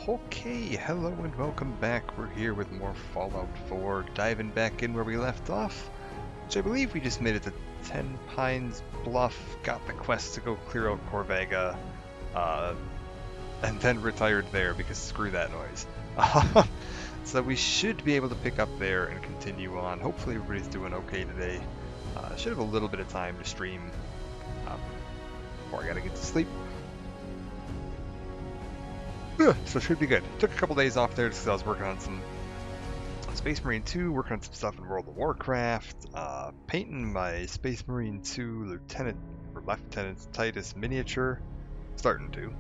Okay, hello and welcome back. We're here with more Fallout 4, diving back in where we left off, which I believe we just made it to 10 Pines Bluff, got the quest to go clear out Corvega, and then retired there because screw that noise. So we should be able to pick up there and continue on. Hopefully everybody's doing okay today. Should have a little bit of time to stream before I gotta get to sleep. So it should be good. Took a couple days off there just because I was working on some Space Marine 2, working on some stuff in World of Warcraft, painting my Space Marine 2 Lieutenant Titus miniature, starting to.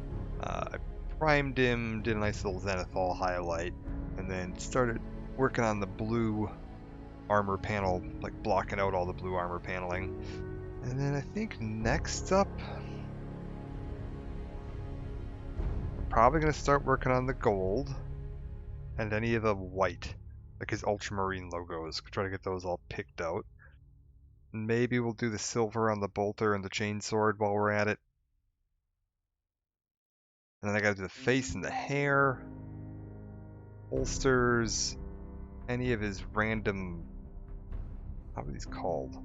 I primed him, did a nice little zenithal highlight, and then started working on the blue armor panel, like blocking out all the blue armor paneling. And then I think next up, probably going to start working on the gold. and any of the white, like his ultramarine logos. Try to get those all picked out. Maybe we'll do the silver on the bolter and the chainsword while we're at it. And then I gotta do the face and the hair. Holsters. Any of his random, how are these called?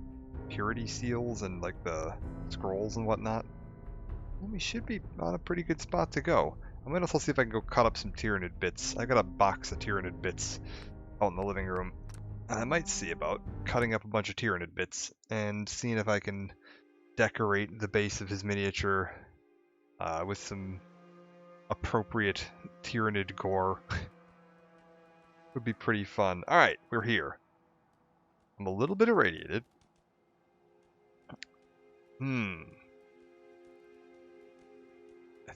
Purity seals and like the scrolls and whatnot. Well, we should be on a pretty good spot to go. I'm gonna also see if I can go cut up some Tyranid bits. I got a box of Tyranid bits out in the living room. And I might see about cutting up a bunch of Tyranid bits and seeing if I can decorate the base of his miniature with some appropriate Tyranid gore. Would be pretty fun. Alright, we're here. I'm a little bit irradiated. I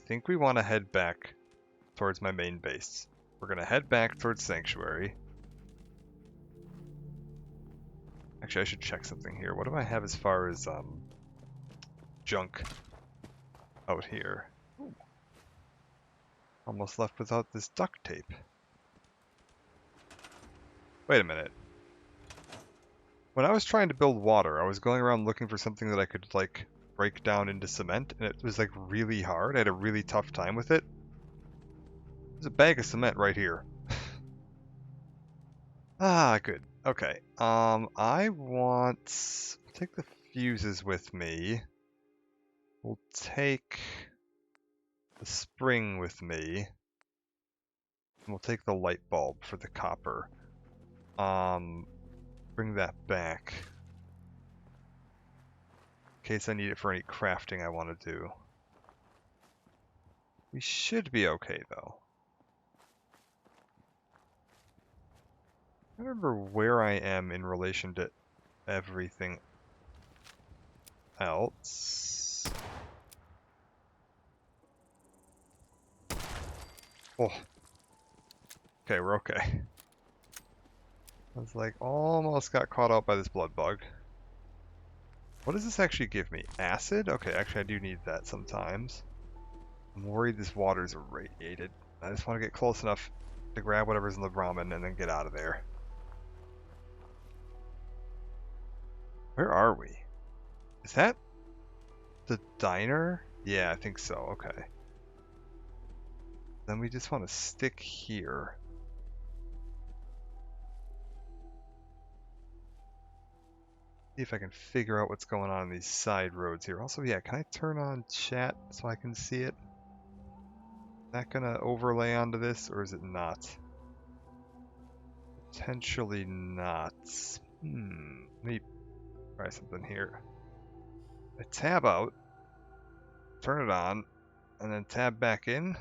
think we want to head back towards my main base. We're going to head back towards Sanctuary. Actually, I should check something here. What do I have as far as junk out here? Ooh. Almost left without this duct tape. Wait a minute. When I was trying to build water, I was going around looking for something that I could, like, break down into cement, and it was, like, really hard. I had a really tough time with it. There's a bag of cement right here. Ah, good. Okay. I want... take the fuses with me. We'll take the spring with me. And we'll take the light bulb for the copper. Bring that back. In case I need it for any crafting I want to do. We should be okay, though. I don't remember where I am in relation to everything else. Oh. Okay, we're okay. I was like, almost got caught out by this blood bug. What does this actually give me? Acid? Okay, actually I do need that sometimes. I'm worried this water's irradiated. I just want to get close enough to grab whatever's in the ramen and then get out of there. Where are we? Is that the diner? Yeah, I think so. Okay. Then we just want to stick here. See if I can figure out what's going on in these side roads here. Also, yeah, can I turn on chat so I can see it? Is that gonna overlay onto this, or is it not? Potentially not. Let me try something here. I tab out, turn it on, and then tab back in.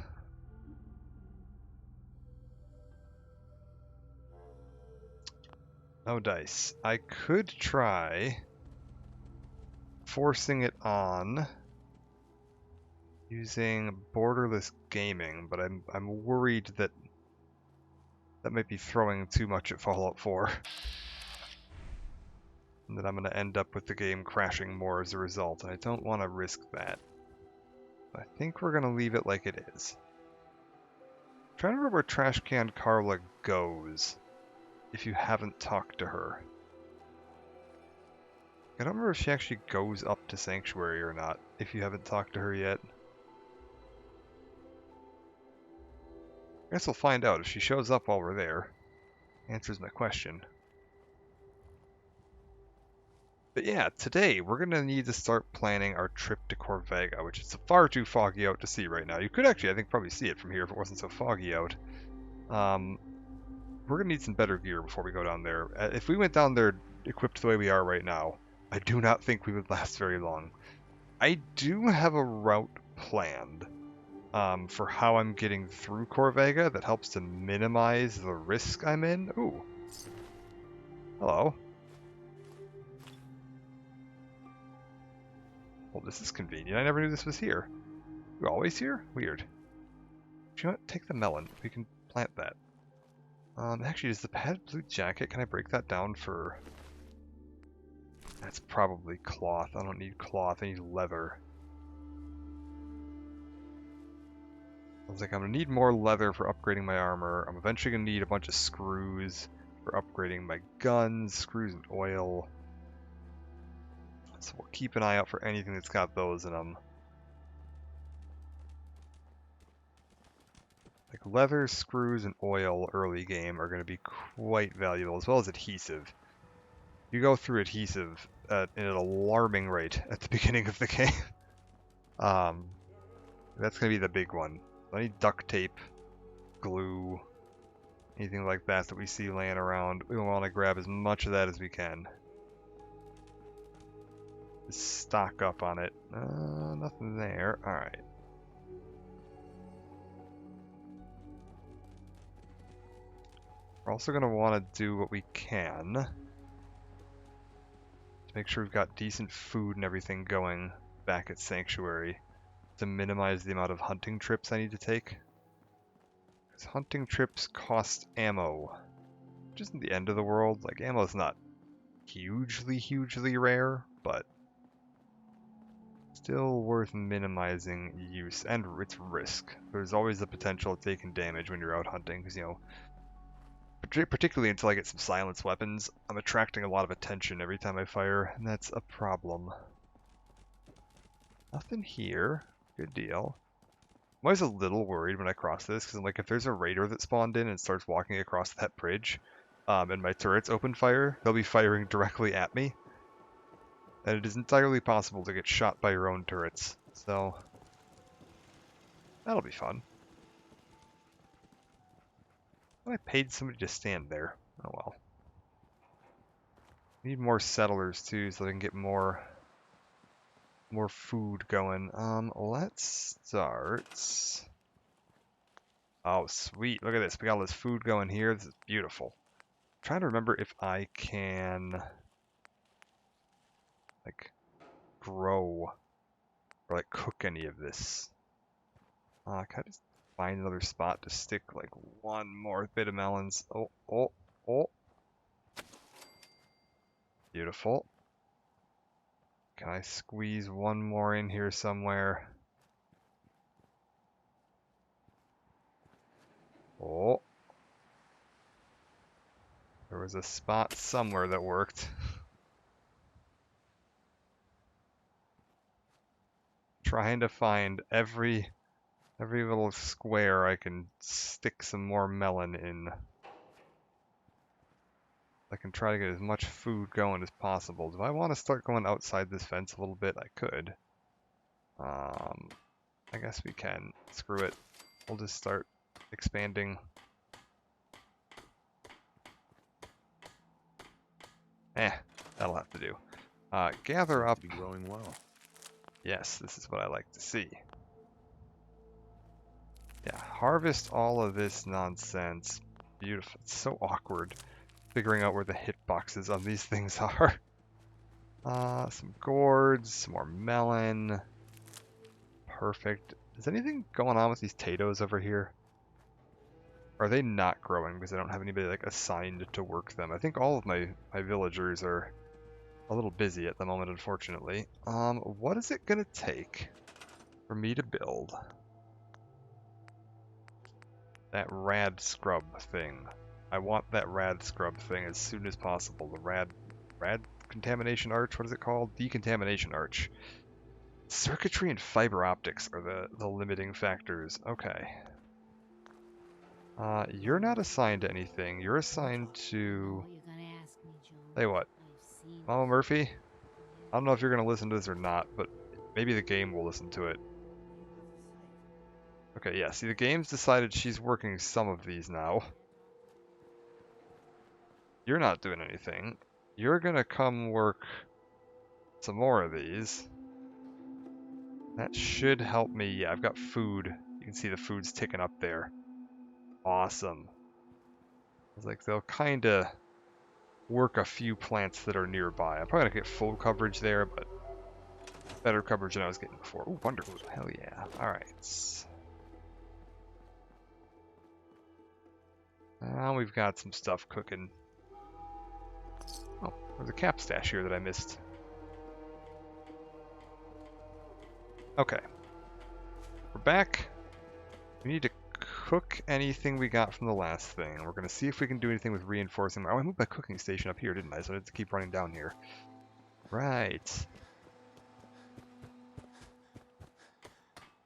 No dice. I could try forcing it on using borderless gaming, but I'm worried that that might be throwing too much at Fallout 4. And that I'm going to end up with the game crashing more as a result, and I don't want to risk that. I think we're going to leave it like it is. I'm trying to remember where Trash Can Carla goes, if you haven't talked to her. I don't remember if she actually goes up to Sanctuary or not, if you haven't talked to her yet. I guess we'll find out if she shows up while we're there. Answers my question. But yeah, today we're going to need to start planning our trip to Corvega, which is far too foggy out to see right now. You could actually, I think, probably see it from here if it wasn't so foggy out. We're going to need some better gear before we go down there. If we went down there equipped the way we are right now, I do not think we would last very long. I do have a route planned for how I'm getting through Corvega that helps to minimize the risk I'm in. Ooh. Hello. Well, this is convenient. I never knew this was here. You're always here? Weird. Do you know what? Take the melon. We can plant that. Actually, does the pad blue jacket, can I break that down for... That's probably cloth. I don't need cloth. I need leather. I was like, I'm gonna need more leather for upgrading my armor. I'm eventually gonna need a bunch of screws for upgrading my guns, screws and oil. So we'll keep an eye out for anything that's got those in them. Like leather, screws, and oil early game are going to be quite valuable, as well as adhesive. You go through adhesive at an alarming rate at the beginning of the game. That's going to be the big one. I need duct tape, glue, anything like that that we see laying around. We want to grab as much of that as we can. Just stock up on it. Nothing there. Alright. We're also going to want to do what we can to make sure we've got decent food and everything going back at Sanctuary to minimize the amount of hunting trips I need to take. Because hunting trips cost ammo, which isn't the end of the world. Like, ammo's not hugely rare, but still worth minimizing use and its risk. There's always the potential of taking damage when you're out hunting, because, you know, particularly until I get some silence weapons, I'm attracting a lot of attention every time I fire, and that's a problem. Nothing here. Good deal. I'm always a little worried when I cross this, because I'm like, if there's a raider that spawned in and starts walking across that bridge, and my turrets open fire, they'll be firing directly at me. And it is entirely possible to get shot by your own turrets, so that'll be fun. I paid somebody to stand there. Oh well. Need more settlers too, so they can get more food going. Let's start. Oh, sweet! Look at this. We got all this food going here. This is beautiful. I'm trying to remember if I can like grow or like cook any of this. Can I just find another spot to stick like one more bit of melons? Oh. Beautiful. Can I squeeze one more in here somewhere? Oh. There was a spot somewhere that worked. Trying to find every little square I can stick some more melon in. I can try to get as much food going as possible. Do I want to start going outside this fence a little bit? I could. I guess we can. Screw it. We'll just start expanding. That'll have to do. Gather up. Seems to be growing well. Yes, this is what I like to see. Yeah, harvest all of this nonsense. Beautiful. It's so awkward figuring out where the hitboxes on these things are. Some gourds, some more melon. Perfect. Is anything going on with these potatoes over here? Or are they not growing because I don't have anybody like assigned to work them? I think all of my villagers are a little busy at the moment, unfortunately. What is it gonna take for me to build that rad scrub thing? I want that rad scrub thing as soon as possible. The rad contamination arch, what is it called? Decontamination arch. Circuitry and fiber optics are the limiting factors. Okay. You're not assigned to anything. You're assigned to... Hey, what? Mama Murphy? I don't know if you're going to listen to this or not, but maybe the game will listen to it. Okay, yeah, see, the game's decided she's working some of these now. You're not doing anything. You're going to come work some more of these. That should help me. Yeah, I've got food. You can see the food's ticking up there. Awesome. It's like they'll kind of work a few plants that are nearby. I'm probably going to get full coverage there, but better coverage than I was getting before. Ooh, wonderful. Hell yeah. Alright. Now we've got some stuff cooking. Oh, there's a cap stash here that I missed. Okay. We're back. We need to cook anything we got from the last thing. We're going to see if we can do anything with reinforcing. Oh, I moved my cooking station up here, didn't I? So I had to keep running down here. Right.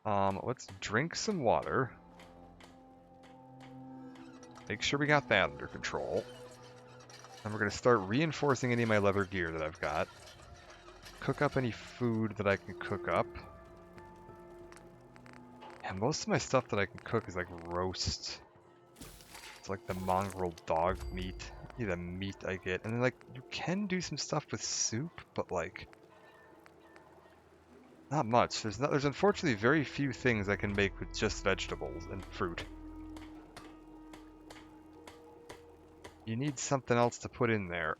Let's drink some water. Make sure we got that under control. And we're going to start reinforcing any of my leather gear that I've got. Cook up any food that I can cook up. And most of my stuff that I can cook is like roast. It's like the mongrel dog meat. The meat I get. And then like, you can do some stuff with soup, but like, not much. There's unfortunately very few things I can make with just vegetables and fruit. You need something else to put in there.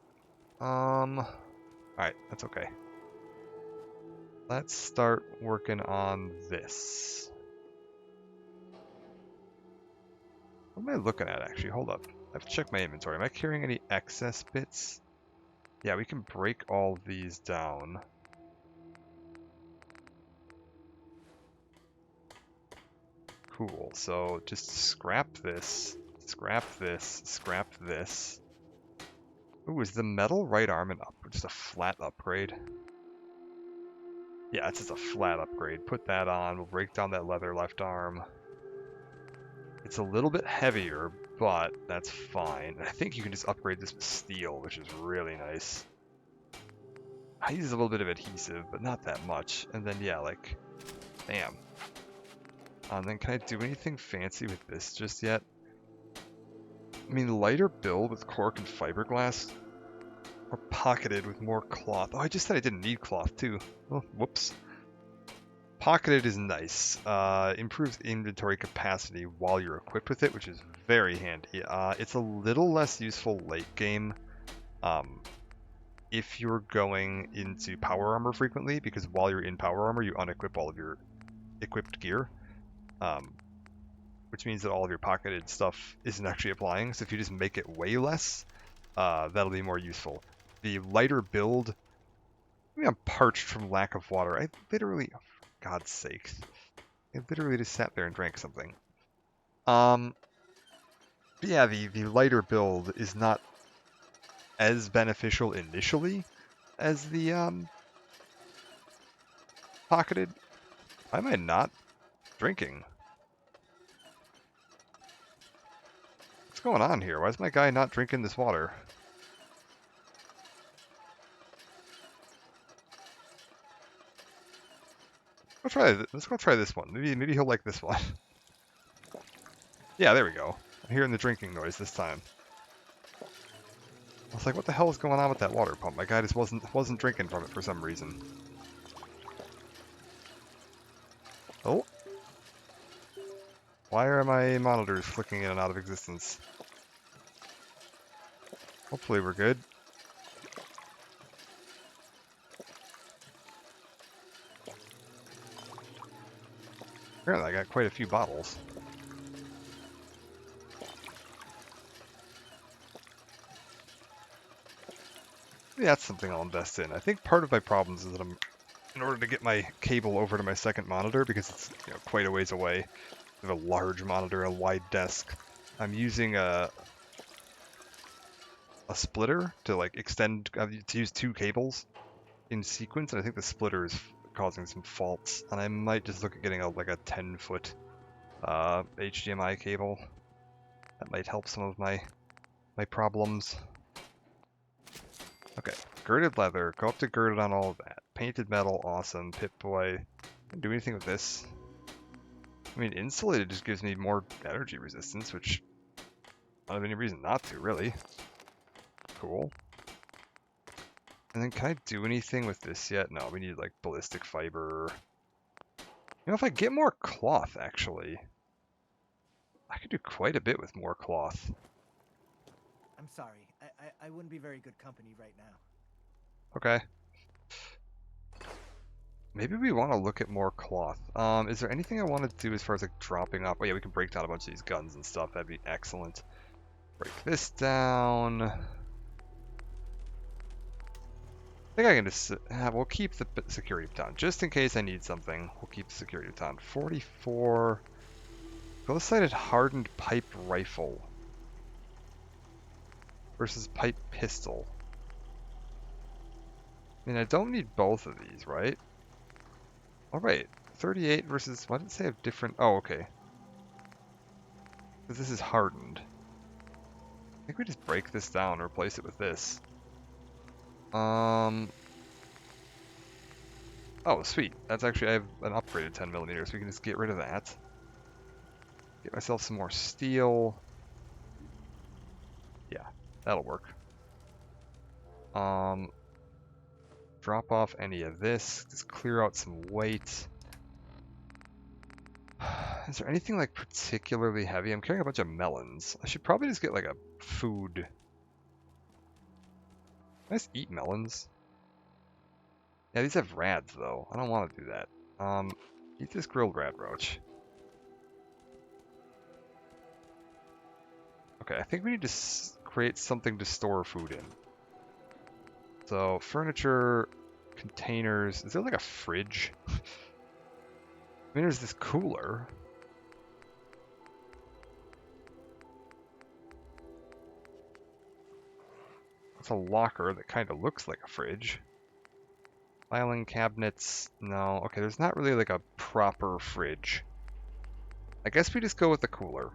Alright, that's okay. Let's start working on this. What am I looking at, actually? Hold up. I have to check my inventory. Am I carrying any excess bits? Yeah, we can break all these down. Cool. So just scrap this, scrap this, scrap this. Ooh, is the metal right arm an up? Or just a flat upgrade? Yeah, it's just a flat upgrade. Put that on. We'll break down that leather left arm. It's a little bit heavier, but that's fine. I think you can just upgrade this with steel, which is really nice. I use a little bit of adhesive, but not that much. And then, yeah, like, bam. And then can I do anything fancy with this just yet? I mean, lighter build with cork and fiberglass, or pocketed with more cloth. Oh, I just said I didn't need cloth too. Oh, whoops. Pocketed is nice. Improves inventory capacity while you're equipped with it, which is very handy. It's a little less useful late game if you're going into power armor frequently, because while you're in power armor, you unequip all of your equipped gear. Which means that all of your pocketed stuff isn't actually applying. So if you just make it way less, that'll be more useful. The lighter build, I mean, I'm parched from lack of water. I literally, oh, for God's sake, I literally just sat there and drank something. But yeah, the lighter build is not as beneficial initially as the pocketed. Why am I not drinking? What's going on here? Why is my guy not drinking this water? Let's go try this one. Maybe he'll like this one. Yeah, there we go. I'm hearing the drinking noise this time. I was like, what the hell is going on with that water pump? My guy just wasn't drinking from it for some reason. Oh. Why are my monitors flicking in and out of existence? Hopefully we're good. Apparently I got quite a few bottles. Maybe that's something I'll invest in. I think part of my problems is that in order to get my cable over to my second monitor, because it's quite a ways away, I have a large monitor, a wide desk, I'm using a splitter to like extend, to use two cables in sequence, and I think the splitter is causing some faults, and I might just look at getting like a 10-foot HDMI cable. That might help some of my problems. Okay, girded leather, go up to girded on all of that. Painted metal, awesome. Pip-Boy, can do anything with this? I mean, insulated just gives me more energy resistance, which I don't have any reason not to, really. Cool. And then can I do anything with this yet? No, we need like ballistic fiber. If I get more cloth, actually, I could do quite a bit with more cloth. I'm sorry. I wouldn't be very good company right now. Okay. Maybe we want to look at more cloth. Is there anything I want to do as far as like dropping off? Oh yeah, we can break down a bunch of these guns and stuff. That'd be excellent. Break this down. I think I can just, we'll keep the security baton. Just in case I need something, we'll keep the security baton. 44. Double-sighted hardened pipe rifle versus pipe pistol. I mean, I don't need both of these, right? Oh, right. 38 versus... Why did it say have different... Oh, okay. Because this is hardened. I think we just break this down and replace it with this. Oh, sweet. That's actually... I have an upgraded 10mm, so we can just get rid of that. Get myself some more steel. Yeah, that'll work. Drop off any of this. Just clear out some weight. Is there anything like particularly heavy? I'm carrying a bunch of melons. I should probably just get like a food. Can I just eat melons? Yeah, these have rads though. I don't want to do that. Eat this grilled rad roach. Okay, I think we need to create something to store food in. So, furniture, containers. Is there like a fridge? I mean, there's this cooler. It's a locker that kind of looks like a fridge. Filing cabinets. No. Okay, there's not really like a proper fridge. I guess we just go with the cooler.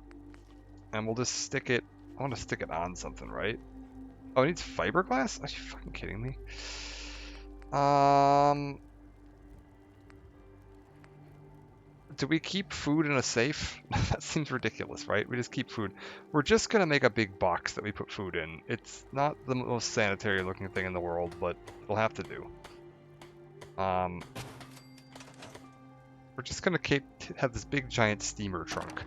And we'll just stick it... I want to stick it on something, right? Oh, it needs fiberglass? Are you fucking kidding me? Do we keep food in a safe? That seems ridiculous, right? We just keep food. We're just gonna make a big box that we put food in. It's not the most sanitary looking thing in the world, but it'll have to do. We're just gonna have this big giant steamer trunk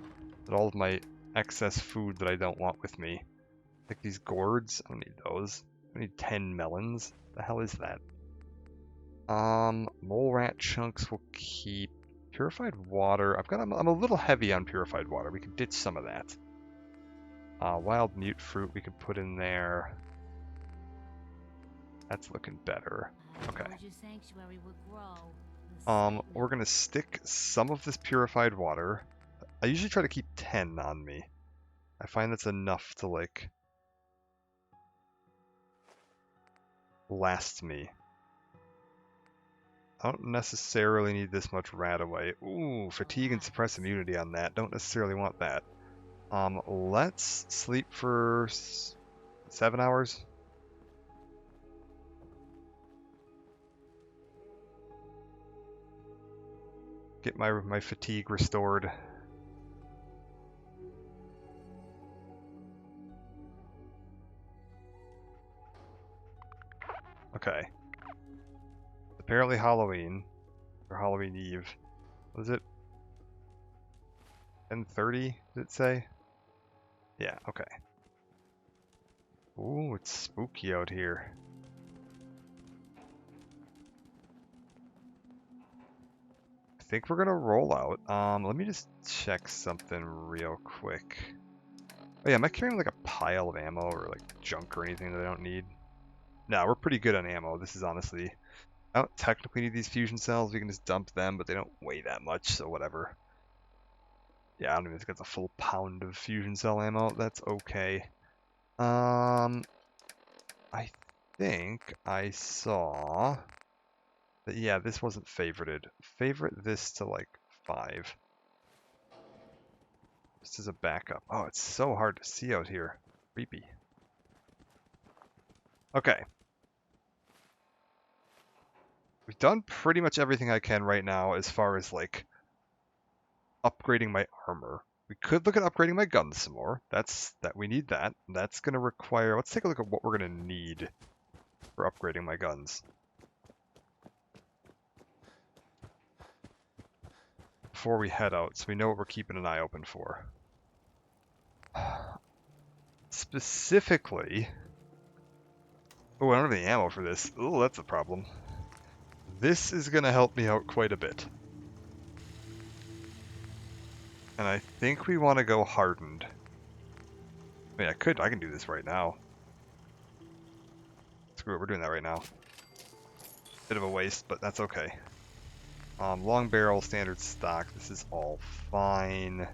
with all of my excess food that I don't want with me. Like these gourds, I don't need those. I need 10 melons. The hell is that? Mole rat chunks will keep. Purified water. I'm a little heavy on purified water. We can ditch some of that. Wild mute fruit we could put in there. That's looking better. Okay. We're gonna stick some of this purified water. I usually try to keep 10 on me. I find that's enough to like last me. I don't necessarily need this much rat away. Ooh, fatigue and suppress immunity on that. Don't necessarily want that. Let's sleep for 7 hours. Get my fatigue restored. Okay. Apparently Halloween, or Halloween Eve. Was it 10:30, did it say? Yeah, okay. Ooh, it's spooky out here. I think we're gonna roll out. Let me just check something real quick. Oh yeah, am I carrying like a pile of ammo or like junk or anything that I don't need? No, we're pretty good on ammo. This is honestly... I don't technically need these fusion cells. We can just dump them, but they don't weigh that much, so whatever. Yeah, I don't even think it's a full pound of fusion cell ammo. That's okay. I think I saw that, yeah, this wasn't favorited. Favorite this to like 5. Just as a backup. Oh, it's so hard to see out here. Creepy. Okay. We've done pretty much everything I can right now as far as like upgrading my armor. We could look at upgrading my guns some more. We need that. That's gonna require... Let's take a look at what we're gonna need for upgrading my guns. Before we head out, so we know what we're keeping an eye open for. Specifically... Oh, I don't have any ammo for this. Oh, that's a problem. This is gonna help me out quite a bit. And I think we want to go hardened. I mean, I can do this right now. Screw it, we're doing that right now. Bit of a waste, but that's okay. Long barrel, standard stock, this is all fine.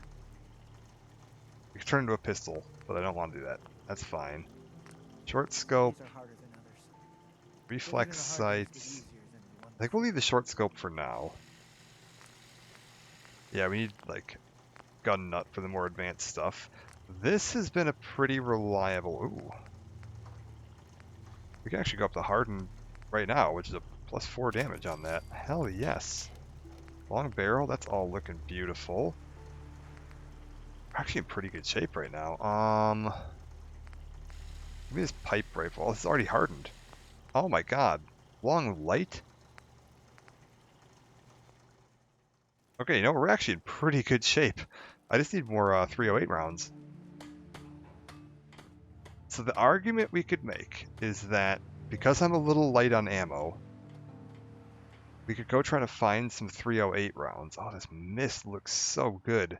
could turn into a pistol, but I don't want to do that. That's fine. Short scope, These are harder than others. reflex Getting in the hard ones was sights. easier than the ones I think we'll leave the short scope for now. Yeah, we need, like, gun nut for the more advanced stuff. This has been a pretty reliable... Ooh. We can actually go up to harden right now, which is a +4 damage on that. Hell yes. Long barrel, that's all looking beautiful. We're actually in pretty good shape right now. Give me this pipe rifle. Oh, this is already hardened. Oh my god. Long light? Okay, you know, we're actually in pretty good shape. I just need more 308 rounds. So the argument we could make is that because I'm a little light on ammo, we could go try to find some 308 rounds. Oh, this mist looks so good.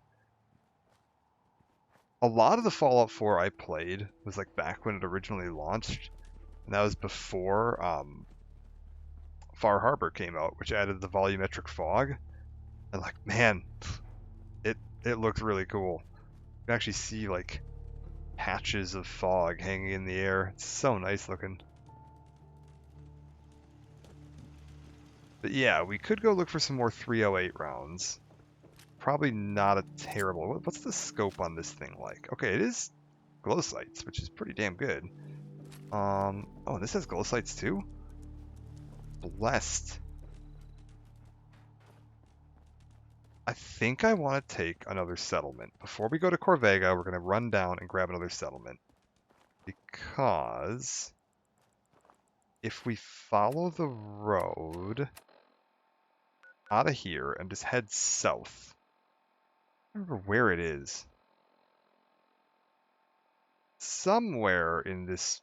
A lot of the Fallout 4 I played was like back when it originally launched, and that was before Far Harbor came out, which added the volumetric fog. And like, man, it looks really cool. You can actually see like patches of fog hanging in the air. It's so nice looking. But yeah, we could go look for some more 308 rounds. Probably not a terrible... What's the scope on this thing like? Okay, it is glow sights, which is pretty damn good. Oh, this has glow sights too? Blessed. I think I want to take another settlement. Before we go to Corvega, we're going to run down and grab another settlement. Because if we follow the road out of here and just head south, I don't remember where it is. Somewhere in this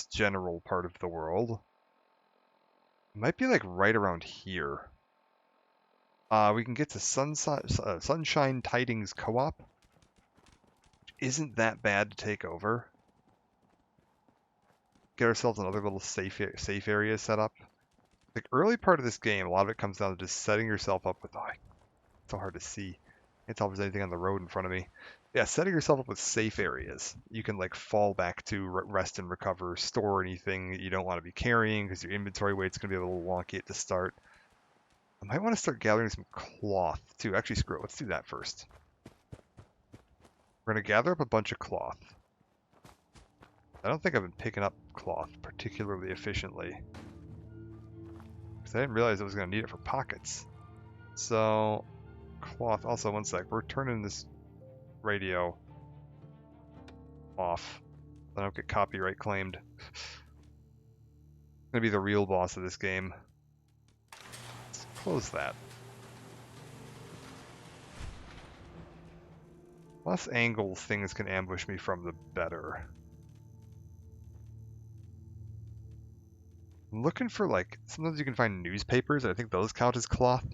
general part of the world. It might be like right around here. We can get to Sunshine Tidings Co-op. Which isn't that bad to take over. Get ourselves another little safe area set up. Like early part of this game, a lot of it comes down to just setting yourself up with... Oh, it's so hard to see. Can't tell if there's anything on the road in front of me. Yeah, setting yourself up with safe areas. You can like fall back to rest and recover, store anything that you don't want to be carrying because your inventory weight's going to be a little wonky at the start. I might want to start gathering some cloth too. Actually, screw it. Let's do that first. We're going to gather up a bunch of cloth. I don't think I've been picking up cloth particularly efficiently. Because I didn't realize I was going to need it for pockets. So, cloth. Also, one sec. We're turning this radio off. I don't get copyright claimed. I'm going to be the real boss of this game. Let's close that. Less angle things can ambush me from, the better. I'm looking for, like, sometimes you can find newspapers. I think those count as cloth.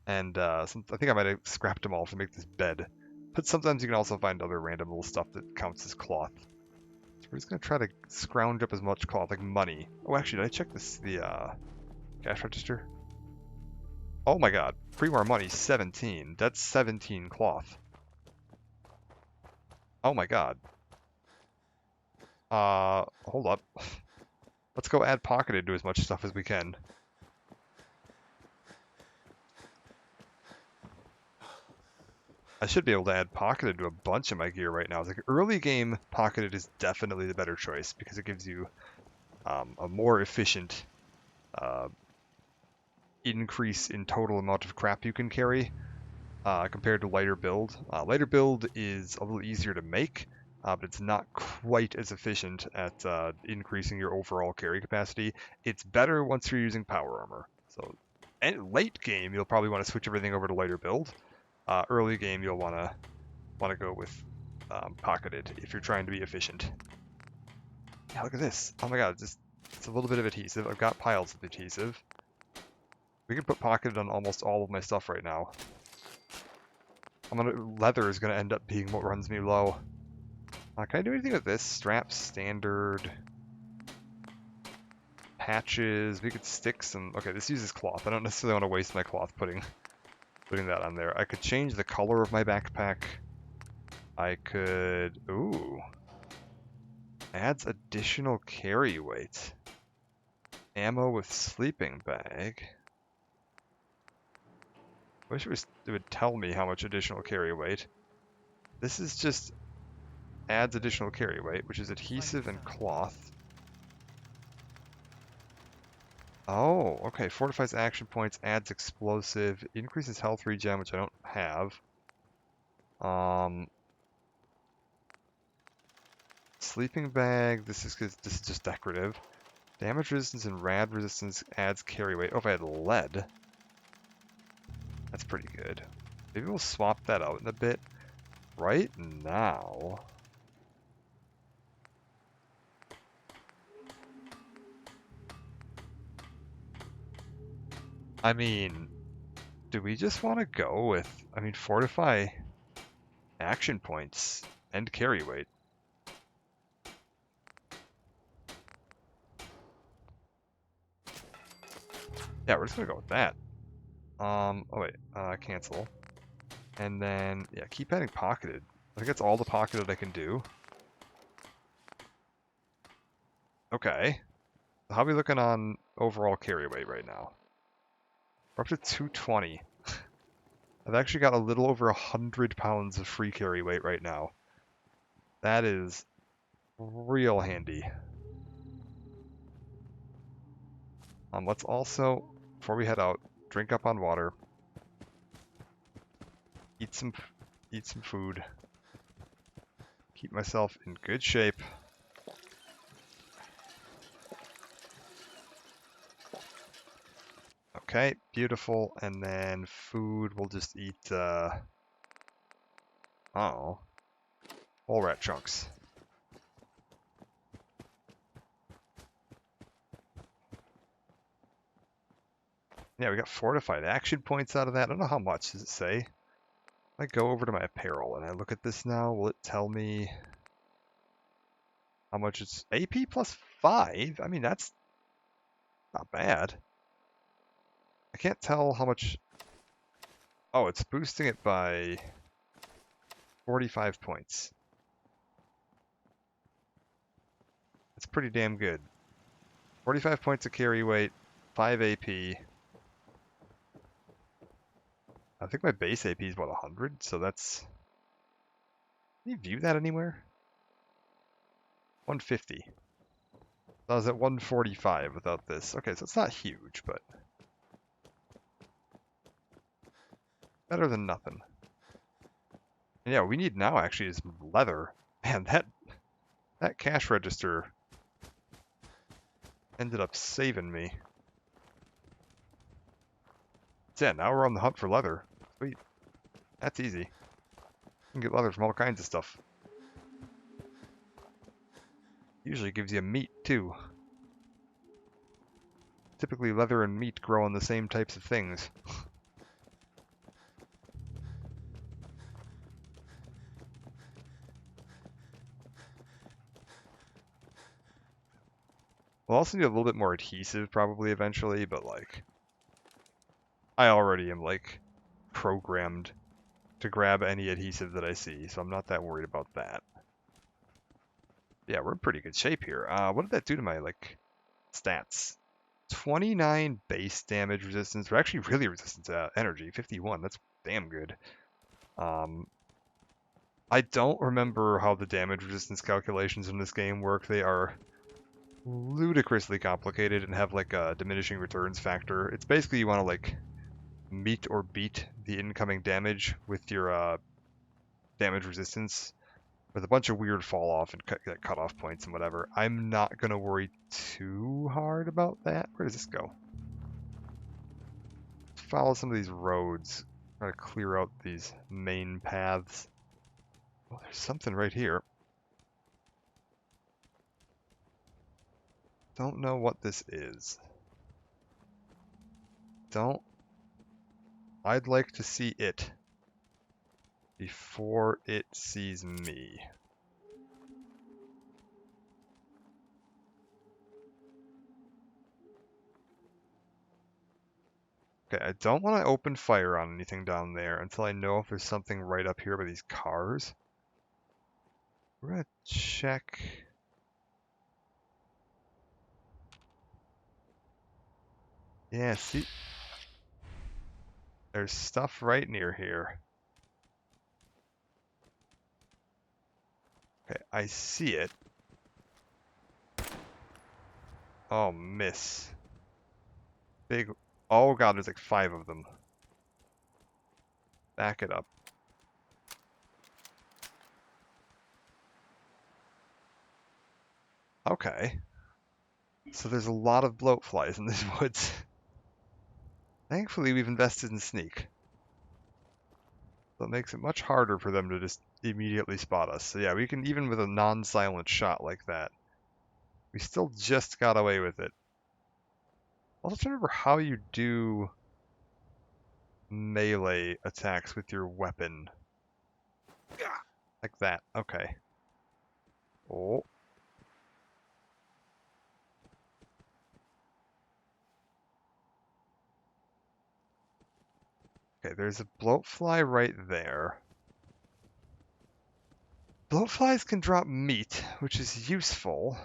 And I think I might have scrapped them all to make this bed. But sometimes you can also find other random little stuff that counts as cloth. So we're just going to try to scrounge up as much cloth, like money. Oh, actually, did I check the cash register? Oh my god. Pre-war money, 17. That's 17 cloth. Oh my god. Hold up. Let's go add pocketed to as much stuff as we can. I should be able to add pocketed to a bunch of my gear right now. It's like early game pocketed is definitely the better choice because it gives you a more efficient increase in total amount of crap you can carry compared to lighter build. Lighter build is a little easier to make, but it's not quite as efficient at increasing your overall carry capacity. It's better once you're using power armor. So, and late game, you'll probably want to switch everything over to lighter build. Early game, you'll want to go with pocketed if you're trying to be efficient. Yeah, look at this. Oh my god, it's a little bit of adhesive. I've got piles of adhesive. We can put pocketed on almost all of my stuff right now. Leather is gonna end up being what runs me low. Can I do anything with this? Straps, standard, patches. We could stick some. Okay, this uses cloth. I don't necessarily want to waste my cloth putting that on there. I could change the color of my backpack. I could... Ooh. Adds additional carry weight. Ammo with sleeping bag. Wish it would tell me how much additional carry weight. This is just adds additional carry weight, which is I'm finding adhesive and some. cloth. Oh, okay. Fortifies action points, adds explosive, increases health regen, which I don't have. Sleeping bag. This is just decorative. Damage resistance and rad resistance adds carry weight. Oh, if I had lead, that's pretty good. Maybe we'll swap that out in a bit. Right now, I mean, do we just want to go with, fortify action points and carry weight? Yeah, we're just gonna go with that. Oh wait, cancel. And then, yeah, keep adding pocketed. I think that's all the pocketed I can do. Okay. How are we looking on overall carry weight right now? We're up to 220. I've actually got a little over 100 pounds of free carry weight right now. That is real handy. Let's also, before we head out, drink up on water. Eat some food. Keep myself in good shape. Okay, beautiful. And then food, we'll just eat, whole rat chunks. Yeah, we got fortified action points out of that. I don't know how much. Does it say? If I go over to my apparel and I look at this now, will it tell me how much it's AP plus 5? I mean, that's not bad. I can't tell how much. Oh, it's boosting it by 45 points. That's pretty damn good. 45 points of carry weight, 5 AP. I think my base AP is, what, 100? So that's... Can you view that anywhere? 150. So I was at 145 without this. Okay, so it's not huge, but... better than nothing. And yeah, we need now actually is leather. Man, that cash register ended up saving me. So yeah, now we're on the hunt for leather. Sweet. That's easy. You can get leather from all kinds of stuff. Usually gives you meat too. Typically leather and meat grow on the same types of things. We'll also need a little bit more adhesive probably eventually, but like, I already am like programmed to grab any adhesive that I see, so I'm not that worried about that. Yeah, we're in pretty good shape here. What did that do to my like stats? 29 base damage resistance. We're actually really resistant to energy. 51. That's damn good. I don't remember how the damage resistance calculations in this game work. They are ludicrously complicated and have like a diminishing returns factor. It's basically you want to like meet or beat the incoming damage with your damage resistance with a bunch of weird fall off and cut off points and whatever. I'm not gonna worry too hard about that. Where does this go? Let's follow some of these roads. Try to clear out these main paths. Oh, there's something right here. Don't know what this is. I'd like to see it before it sees me. Okay, I don't want to open fire on anything down there until I know if there's something right up here by these cars. We're gonna check. Yeah, see, there's stuff right near here. Okay, I see it. Oh, miss. Big. Oh god, there's like 5 of them. Back it up. Okay. So there's a lot of bloat flies in these woods. Thankfully, we've invested in sneak. So it makes it much harder for them to just immediately spot us. So yeah, we can, even with a non-silent shot like that, we still just got away with it. Also, trying to remember how you do melee attacks with your weapon. Like that. Okay. Oh. Okay, there's a bloatfly right there. Bloatflies can drop meat, which is useful.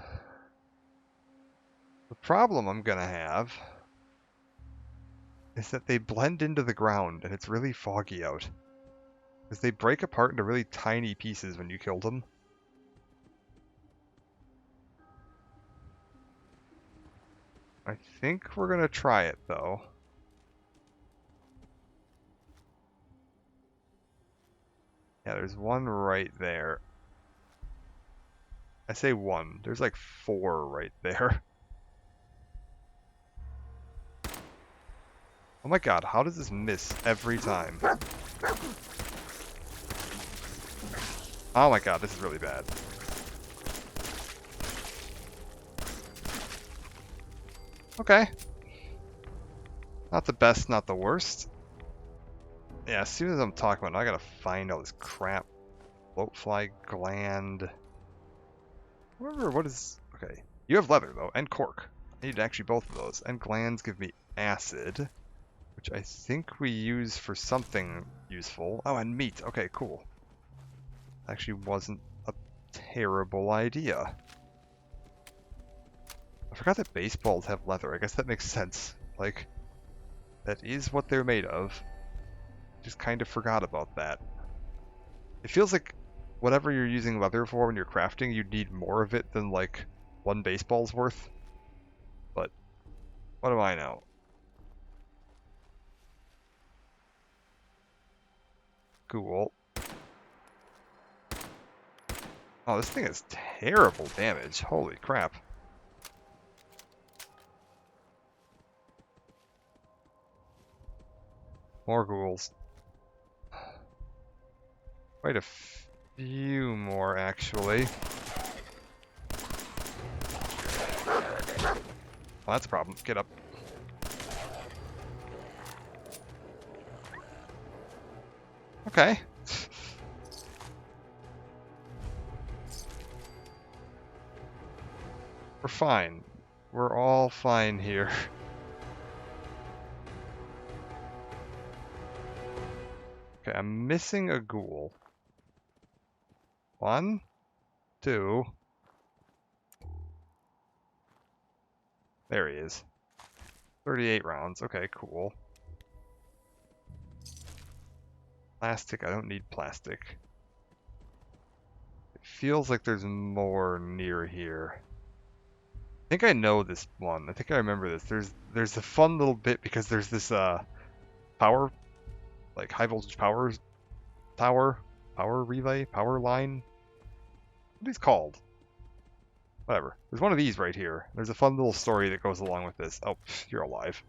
The problem I'm gonna have is that they blend into the ground and it's really foggy out. Because they break apart into really tiny pieces when you killed them. I think we're gonna try it though. Yeah, there's one right there. I say one. There's like 4 right there. Oh my god, how does this miss every time? Oh my god, this is really bad. Okay. Not the best, not the worst. Yeah, as soon as I'm talking about it, I gotta find all this crap. Bloatfly gland. Remember, what is... Okay. You have leather, though, and cork. I need actually both of those. And glands give me acid, which I think we use for something useful. Oh, and meat. Okay, cool. Actually wasn't a terrible idea. I forgot that baseballs have leather. I guess that makes sense. Like, that is what they're made of. Just kind of forgot about that. It feels like whatever you're using leather for when you're crafting, you'd need more of it than, like, 1 baseball's worth. But, what do I know? Cool. Oh, this thing has terrible damage. Holy crap. More ghouls. Quite a few more, actually. Well, that's a problem. Get up. Okay. We're fine. We're all fine here. Okay, I'm missing a ghoul. 1, 2. There he is. 38 rounds. Okay, cool. Plastic. I don't need plastic. It feels like there's more near here. I think I know this one. I think I remember this. There's a fun little bit because there's this power, like high voltage power tower, power relay, power line. What are these called? Whatever. There's one of these right here. There's a fun little story that goes along with this. Oh, you're alive.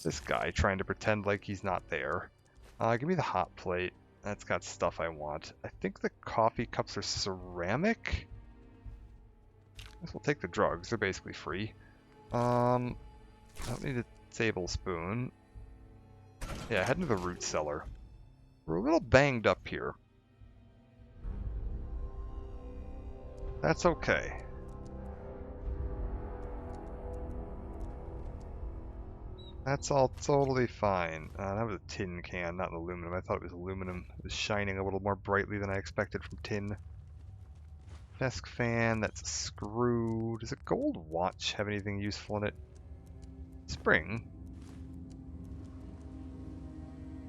This guy trying to pretend like he's not there. Give me the hot plate. That's got stuff I want. I think the coffee cups are ceramic? I guess we'll take the drugs. They're basically free. I don't need a tablespoon. Yeah, head into the root cellar. We're a little banged up here. That's okay. That's all totally fine. That was a tin can, not an aluminum. I thought it was aluminum. It was shining a little more brightly than I expected from tin. Desk fan, that's a screw. Does a gold watch have anything useful in it? Spring?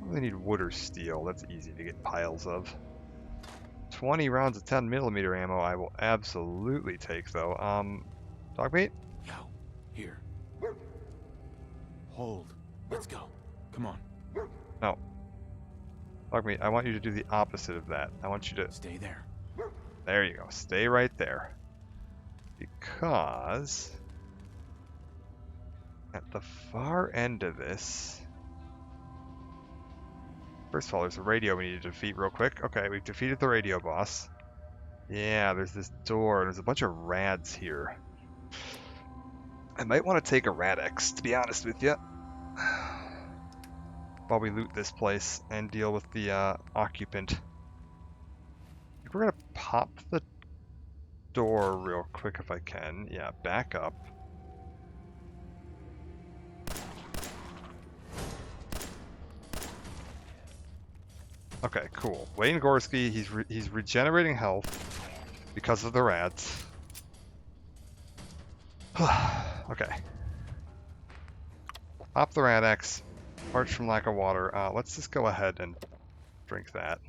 I really need wood or steel. That's easy to get piles of. 20 rounds of 10mm ammo I will absolutely take, though. Dog meat? Yo, here. Hold. Let's go. Come on. No. Dog meat, I want you to do the opposite of that. I want you to... Stay there. There you go. Stay right there. Because... at the far end of this... First of all, there's a radio we need to defeat real quick. Okay, we've defeated the radio boss. Yeah, there's this door. There's a bunch of rads here. I might want to take a Rad-X, to be honest with you. While we loot this place and deal with the occupant. I think we're going to pop the door real quick if I can. Yeah, back up. Okay, cool. Wayne Gorski, he's regenerating health because of the rats. Okay. Pop the Rad-X. Parched from lack of water. Let's just go ahead and drink that.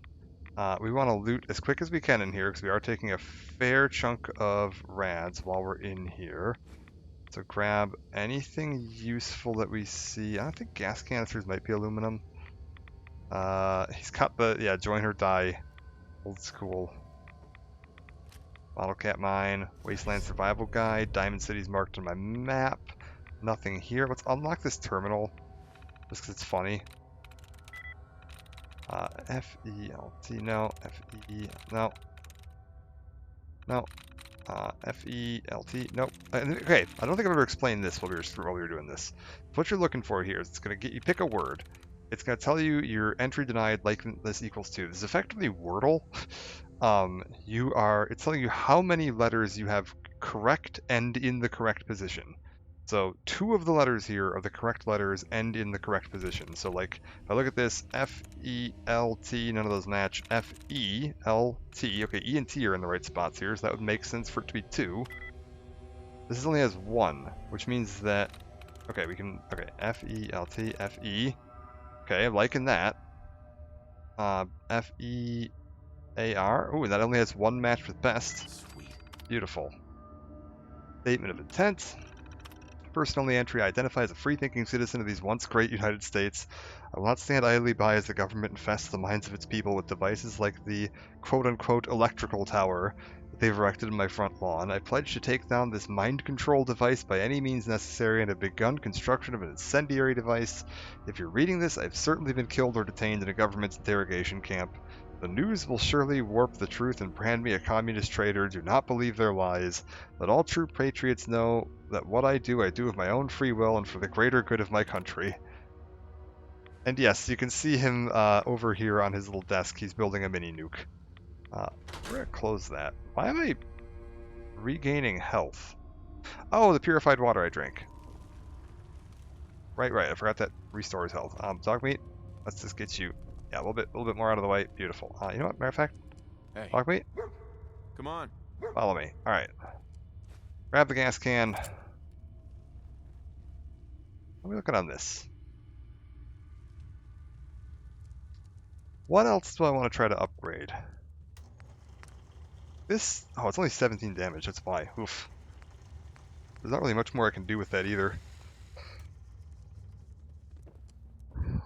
We want to loot as quick as we can in here because we are taking a fair chunk of rads while we're in here. So grab anything useful that we see. I don't think gas canisters might be aluminum. He's got the, yeah, joiner die. Old school. Bottle cap mine. Wasteland survival guide. Diamond City's marked on my map. Nothing here. Let's unlock this terminal. Just because it's funny. F-E-L-T, no. F-E, no. No. F-E-L-T, nope. Okay, I don't think I've ever explained this while we were doing this. What you're looking for here is it's going to get you pick a word. It's going to tell you your entry denied like this equals 2. This is effectively Wordle. It's telling you how many letters you have correct and in the correct position. So 2 of the letters here are the correct letters and in the correct position. So like, if I look at this, F-E-L-T, none of those match. F-E-L-T, okay, E and T are in the right spots here, so that would make sense for it to be 2. This only has 1, which means that, okay, we can, okay, F-E-L-T, F-E, okay, liking that. F-E-A-R, ooh, that only has 1 match with best. Sweet. Beautiful. Statement of intent. First and only entry, I identify as a free-thinking citizen of these once great United States. I will not stand idly by as the government infests the minds of its people with devices like the quote-unquote electrical tower that they've erected in my front lawn. I pledge to take down this mind control device by any means necessary and have begun construction of an incendiary device. If you're reading this, I've certainly been killed or detained in a government's interrogation camp. The news will surely warp the truth and brand me a communist traitor. Do not believe their lies. Let all true patriots know that what I do of my own free will and for the greater good of my country. And yes, you can see him over here on his little desk. He's building a mini nuke. We're going to close that. Why am I regaining health? Oh, the purified water I drank. Right. I forgot that restores health. Dog meat, let's just get you... Yeah, a little bit more out of the way. Beautiful. You know what? Matter of fact, Hey. dog meat, Come on. follow me. All right. Grab the gas can. What are we looking on this? What else do I want to try to upgrade? This... Oh, it's only 17 damage. That's why. Oof. There's not really much more I can do with that either.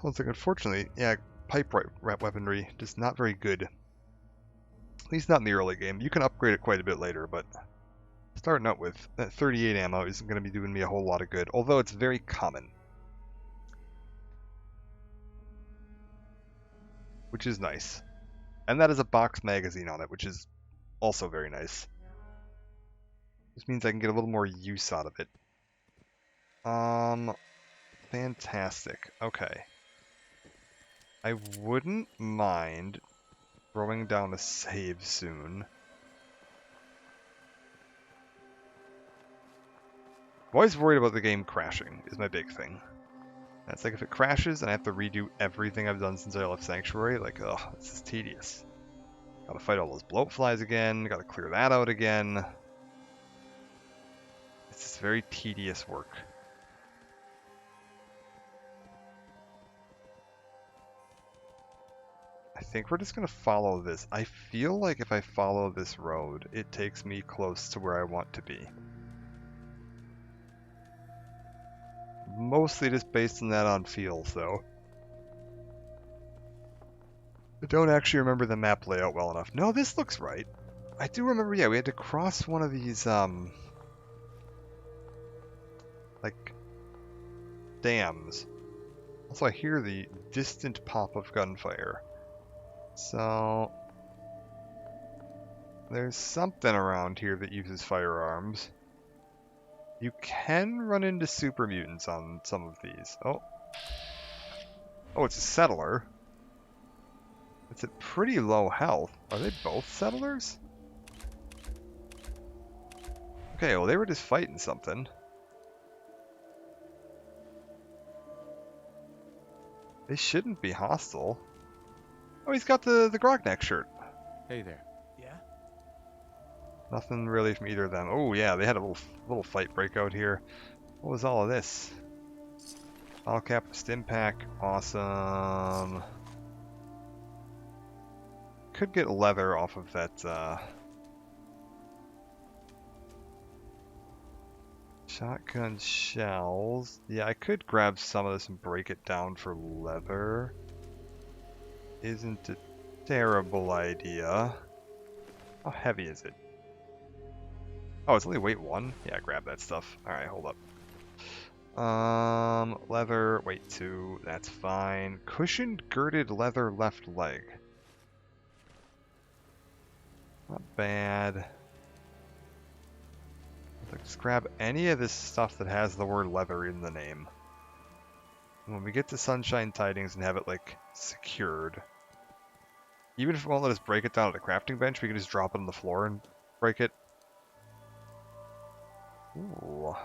Well, it's like, unfortunately, yeah, pipe weaponry, just not very good. At least not in the early game. You can upgrade it quite a bit later, but starting out with that 38 ammo isn't going to be doing me a whole lot of good, although it's very common. Which is nice. And that is a box magazine on it, which is also very nice. This means I can get a little more use out of it. Fantastic. Okay. I wouldn't mind throwing down a save soon. I'm always worried about the game crashing, is my big thing. That's like if it crashes and I have to redo everything I've done since I left Sanctuary, like, ugh, this is tedious. Gotta fight all those bloat flies again, gotta clear that out again. It's just very tedious work. I think we're just gonna follow this. I feel like if I follow this road, it takes me close to where I want to be. Mostly just based on that on feels, though. I don't actually remember the map layout well enough. No, this looks right. I do remember, yeah, we had to cross one of these, like, dams. Also, I hear the distant pop of gunfire. So, there's something around here that uses firearms. You can run into super mutants on some of these. Oh. Oh, it's a settler. It's at pretty low health. Are they both settlers? Okay, well they were just fighting something. They shouldn't be hostile. Oh, he's got the Grogneck shirt. Hey there. Yeah? Nothing really from either of them. Oh yeah, they had a little fight break out here. What was all of this? All cap stim pack. Awesome. Could get leather off of that shotgun shells. Yeah, I could grab some of this and break it down for leather. Isn't a terrible idea. How heavy is it? Oh, it's only weight 1? Yeah, grab that stuff. Alright, hold up. Leather, weight 2, that's fine. Cushioned girded leather left leg. Not bad. Let's grab any of this stuff that has the word leather in the name. And when we get to Sunshine Tidings and have it, like, secured, even if it won't let us break it down at a crafting bench, we can just drop it on the floor and break it. Ooh.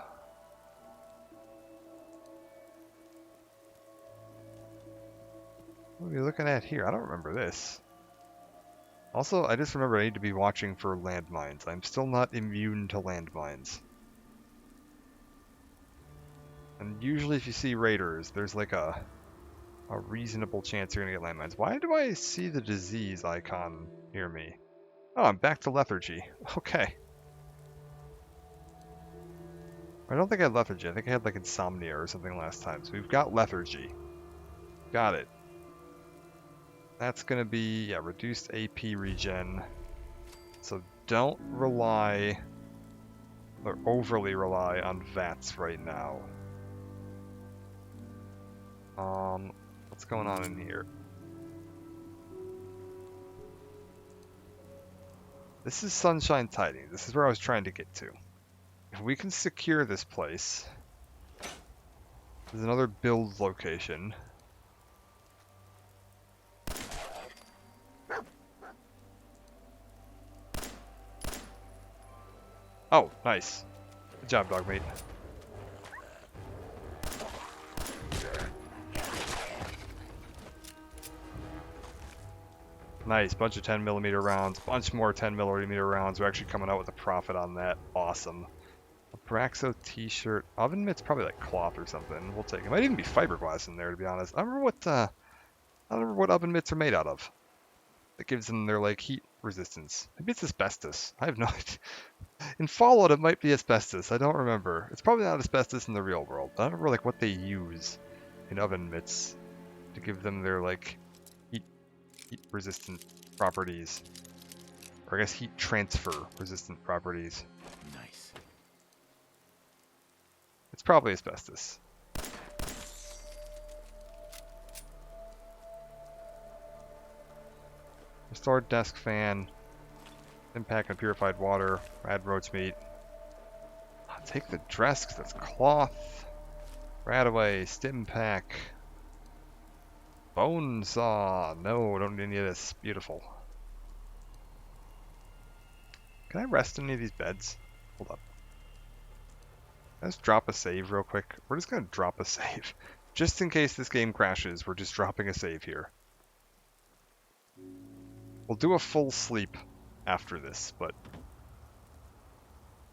What are we looking at here? I don't remember this. Also, I just remember I need to be watching for landmines. I'm still not immune to landmines. And usually if you see raiders, there's like a reasonable chance you're gonna get landmines. Why do I see the disease icon near me? Oh, I'm back to lethargy. Okay. I don't think I had lethargy. I think I had like insomnia or something last time. So we've got lethargy. Got it. That's gonna be, yeah, reduced AP regen. So don't rely or overly rely on VATS right now. What's going on in here? This is Sunshine Tidings. This is where I was trying to get to. If we can secure this place, there's another build location. Oh, nice. Good job, dogmate. Nice, bunch of 10mm rounds, bunch more 10mm rounds. We're actually coming out with a profit on that. Awesome. A Braxo t-shirt. Oven mitt's probably like cloth or something. We'll take it. Might even be fiberglass in there, to be honest. I don't remember what oven mitts are made out of. That gives them their like heat resistance. Maybe it's asbestos. I have no idea. In Fallout, it might be asbestos. I don't remember. It's probably not asbestos in the real world. I don't remember like what they use in oven mitts to give them their like heat resistant properties, or I guess heat transfer resistant properties. Nice. It's probably asbestos. Restored desk fan, impact and purified water, rad roach meat. I'll take the dress 'cause that's cloth. Radaway, stim pack. Bone saw. No, don't need any of this. Beautiful. Can I rest in any of these beds? Hold up. Let's drop a save real quick. We're just gonna drop a save. Just in case this game crashes, we're just dropping a save here. We'll do a full sleep after this, but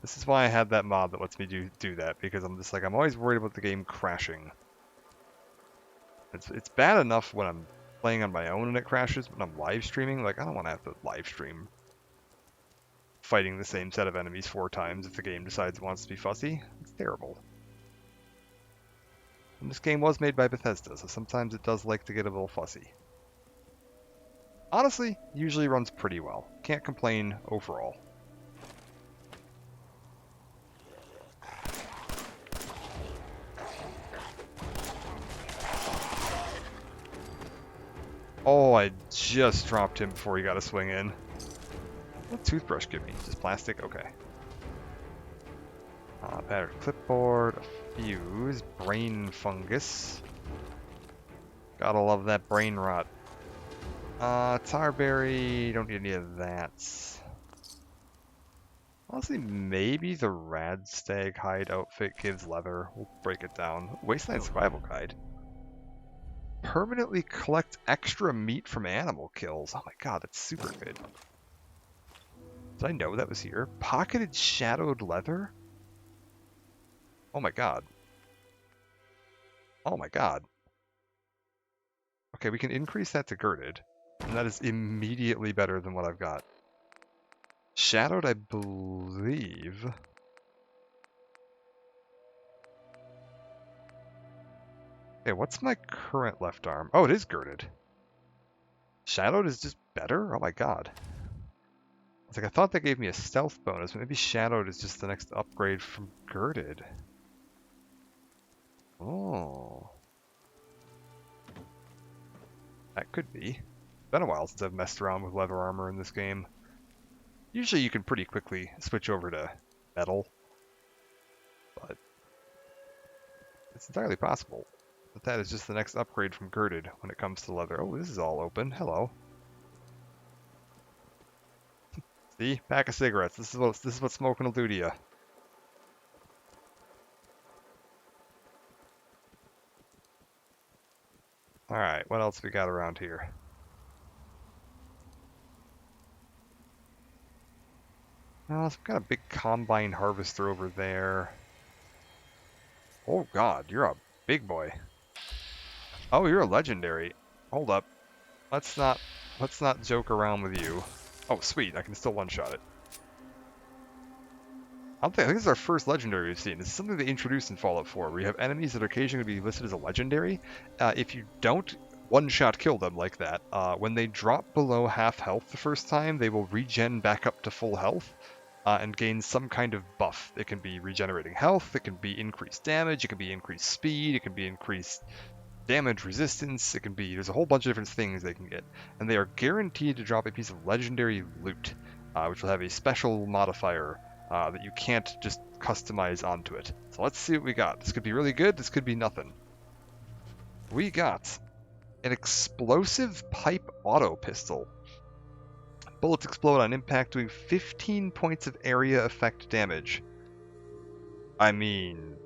this is why I had that mod that lets me do that, because I'm just like, I'm always worried about the game crashing. It's bad enough when I'm playing on my own and it crashes, but when I'm live streaming, like, I don't want to have to live stream fighting the same set of enemies 4 times if the game decides it wants to be fussy. It's terrible. And this game was made by Bethesda, so sometimes it does like to get a little fussy. Honestly, usually runs pretty well. Can't complain overall. Oh, I just dropped him before he got a swing in. What toothbrush give me? Just plastic? Okay. Battered clipboard, a fuse, brain fungus. Gotta love that brain rot. Tarberry, don't need any of that. Honestly, maybe the Rad Stag hide outfit gives leather. We'll break it down. Wasteland Survival Guide. Permanently collect extra meat from animal kills. Oh my god, that's super good. Did I know that was here? Pocketed shadowed leather? Oh my god. Oh my god. Okay, we can increase that to girded. And that is immediately better than what I've got. Shadowed, I believe. Okay, what's my current left arm? Oh, it is girded. Shadowed is just better? Oh my god. It's like I thought that gave me a stealth bonus, but maybe Shadowed is just the next upgrade from girded. Oh. That could be. Been a while since I've messed around with leather armor in this game. Usually you can pretty quickly switch over to metal, but it's entirely possible that that is just the next upgrade from girded when it comes to leather. Oh, this is all open. Hello. See? Pack of cigarettes. This is what smoking will do to you. Alright, what else we got around here? Oh, some kind of big combine harvester over there. Oh god, you're a big boy. Oh, you're a legendary. Hold up. Let's not joke around with you. Oh, sweet, I can still one-shot it. I think this is our first legendary we've seen. This is something they introduced in Fallout 4, where you have enemies that are occasionally going to be listed as a legendary. If you don't one-shot kill them like that, when they drop below half health the first time, they will regen back up to full health and gain some kind of buff. It can be regenerating health, it can be increased damage, it can be increased speed, it can be increased damage resistance, it can be, there's a whole bunch of different things they can get. And they are guaranteed to drop a piece of legendary loot, which will have a special modifier that you can't just customize onto it. So let's see what we got. This could be really good, this could be nothing. We got an explosive pipe auto pistol. Bullets explode on impact, doing 15 points of area effect damage. I mean,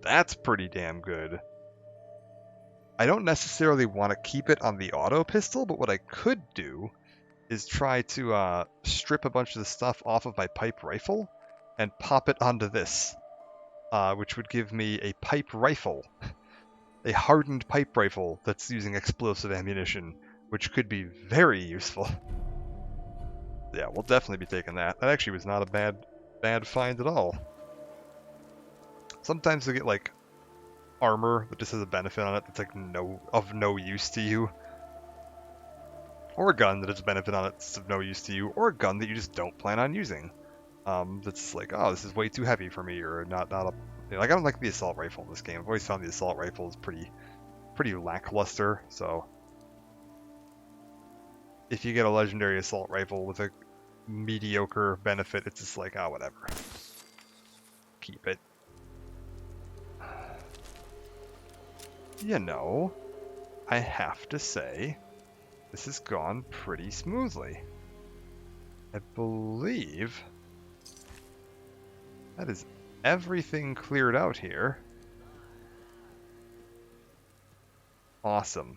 that's pretty damn good. I don't necessarily want to keep it on the auto pistol, but what I could do is try to strip a bunch of the stuff off of my pipe rifle and pop it onto this, which would give me a pipe rifle, a hardened pipe rifle that's using explosive ammunition, which could be very useful. Yeah, we'll definitely be taking that. That actually was not a bad find at all. Sometimes you get like armor that just has a benefit on it that's like of no use to you. Or a gun that has a benefit on it that's of no use to you, or a gun that you just don't plan on using. That's like, oh, this is way too heavy for me, or not a, you know, like I don't like the assault rifle in this game. I've always found the assault rifle is pretty lackluster. So if you get a legendary assault rifle with a mediocre benefit, it's just like, oh, whatever. Keep it. You know, I have to say, this has gone pretty smoothly. I believe that is everything cleared out here. Awesome.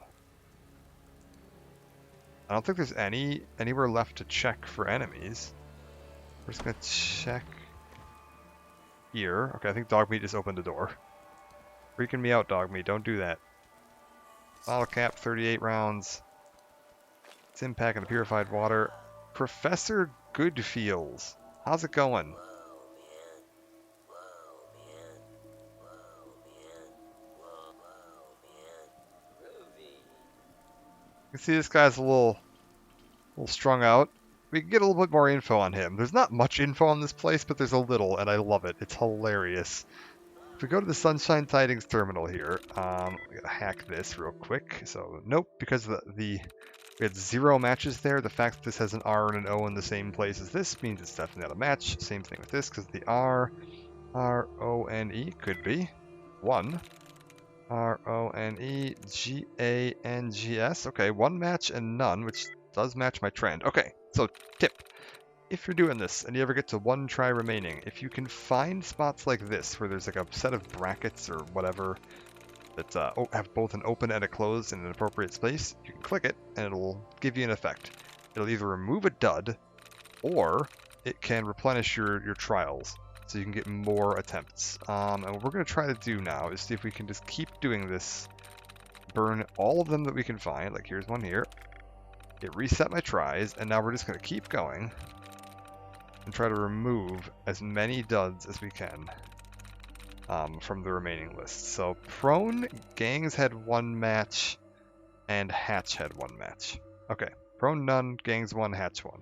I don't think there's anywhere left to check for enemies. We're just gonna check here. Okay, I think dog meat just opened the door. Freaking me out, dog meat. Don't do that. Bottle cap, 38 rounds. It's impact in the purified water. Professor Goodfeels. How's it going? You can see this guy's a little strung out. We can get a little bit more info on him. There's not much info on this place, but there's a little, and I love it. It's hilarious. If we go to the Sunshine Tidings terminal here, we gotta hack this real quick. So, nope, because we had 0 matches there. The fact that this has an R and an O in the same place as this means it's definitely not a match. Same thing with this, because the R-O-N-E could be 1. R-O-N-E-G-A-N-G-S. Okay, 1 match and none, which does match my trend. Okay, so tip. If you're doing this and you ever get to 1 try remaining, if you can find spots like this where there's like a set of brackets or whatever that have both an open and a closed in an appropriate space, you can click it and it'll give you an effect. It'll either remove a dud or it can replenish your trials so you can get more attempts. And what we're going to try to do now is see if we can just keep doing this, burn all of them that we can find. Like here's one here. It reset my tries, and now we're just going to keep going and try to remove as many duds as we can from the remaining list. So Prone, Gangs had 1 match, and Hatch had 1 match. Okay, Prone none, Gangs 1, Hatch 1.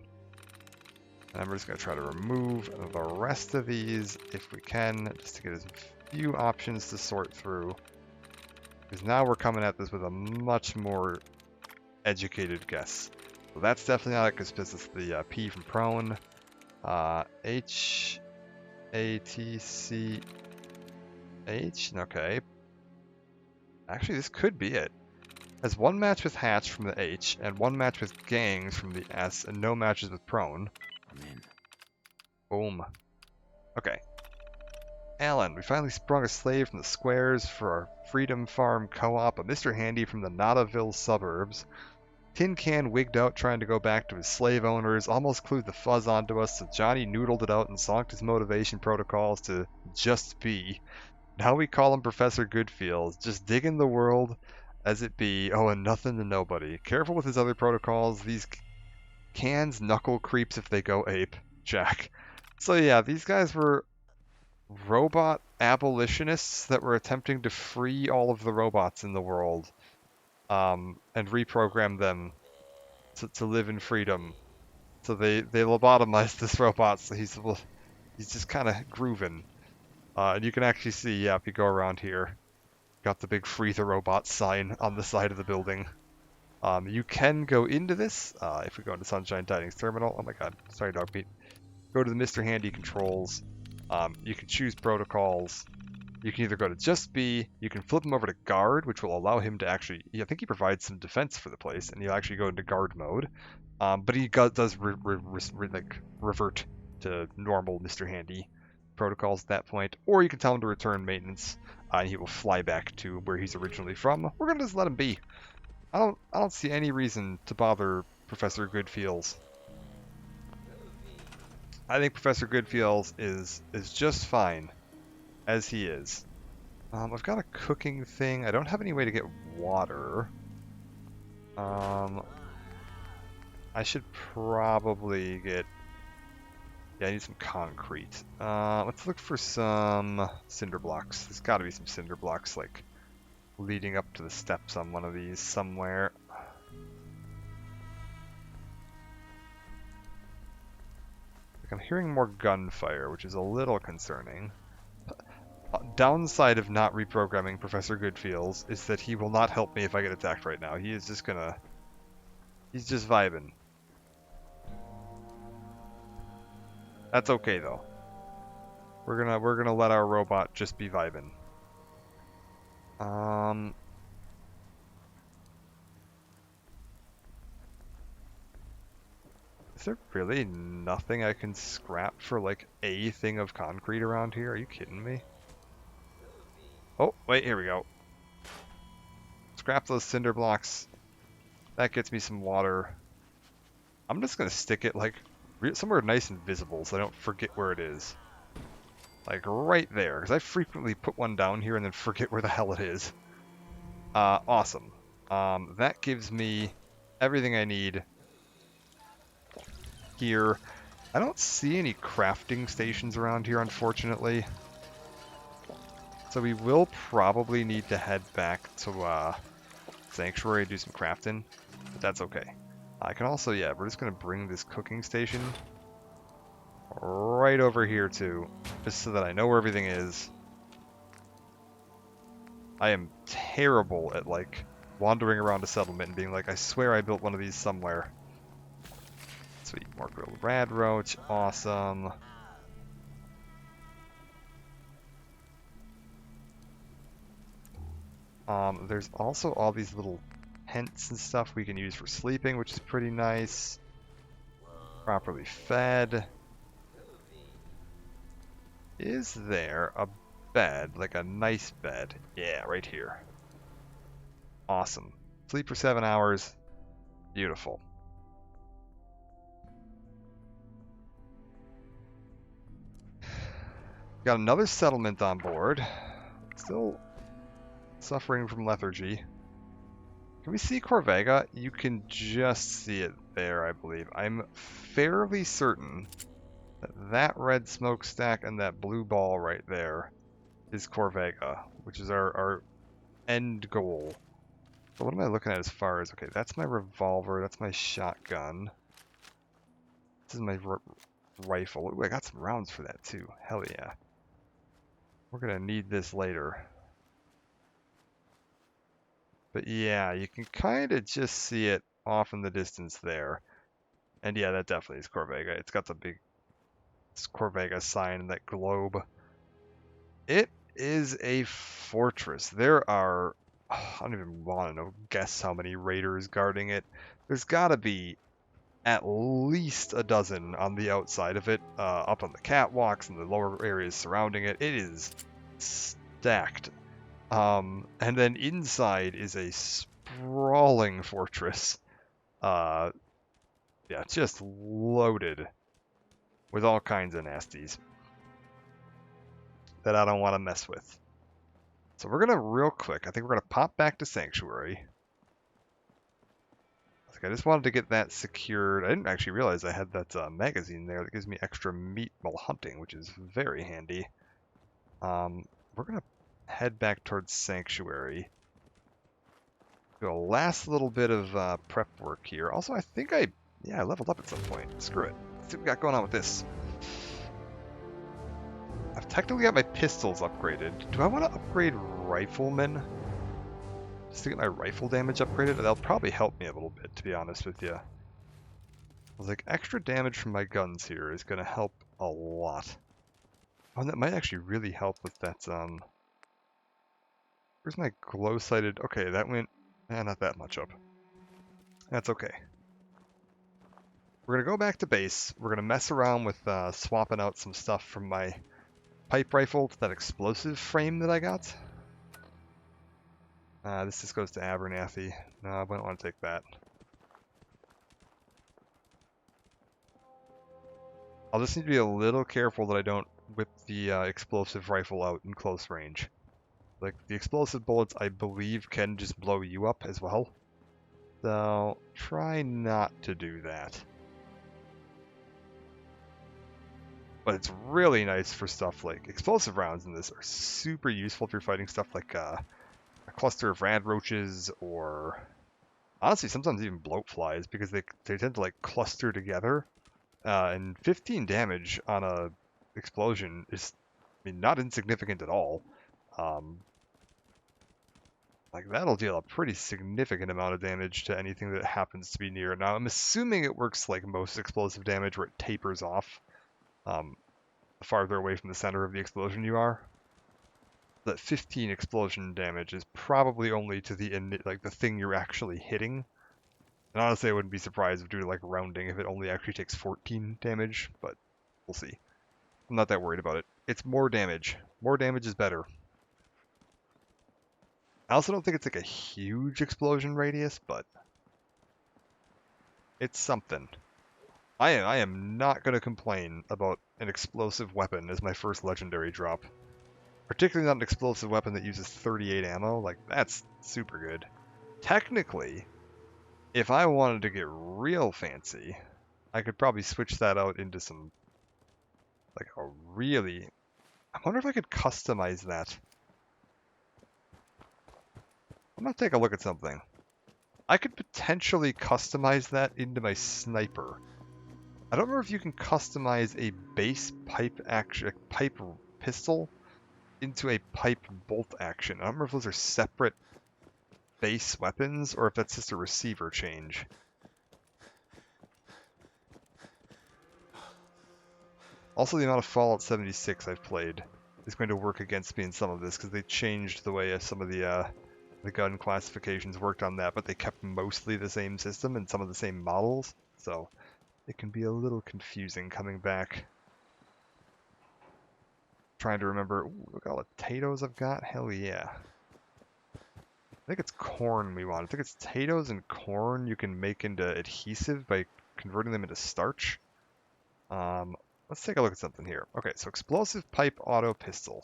And we're just going to try to remove the rest of these if we can, just to get as few options to sort through. Because now we're coming at this with a much more educated guess. So that's definitely not it, because it's the P from Prone. H-A-T-C-H. Okay. Actually, this could be it. Has 1 match with Hatch from the H, and 1 match with Gangs from the S, and no matches with Prone. I'm in. Boom. Okay. Alan, we finally sprung a slave from the squares for our Freedom Farm Co-op, a Mr. Handy from the Nottaville suburbs. Tin Can wigged out trying to go back to his slave owners, almost clued the fuzz onto us, so Johnny noodled it out and zonked his motivation protocols to just be. Now we call him Professor Goodfeels, just digging the world as it be, oh, and nothing to nobody. Careful with his other protocols, these cans knuckle creeps if they go ape. Jack. So yeah, these guys were robot abolitionists that were attempting to free all of the robots in the world and reprogram them to live in freedom. So they lobotomized this robot, so he's just kind of grooving. And you can actually see, yeah, if you go around here, got the big Free the Robot sign on the side of the building. You can go into this if we go into Sunshine Tidings Terminal. Oh my god, sorry, dog Pete. Go to the Mr. Handy controls. You can choose protocols. You can either go to Just Be, you can flip him over to Guard, which will allow him to actually, I think he provides some defense for the place, and he'll actually go into Guard mode. But he does revert to normal Mr. Handy protocols at that point. Or you can tell him to return maintenance, and he will fly back to where he's originally from. We're gonna just let him be. I don't see any reason to bother Professor Goodfeels. I think Professor Goodfeels is just fine as he is. I've got a cooking thing. I don't have any way to get water. I should probably get... Yeah, I need some concrete. Let's look for some cinder blocks. There's got to be some cinder blocks, like, leading up to the steps on one of these somewhere. I'm hearing more gunfire, which is a little concerning. Downside of not reprogramming Professor Goodfeels is that he will not help me if I get attacked right now. He is just gonna... He's just vibing. That's okay though. We're gonna let our robot just be vibing. Is there really nothing I can scrap for like a thing of concrete around here? Are you kidding me? Oh, wait, here we go. scrap those cinder blocks. That gets me some water. I'm just gonna stick it like somewhere nice and visible so I don't forget where it is. Like right there, because I frequently put one down here and then forget where the hell it is. Awesome. That gives me everything I need here. I don't see any crafting stations around here, unfortunately. So we will probably need to head back to Sanctuary to do some crafting, but that's okay. I can also, yeah, we're just going to bring this cooking station right over here too, just so that I know where everything is. I am terrible at, like, wandering around a settlement and being like, I swear I built one of these somewhere. Sweet, more grilled rad roach, awesome. There's also all these little tents and stuff we can use for sleeping, which is pretty nice. Properly fed. Is there a bed, like a nice bed? Yeah, right here. Awesome. Sleep for 7 hours. Beautiful. Got another settlement on board. Still suffering from lethargy. Can we see Corvega? You can just see it there, I believe. I'm fairly certain that that red smokestack and that blue ball right there is Corvega, which is our end goal. But what am I looking at as far as, okay, that's my revolver, that's my shotgun. This is my rifle. Ooh, I got some rounds for that too. Hell yeah. We're gonna need this later. But yeah, you can kind of just see it off in the distance there. And yeah, that definitely is Corvega. It's got the big Corvega sign and that globe. It is a fortress. There are, I don't even want to know, guess how many raiders guarding it. There's got to be at least a dozen on the outside of it, up on the catwalks and the lower areas surrounding it. It is stacked. And then inside is a sprawling fortress. Yeah, just loaded with all kinds of nasties that I don't want to mess with. So we're gonna real quick, I think we're gonna pop back to Sanctuary. I just wanted to get that secured. I didn't actually realize I had that magazine there that gives me extra meat while hunting, which is very handy. We're gonna head back towards Sanctuary. Do a last little bit of prep work here. Also, I think I leveled up at some point. Screw it. Let's see what we got going on with this. I've technically got my pistols upgraded. Do I want to upgrade Rifleman? Just to get my rifle damage upgraded? That'll probably help me a little bit, to be honest with you. I was like, extra damage from my guns here is going to help a lot. Oh, and that might actually really help with that, where's my glow-sighted? Okay, that went, not that much up. That's okay. We're going to go back to base. We're going to mess around with swapping out some stuff from my pipe rifle to that explosive frame that I got. This just goes to Abernathy. No, I wouldn't want to take that. I'll just need to be a little careful that I don't whip the explosive rifle out in close range. Like, the explosive bullets, I believe, can just blow you up as well. So, try not to do that. But it's really nice for stuff like explosive rounds in this are super useful if you're fighting stuff like a cluster of rad roaches, or honestly sometimes even bloat flies, because they tend to like cluster together. And 15 damage on a explosion is, I mean, not insignificant at all. Like, that'll deal a pretty significant amount of damage to anything that happens to be near. Now, I'm assuming it works like most explosive damage, where it tapers off the farther away from the center of the explosion you are. That 15 explosion damage is probably only to the the thing you're actually hitting. And honestly, I wouldn't be surprised if, due to like rounding, if it only actually takes 14 damage, but we'll see. I'm not that worried about it. It's more damage. More damage is better. I also don't think it's like a huge explosion radius, but it's something. I am not going to complain about an explosive weapon as my first legendary drop. Particularly not an explosive weapon that uses 38 ammo. Like, that's super good. Technically, if I wanted to get real fancy, I could probably switch that out into some, like, a really... I wonder if I could customize that. I'm going to take a look at something. I could potentially customize that into my sniper. I don't remember if you can customize a base pipe pistol into a pipe bolt action. I don't remember if those are separate base weapons or if that's just a receiver change. Also, the amount of Fallout 76 I've played is going to work against me in some of this because they changed the way some of the gun classifications worked on that, but they kept mostly the same system and some of the same models, so it can be a little confusing coming back. Trying to remember, ooh, look at all the potatoes I've got, hell yeah. I think it's corn we want. I think it's potatoes and corn you can make into adhesive by converting them into starch. Let's take a look at something here. Okay, so explosive pipe auto pistol.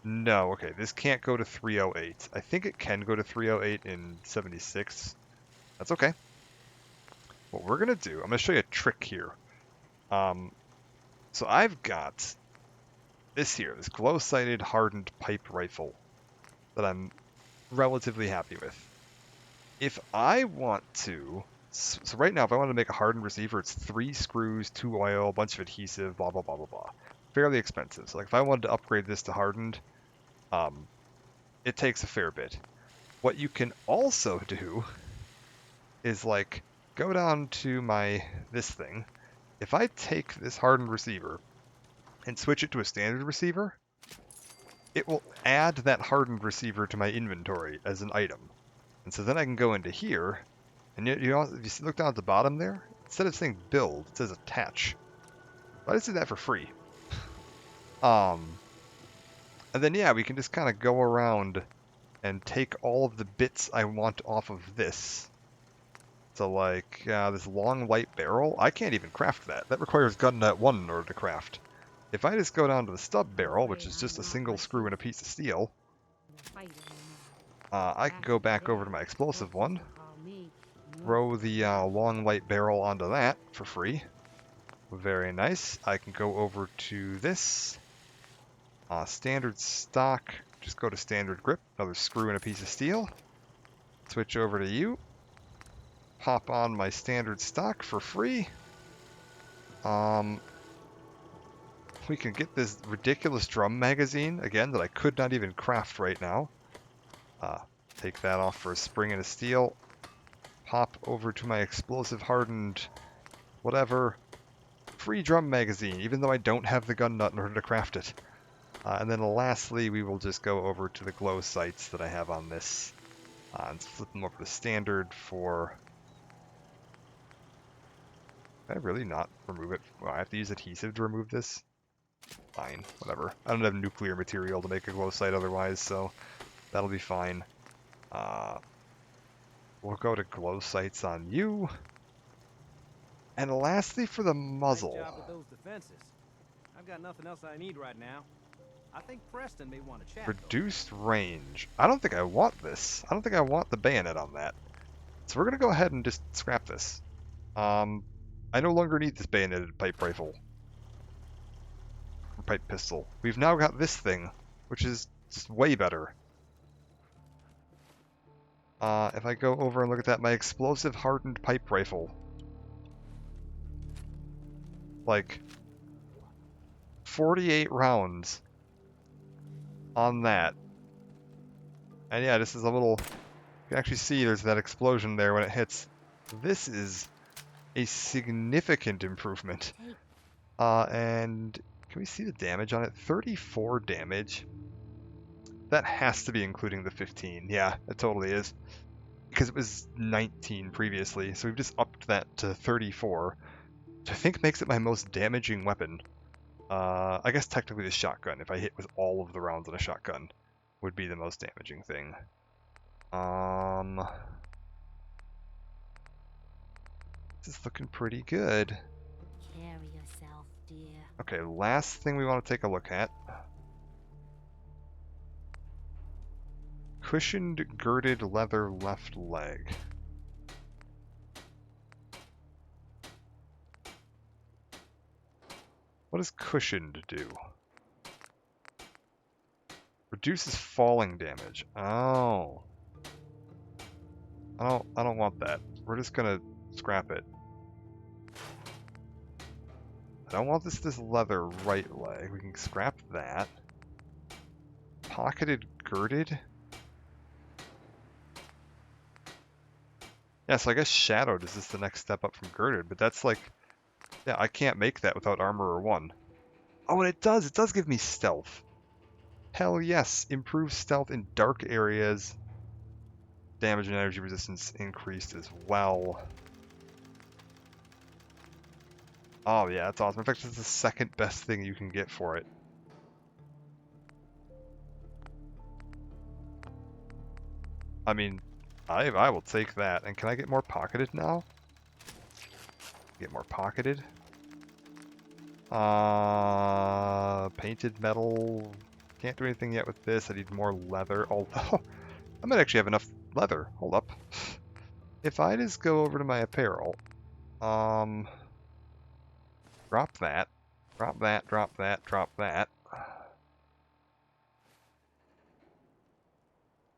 No, okay, this can't go to 308. I think it can go to 308 in 76. That's okay. What we're going to do, I'm going to show you a trick here. So I've got this here, this glow-sighted hardened pipe rifle that I'm relatively happy with. If I want to, so right now if I want to make a hardened receiver, it's 3 screws, 2 oil, a bunch of adhesive, blah, blah, blah, blah, blah. Fairly expensive. So like if I wanted to upgrade this to hardened, it takes a fair bit. What you can also do is like go down to this thing. If I take this hardened receiver and switch it to a standard receiver, it will add that hardened receiver to my inventory as an item. And so then I can go into here, and if you look down at the bottom there, instead of saying build, it says attach. I just did that for free. And then yeah, we can just kind of go around and take all of the bits I want off of this. So like this long light barrel, I can't even craft that. That requires gun nut 1 in order to craft. If I just go down to the stub barrel, which is just a single screw and a piece of steel, I can go back over to my explosive one, throw the long light barrel onto that for free. Very nice. I can go over to this standard stock, just go to standard grip, another screw and a piece of steel. Switch over to you. Pop on my standard stock for free. We can get this ridiculous drum magazine, again, that I could not even craft right now. Take that off for a spring and a steel. Pop over to my explosive hardened whatever. Free drum magazine, even though I don't have the gun nut in order to craft it. And then lastly, we will just go over to the glow sights that I have on this. And flip them over to standard for... Can I really not remove it? Well, I have to use adhesive to remove this? Fine, whatever. I don't have nuclear material to make a glow sight otherwise, so that'll be fine. We'll go to glow sights on you. And lastly, for the muzzle. Great job with those defenses. I've got nothing else I need right now. I think Preston may want to chat. Reduced range. I don't think I want this. I don't think I want the bayonet on that. So we're going to go ahead and just scrap this. I no longer need this bayoneted pipe rifle. Or pipe pistol. We've now got this thing, which is just way better. If I go over and look at that, my explosive hardened pipe rifle. Like, 48 rounds on that. And yeah, this is a little... You can actually see there's that explosion there when it hits. This is a significant improvement. And can we see the damage on it? 34 damage. That has to be including the 15. Yeah, it totally is. Because it was 19 previously, so we've just upped that to 34. Which I think makes it my most damaging weapon. I guess technically the shotgun, if I hit with all of the rounds on a shotgun. would be the most damaging thing. This is looking pretty good. Carry yourself, dear. Okay, last thing we want to take a look at. Cushioned girded leather left leg. What does cushioned do? Reduces falling damage. Oh. I don't want that. We're just gonna scrap it. I don't want this leather right leg. We can scrap that. Pocketed girded? Yeah, so I guess shadowed is just the next step up from girded, but that's like, yeah, I can't make that without armor 1. Oh, and it does give me stealth. Hell yes, improves stealth in dark areas. Damage and energy resistance increased as well. Oh yeah, that's awesome. In fact, it's the second best thing you can get for it. I mean, I will take that. And can I get more pocketed now? Get more pocketed. Painted metal. Can't do anything yet with this. I need more leather. Although, I might actually have enough leather. Hold up. If I just go over to my apparel, drop that, drop that, drop that, drop that.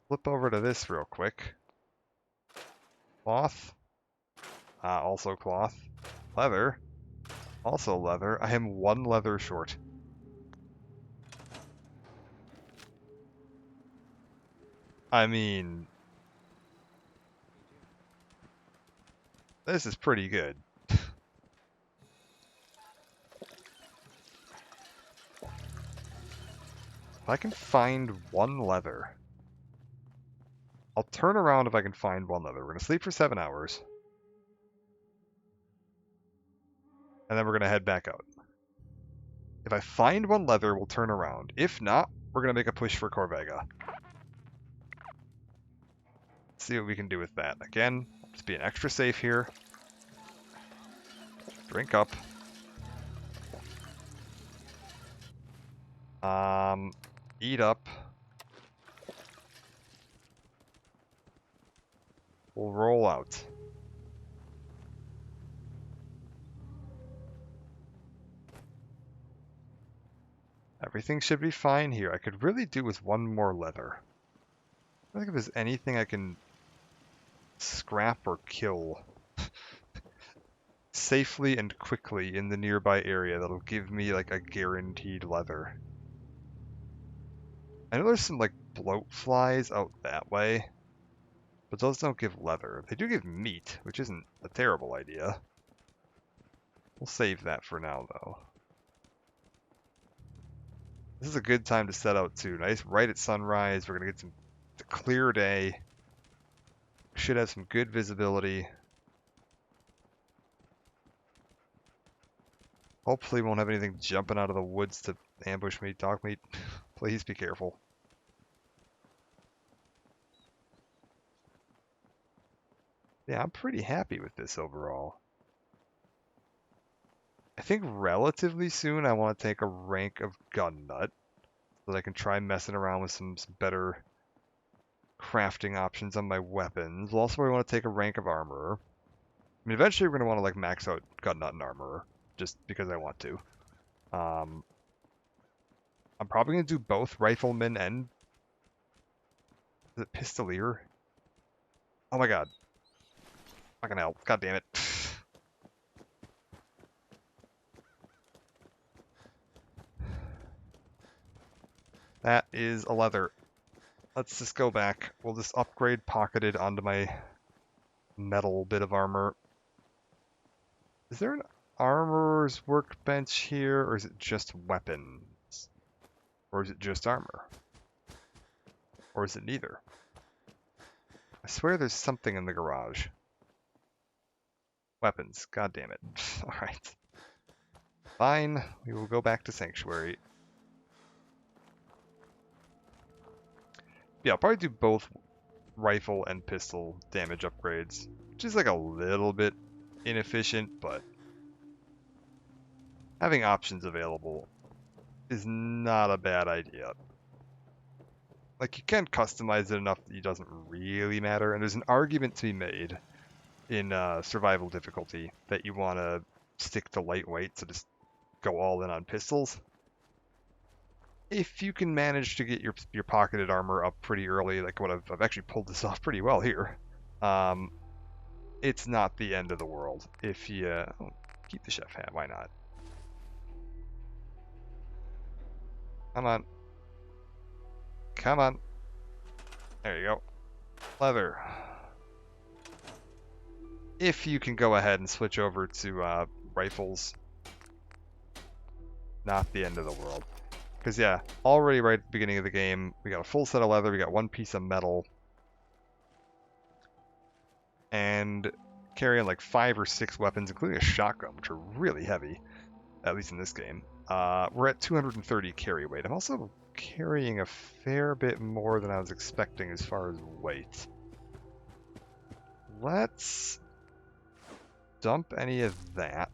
Flip over to this real quick. Cloth. Also cloth. Leather. Also leather. I am 1 leather short. I mean, this is pretty good. If I can find 1 leather, I'll turn around if I can find 1 leather. We're going to sleep for 7 hours. And then we're going to head back out. If I find 1 leather, we'll turn around. If not, we're going to make a push for Corvega. See what we can do with that. Again, just being extra safe here. Drink up. Eat up. We'll roll out. Everything should be fine here. I could really do with 1 more leather. I don't think if there's anything I can scrap or kill safely and quickly in the nearby area that'll give me like a guaranteed leather. I know there's some like bloat flies out that way, but those don't give leather. They do give meat, which isn't a terrible idea. We'll save that for now though. This is a good time to set out too. Nice right at sunrise. We're gonna get some clear day. Should have some good visibility. Hopefully won't have anything jumping out of the woods to ambush me. Dog meat. Please be careful. Yeah, I'm pretty happy with this overall. I think relatively soon I want to take a rank of gun nut so that I can try messing around with some better crafting options on my weapons. Also, I want to take a rank of armorer. I mean, eventually we're going to want to like max out gun nut and armorer just because I want to. I'm probably going to do both rifleman and is it pistolier? Oh my god. Fucking hell. God damn it. That is a leather. Let's just go back. We'll just upgrade pocketed onto my metal bit of armor. Is there an armorer's workbench here, or is it just weapons? Or is it just armor? Or is it neither? I swear there's something in the garage. Weapons. God damn it. Alright. Fine. We will go back to Sanctuary. Yeah, I'll probably do both rifle and pistol damage upgrades, which is like a little bit inefficient, but having options available is not a bad idea. Like, you can customize it enough that it doesn't really matter, and there's an argument to be made in survival difficulty that you want to stick to lightweight, so just go all in on pistols. If you can manage to get your pocketed armor up pretty early, like what I've actually pulled this off pretty well here, it's not the end of the world. If you keep the chef hat, why not? Come on. Come on. There you go. Leather. If you can go ahead and switch over to rifles, not the end of the world. Because, yeah, already right at the beginning of the game, we got a full set of leather, we got one piece of metal, and carrying like 5 or 6 weapons, including a shotgun, which are really heavy, at least in this game. We're at 230 carry weight. I'm also carrying a fair bit more than I was expecting as far as weight. Let's dump any of that.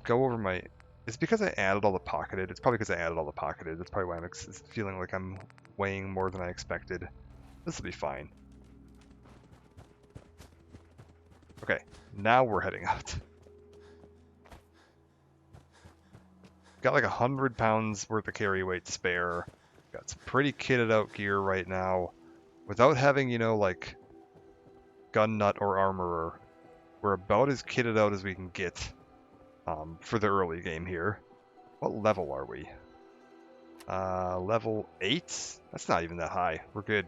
Go over my... It's because I added all the pocketed. It's probably because I added all the pocketed. That's probably why I'm feeling like I'm weighing more than I expected. This will be fine. Okay, now we're heading out. Got like 100 pounds worth of carry weight spare. Got some pretty kitted out gear right now. Without having, you know, like gun nut or armorer, we're about as kitted out as we can get for the early game here. What level are we? Level 8? That's not even that high. We're good.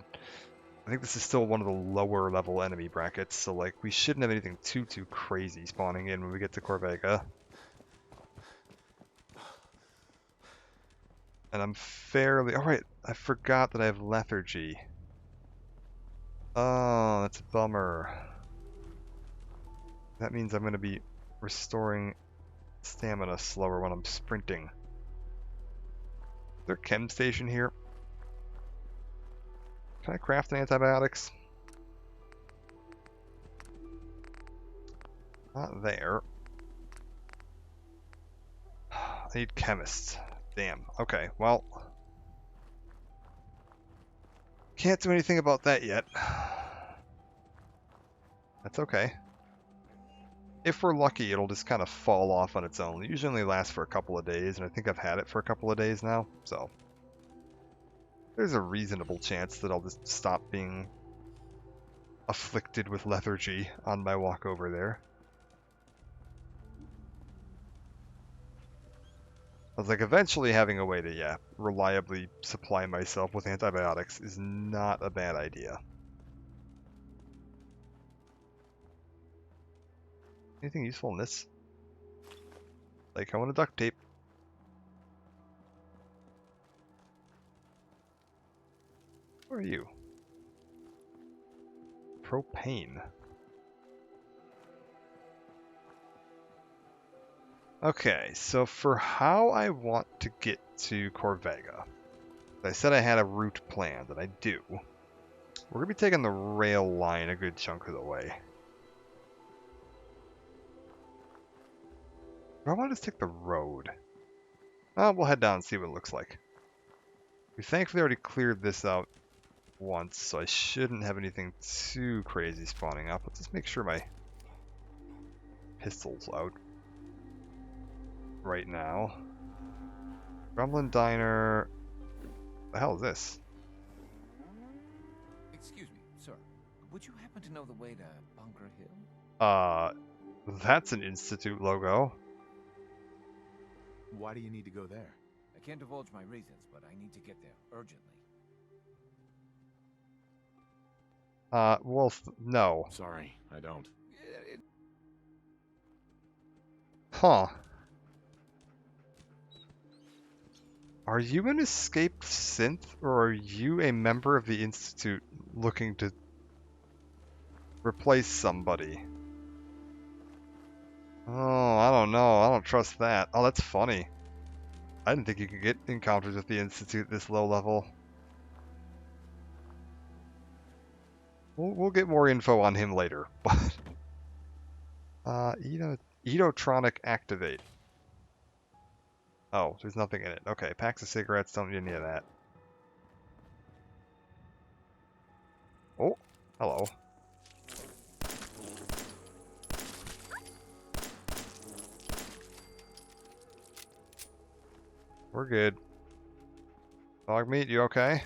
I think this is still one of the lower level enemy brackets, so like we shouldn't have anything too crazy spawning in when we get to Corvega. And I'm fairly... Alright, I forgot that I have lethargy. Oh, that's a bummer. That means I'm going to be restoring stamina slower when I'm sprinting. Is there a chem station here? Can I craft antibiotics? Not there. I need chemists. Damn. Okay, well. Can't do anything about that yet. That's okay. If we're lucky, it'll just kind of fall off on its own. It usually only lasts for a couple of days, and I think I've had it for a couple of days now, so there's a reasonable chance that I'll just stop being afflicted with lethargy on my walk over there. I was like, eventually having a way to, yeah, reliably supply myself with antibiotics is not a bad idea. Anything useful in this? Like, I want a duct tape. Where are you? Propane. Okay, so for how I want to get to Corvega, I said I had a route planned, and I do. We're going to be taking the rail line a good chunk of the way. Or I want to just take the road. We'll head down and see what it looks like. We thankfully already cleared this out once, so I shouldn't have anything too crazy spawning up. Let's just make sure my pistol's out right now. Gremlin Diner. What the hell is this? Excuse me, sir. Would you happen to know the way to Bunker Hill? That's an Institute logo. Why do you need to go there? I can't divulge my reasons, but I need to get there urgently. Well, no. Sorry, I don't. Huh. Are you an escaped synth, or are you a member of the Institute looking to replace somebody? Oh, I don't know. I don't trust that. Oh, that's funny. I didn't think you could get encounters with the Institute this low level. We'll get more info on him later. But Edotronic activate. Oh, there's nothing in it. Okay, packs of cigarettes, don't need any of that. Oh, hello. We're good. Dog meat, you okay?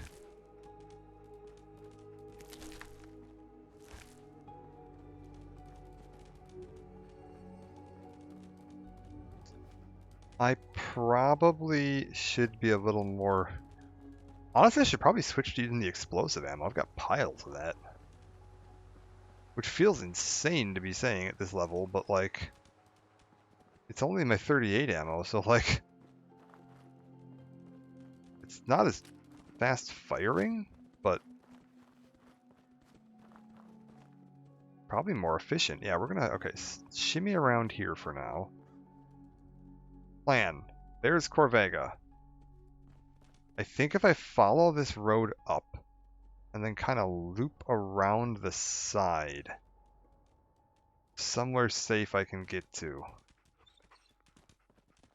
I probably should be a little more... Honestly, I should probably switch to using the explosive ammo. I've got piles of that. Which feels insane to be saying at this level, but like... It's only my 38 ammo, so like... It's not as fast firing, but... Probably more efficient. Yeah, we're gonna... Okay, shimmy around here for now. Plan. There's Corvega. I think if I follow this road up, and then kind of loop around the side, somewhere safe I can get to.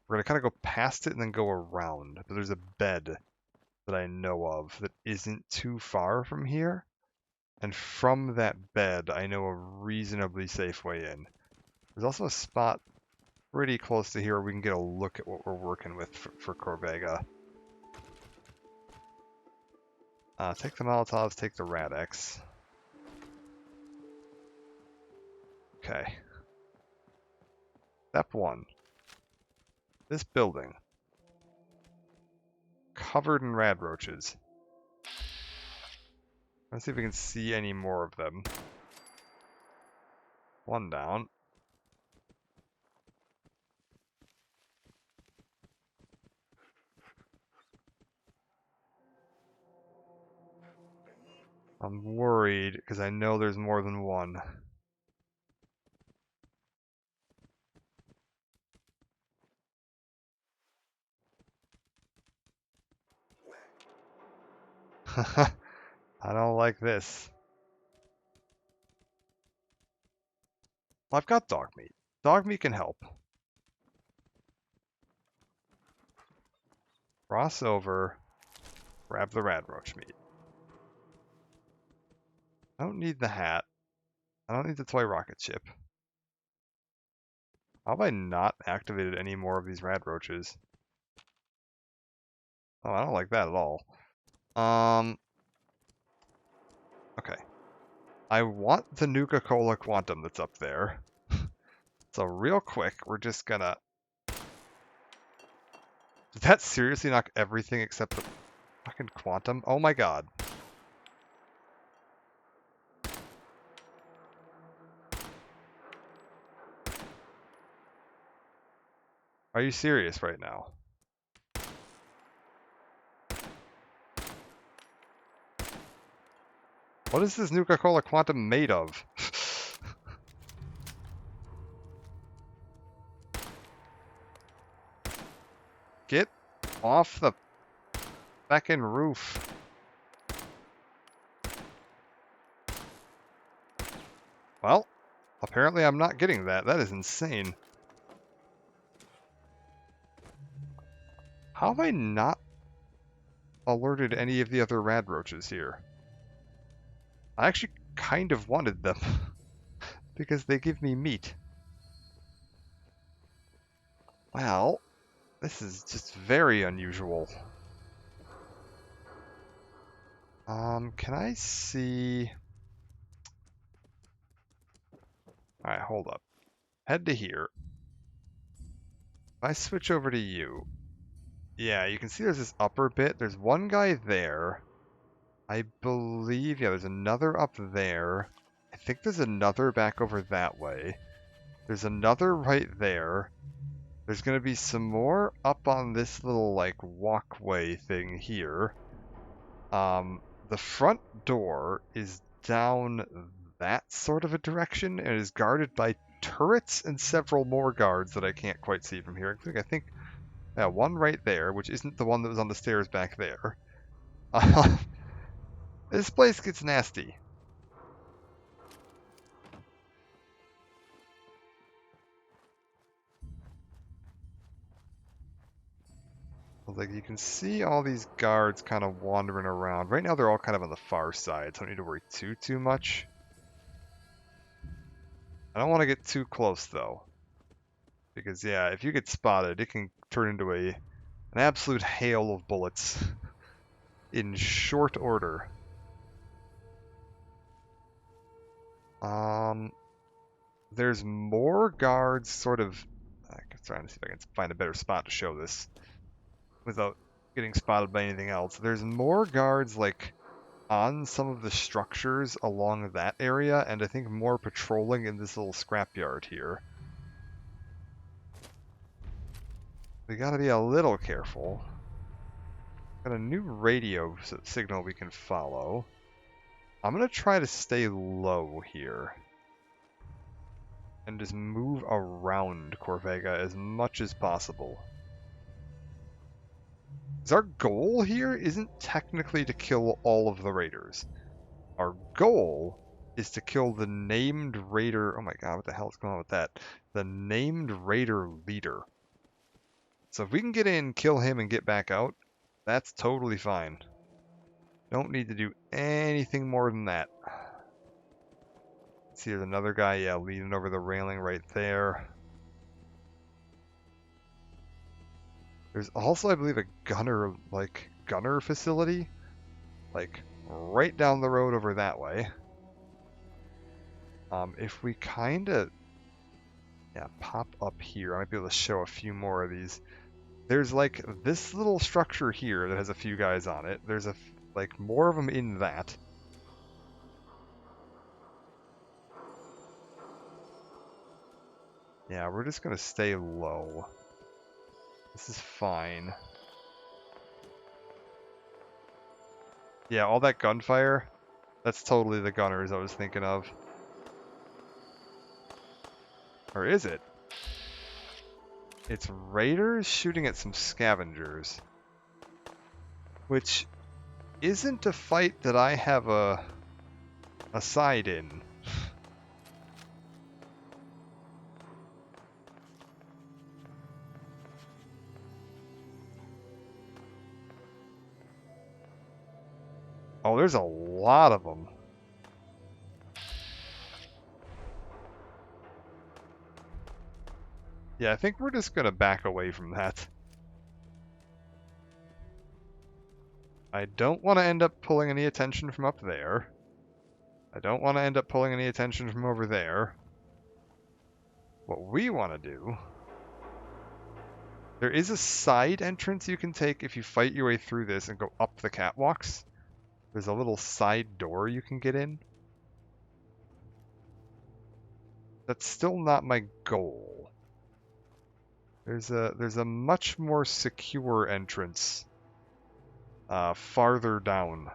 We're going to kind of go past it and then go around, but there's a bed that I know of that isn't too far from here, and from that bed I know a reasonably safe way in. There's also a spot pretty close to here where we can get a look at what we're working with for Corvega. Take the Molotovs, take the Rad-X. Okay. Step 1. This building. Covered in rad roaches. Let's see if we can see any more of them. One down. I'm worried because I know there's more than one. I don't like this. Well, I've got dog meat. Dog meat can help. Cross over. Grab the rad roach meat. I don't need the hat. I don't need the toy rocket ship. How have I not activated any more of these rad roaches? Oh, I don't like that at all. Okay. I want the Nuka-Cola Quantum that's up there. So real quick, we're just gonna... Did that seriously knock everything except the fucking Quantum? Oh my god. Are you serious right now? What is this Nuka-Cola Quantum made of? Get off the fucking roof. Well, apparently I'm not getting that. That is insane. How have I not alerted any of the other rad roaches here? I actually kind of wanted them because they give me meat. Well, this is just very unusual. Can I see... Alright, hold up. Head to here. If I switch over to you... Yeah, you can see there's this upper bit. There's one guy there. I believe... Yeah, there's another up there. I think there's another back over that way. There's another right there. There's going to be some more up on this little, like, walkway thing here. The front door is down that sort of a direction and is guarded by turrets and several more guards that I can't quite see from here. I think yeah, one right there, which isn't the one that was on the stairs back there. This place gets nasty. like you can see all these guards kind of wandering around. Right now they're all kind of on the far side, so I don't need to worry too much. I don't want to get too close though. Because yeah, if you get spotted, it can turn into an absolute hail of bullets in short order. There's more guards sort of... I'm trying to see if I can find a better spot to show this without getting spotted by anything else. There's more guards like on some of the structures along that area, and I think more patrolling in this little scrapyard here. We gotta be a little careful. Got a new radio signal we can follow. I'm gonna try to stay low here. And just move around Corvega as much as possible. Because our goal here isn't technically to kill all of the raiders. Our goal is to kill the named raider... Oh my god, what the hell is going on with that? The named raider leader. So if we can get in, kill him, and get back out, that's totally fine. Don't need to do anything more than that. See, there's another guy, yeah, leaning over the railing right there. There's also, I believe, a gunner facility, like, right down the road over that way. If we kinda, yeah, pop up here, I might be able to show a few more of these. There's, like, this little structure here that has a few guys on it. There's, like, more of them in that. Yeah, we're just gonna stay low. This is fine. Yeah, all that gunfire, that's totally the gunners I was thinking of. Or is it? It's raiders shooting at some scavengers. Which isn't a fight that I have a side in. Oh, there's a lot of them. Yeah, I think we're just gonna back away from that. I don't want to end up pulling any attention from up there. I don't want to end up pulling any attention from over there. What we want to do... There is a side entrance you can take if you fight your way through this and go up the catwalks. There's a little side door you can get in. That's still not my goal. There's a much more secure entrance farther down.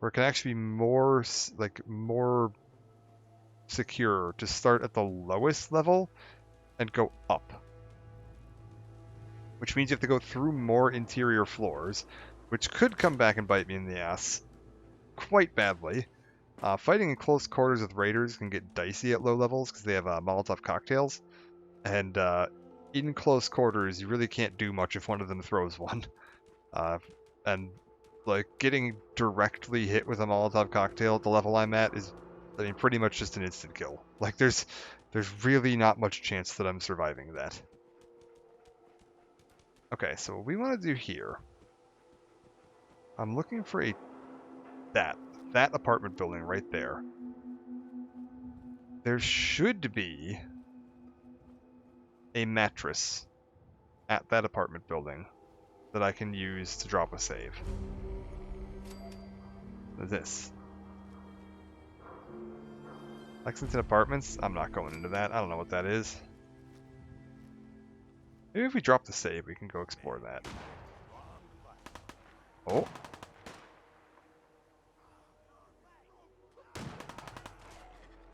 Where it can actually be more secure to start at the lowest level and go up. Which means you have to go through more interior floors, which could come back and bite me in the ass quite badly. Fighting in close quarters with raiders can get dicey at low levels because they have Molotov cocktails. And in close quarters, you really can't do much if one of them throws one. And like getting directly hit with a Molotov cocktail at the level I'm at is, I mean, pretty much just an instant kill. Like there's really not much chance that I'm surviving that. Okay, so what we want to do here, I'm looking for that apartment building right there. There should be a mattress at that apartment building that I can use to drop a save. This. Lexington Apartments? I'm not going into that. I don't know what that is. Maybe if we drop the save, we can go explore that. Oh.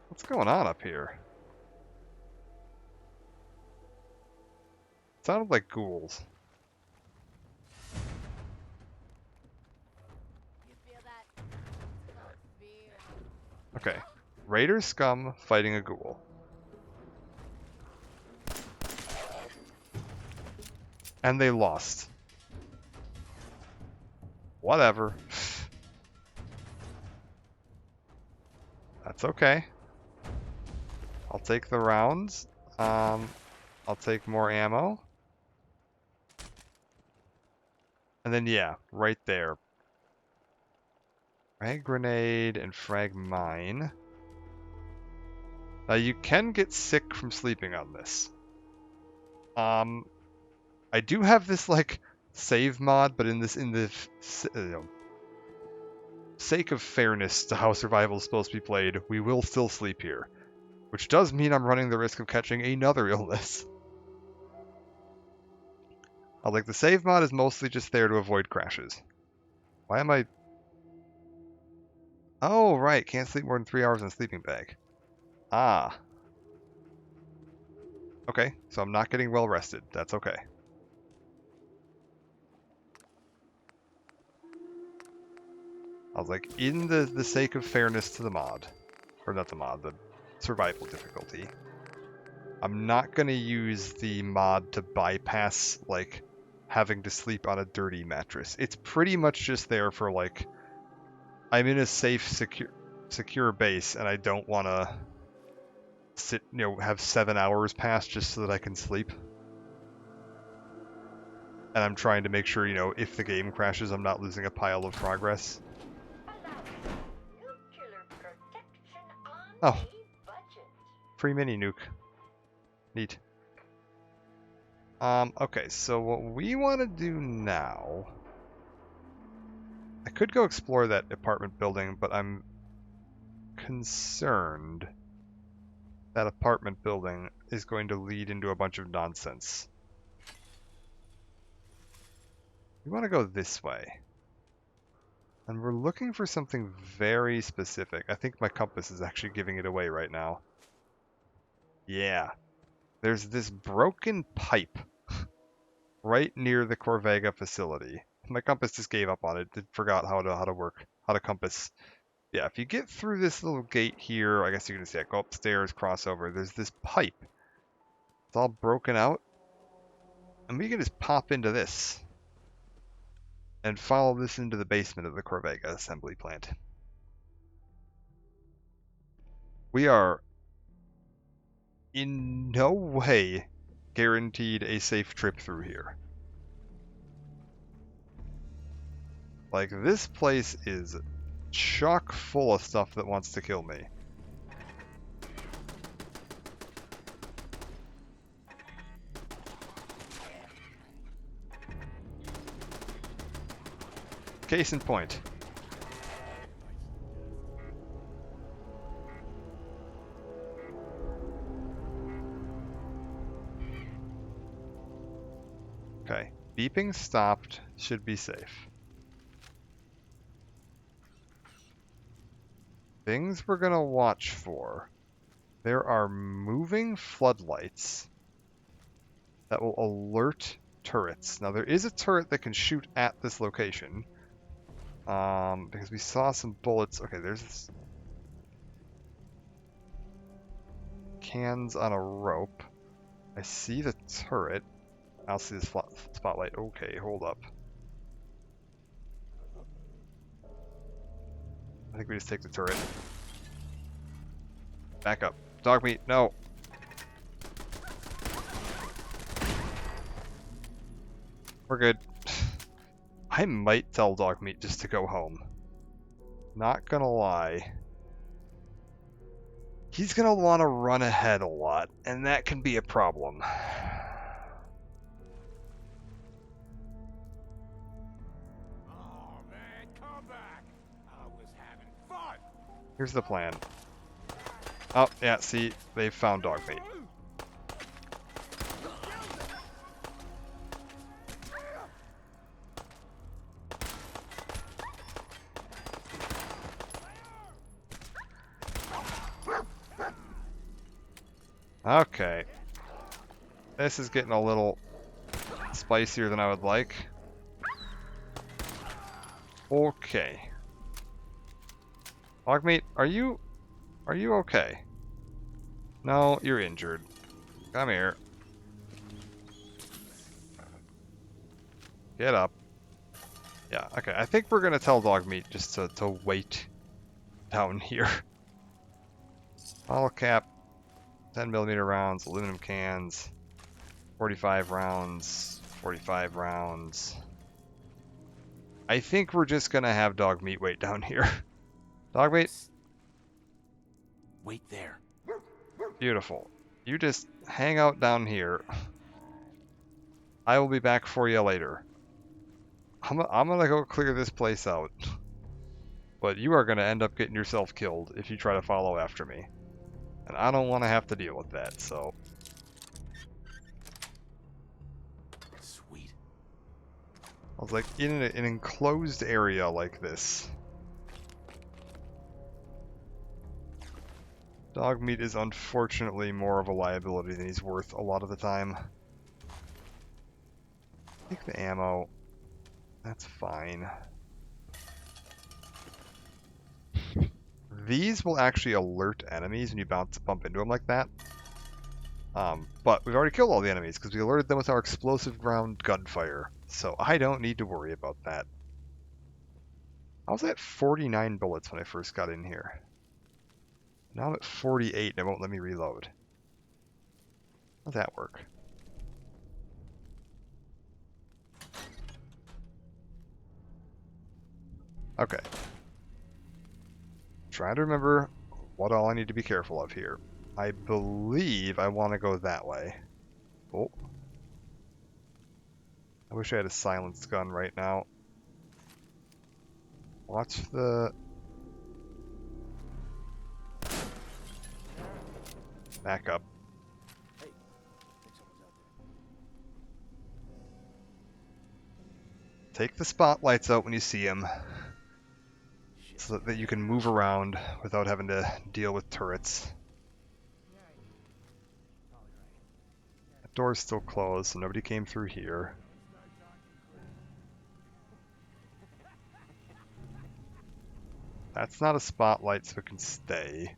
What's going on up here? It sounded like ghouls. Okay. Raider scum fighting a ghoul. And they lost. Whatever. That's okay. I'll take the rounds. I'll take more ammo. And then, yeah, right there. Frag grenade and frag mine. Now, you can get sick from sleeping on this. I do have this, like, save mod, but in the sake of fairness to how survival is supposed to be played, we will still sleep here. Which does mean I'm running the risk of catching another illness. Like, the save mod is mostly just there to avoid crashes. Why am I... Oh, right, can't sleep more than 3 hours in a sleeping bag. Ah. Okay, so I'm not getting well rested. That's okay. I was like, in the sake of fairness to the mod, or not the mod, the survival difficulty, I'm not going to use the mod to bypass, like, having to sleep on a dirty mattress. It's pretty much just there for, like, I'm in a safe, secure base, and I don't want to sit, have 7 hours pass just so that I can sleep. And I'm trying to make sure, if the game crashes, I'm not losing a pile of progress. Oh. Free mini nuke. Neat. Okay, so what we want to do now... I could go explore that apartment building, but I'm concerned that apartment building is going to lead into a bunch of nonsense. We want to go this way. And we're looking for something very specific. I think my compass is actually giving it away right now. Yeah. There's this broken pipe right near the Corvega facility. My compass just gave up on it. It forgot how to work, how to compass. Yeah, if you get through this little gate here, I guess you can just go upstairs, cross over. There's this pipe. It's all broken out. And we can just pop into this. And follow this into the basement of the Corvega assembly plant. We are in no way guaranteed a safe trip through here. Like, this place is chock full of stuff that wants to kill me. Case in point. Okay, beeping stopped, should be safe. Things we're gonna watch for. There are moving floodlights that will alert turrets. Now there is a turret that can shoot at this location. Because we saw some bullets. Okay, there's this cans on a rope. I see the turret. I'll see the spotlight. Okay, hold up. I think we just take the turret. Back up. Dog meat, no. We're good. I might tell dog meat just to go home. Not gonna lie. He's gonna want to run ahead a lot, and that can be a problem. Oh man, come back! I was having fun. Here's the plan. Oh, yeah, see, they found dog meat. Okay. This is getting a little spicier than I would like. Okay. Dogmeat, are you okay? No, you're injured. Come here. Get up. Yeah, okay. I think we're gonna tell dog meat just to wait down here. Bottle cap, 10mm rounds, aluminum cans, 45 rounds, 45 rounds. I think we're just gonna have dog meat wait down here. Dog meat? Wait there. Beautiful. You just hang out down here. I will be back for you later. I'm gonna go clear this place out. But you are gonna end up getting yourself killed if you try to follow after me. And I don't want to have to deal with that, so... Sweet. I was like, in an enclosed area like this. Dog meat is unfortunately more of a liability than he's worth a lot of the time. Take the ammo. That's fine. These will actually alert enemies when you bump into them like that. But we've already killed all the enemies because we alerted them with our explosive ground gunfire. So I don't need to worry about that. I was at 49 bullets when I first got in here. Now I'm at 48 and it won't let me reload. How's that work? Okay. Trying to remember what all I need to be careful of here. I believe I want to go that way. Oh. I wish I had a silenced gun right now. Watch the... Back up. Hey, I think someone's out there. Take the spotlights out when you see them, so that you can move around without having to deal with turrets. That door's still closed, so nobody came through here. That's not a spotlight, so it can stay.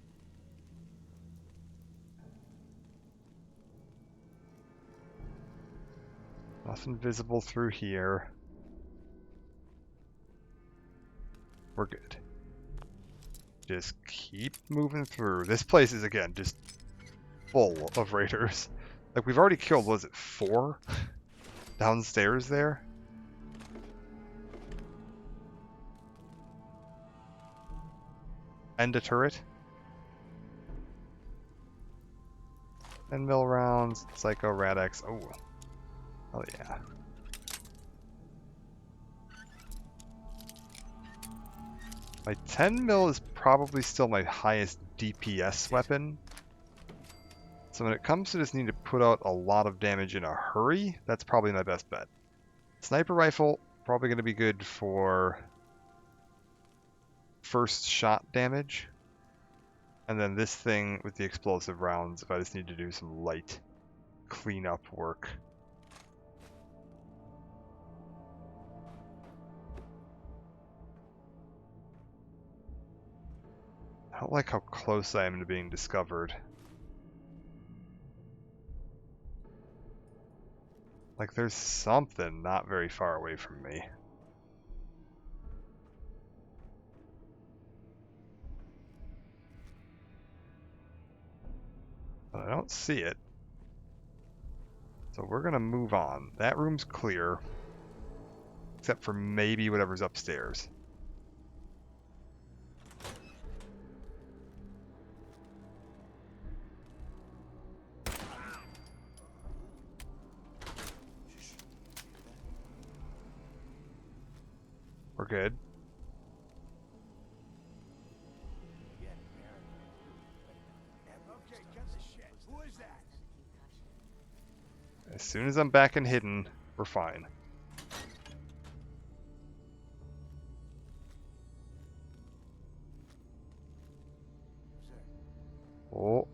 Nothing visible through here. We're good. Just keep moving through. This place is, again, just full of raiders. Like, we've already killed, was it 4? Downstairs there? And a turret? 10mm rounds, Psycho Radix. Oh. Oh yeah. My 10mm is probably still my highest DPS weapon. So when it comes to just needing to put out a lot of damage in a hurry, that's probably my best bet. Sniper rifle, probably going to be good for first shot damage. And then this thing with the explosive rounds, if I just need to do some light cleanup work. I don't like how close I am to being discovered. Like, there's something not very far away from me. But I don't see it. So we're gonna move on. That room's clear. Except for maybe whatever's upstairs. We're good. Okay, cut the shit. Who is that? As soon as I'm back and hidden, we're fine. Oh.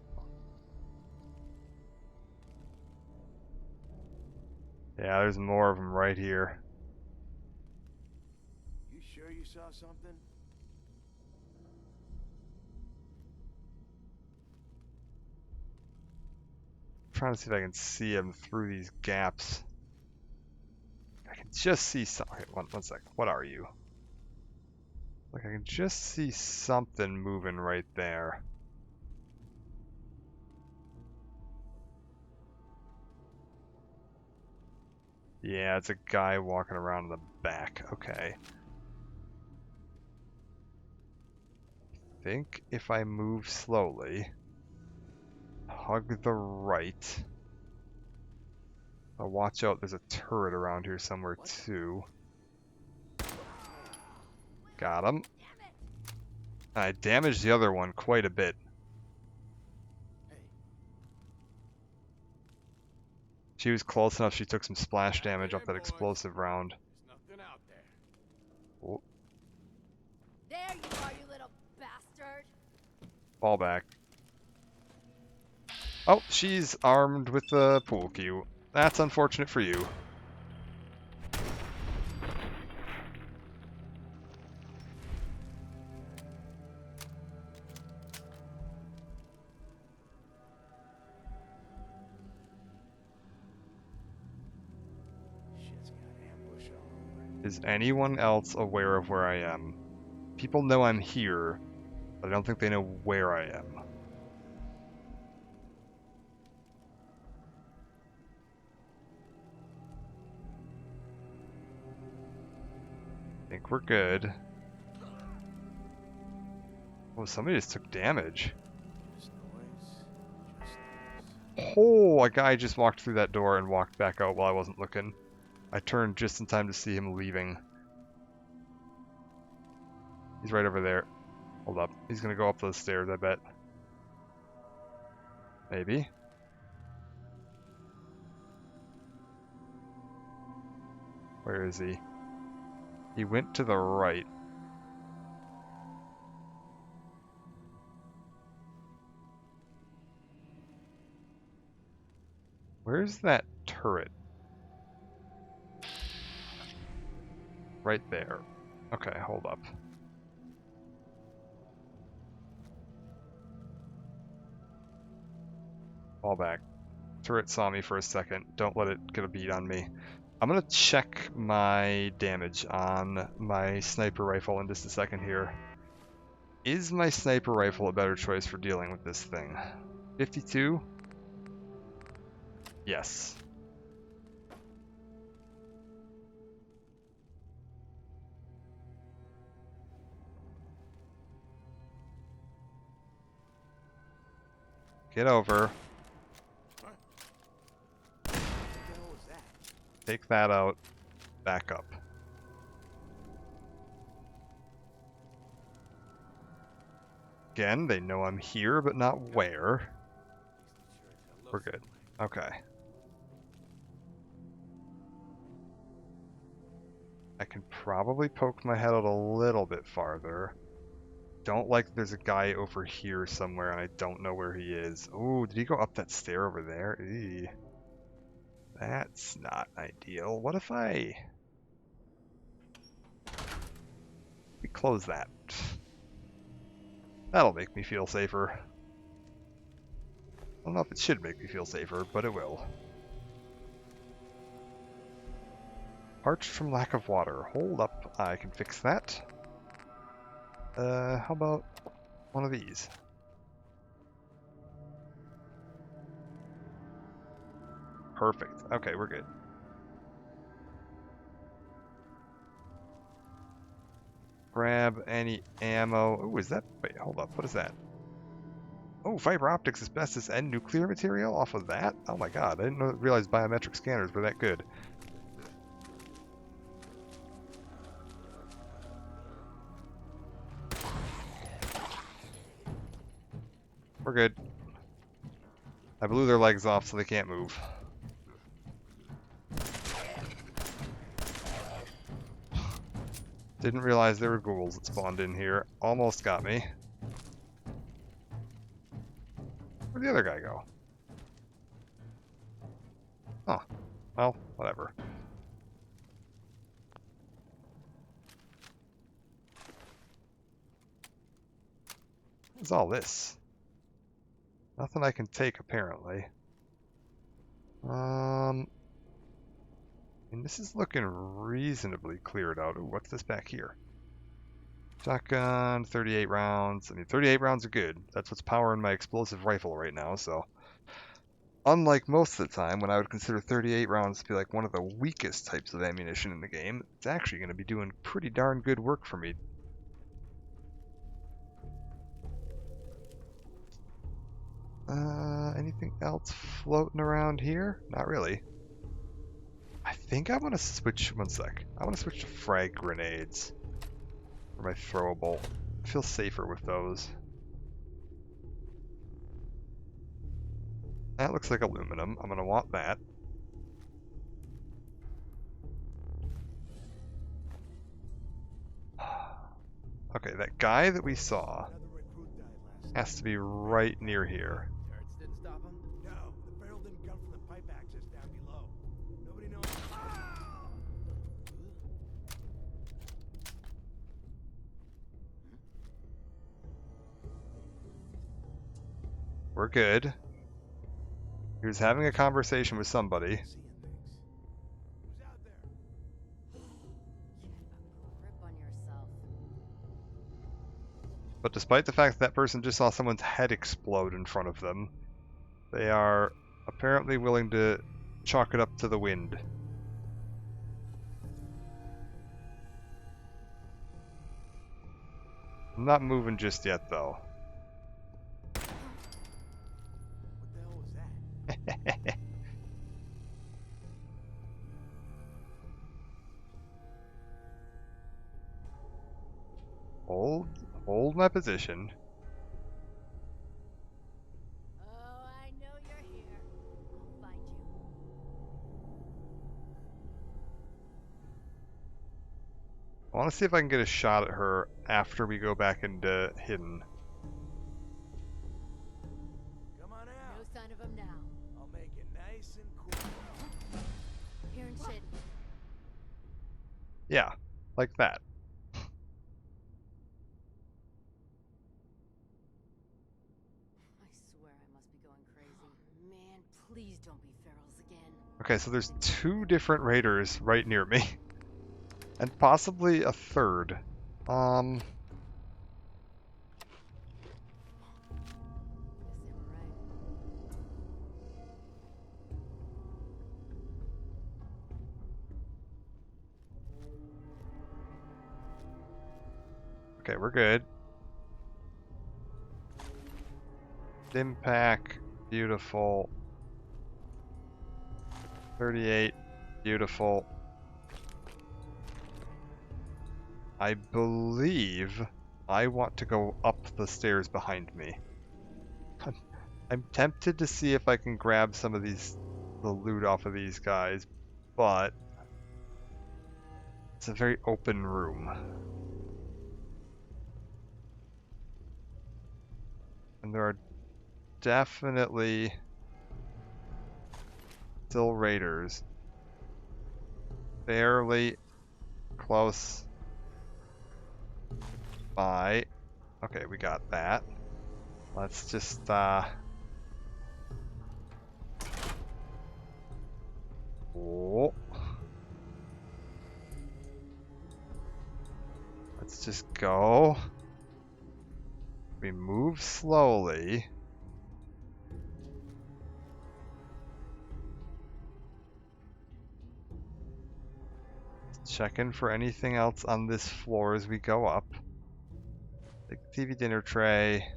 Yeah, there's more of them right here. You sure you saw something? I'm trying to see if I can see them through these gaps. I can just see some. Okay, one sec. What are you? Like, I can just see something moving right there. Yeah, it's a guy walking around in the back. Okay. I think if I move slowly, hug the right. Watch out, there's a turret around here somewhere too. Got him. I damaged the other one quite a bit. She was close enough, she took some splash damage off that explosive round. There's nothing out there. Oh, There you are, you little bastard. fall back. Oh, she's armed with the pool cue. That's unfortunate for you. Shit's got ambush all over it. Is anyone else aware of where I am? People know I'm here, but I don't think they know where I am. I think we're good. Oh, somebody just took damage. Just noise. Just noise. Oh, a guy just walked through that door and walked back out while I wasn't looking. I turned just in time to see him leaving. He's right over there. Hold up. He's gonna go up those stairs, I bet. Maybe. Where is he? He went to the right. Where's that turret? Right there. Okay, hold up. Fall back. Turret saw me for a second. Don't let it get a beat on me. I'm gonna check my damage on my sniper rifle in just a second here. Is my sniper rifle a better choice for dealing with this thing? 52? Yes. Get over. What the hell was that? Take that out. Back up. Again, they know I'm here, but not where. We're good. Okay. I can probably poke my head out a little bit farther. Don't like there's a guy over here somewhere and I don't know where he is. Oh, did he go up that stair over there? Eee. That's not ideal. What if we close that? That'll make me feel safer. I don't know if it should make me feel safer, but it will. Parched from lack of water. Hold up, I can fix that. How about one of these? Perfect. Okay, we're good. Grab any ammo. Ooh, is that... Wait, hold up. What is that? Oh, fiber optics, asbestos, and nuclear material off of that? Oh my god, I didn't realize biometric scanners were that good. We're good. I blew their legs off so they can't move. Didn't realize there were ghouls that spawned in here. Almost got me. Where'd the other guy go? Huh. Well, whatever. What's all this? Nothing I can take, apparently. And this is looking reasonably cleared out. Ooh, what's this back here? Shotgun, 38 rounds. I mean, 38 rounds are good. That's what's powering my explosive rifle right now, so. Unlike most of the time, when I would consider 38 rounds to be like one of the weakest types of ammunition in the game, it's actually going to be doing pretty darn good work for me. Anything else floating around here? Not really. I think I want to switch, one sec. I want to switch to frag grenades for my throwable. I feel safer with those. That looks like aluminum. I'm going to want that. Okay, that guy that we saw Another recruit died last has to be right near here. Turrets didn't stop him? No, the barrel didn't come from the pipe access down below. Nobody knows. We're good. He was having a conversation with somebody. Seeing things. Who's out there? Grip on yourself. But despite the fact that person just saw someone's head explode in front of them, they are apparently willing to chalk it up to the wind. I'm not moving just yet, though. What the hell was that? Hold my position. Oh, I know you're here. I'll find you. I want to see if I can get a shot at her after we go back into hidden. Come on out. No sign of him now. I'll make it nice and cool. Hearing shit. Yeah, like that. I swear I must be going crazy. Man, please don't be ferals again. Okay, so there's 2 different raiders right near me. And possibly a third. Guess they were right. Okay, we're good. Impact, beautiful. 38, beautiful. I believe I want to go up the stairs behind me. I'm tempted to see if I can grab some of the loot off of these guys, but it's a very open room. And there are definitely still raiders. Fairly close by. Okay, we got that. Let's just oh. Let's just go. We move slowly. Checking for anything else on this floor as we go up. Take the TV dinner tray.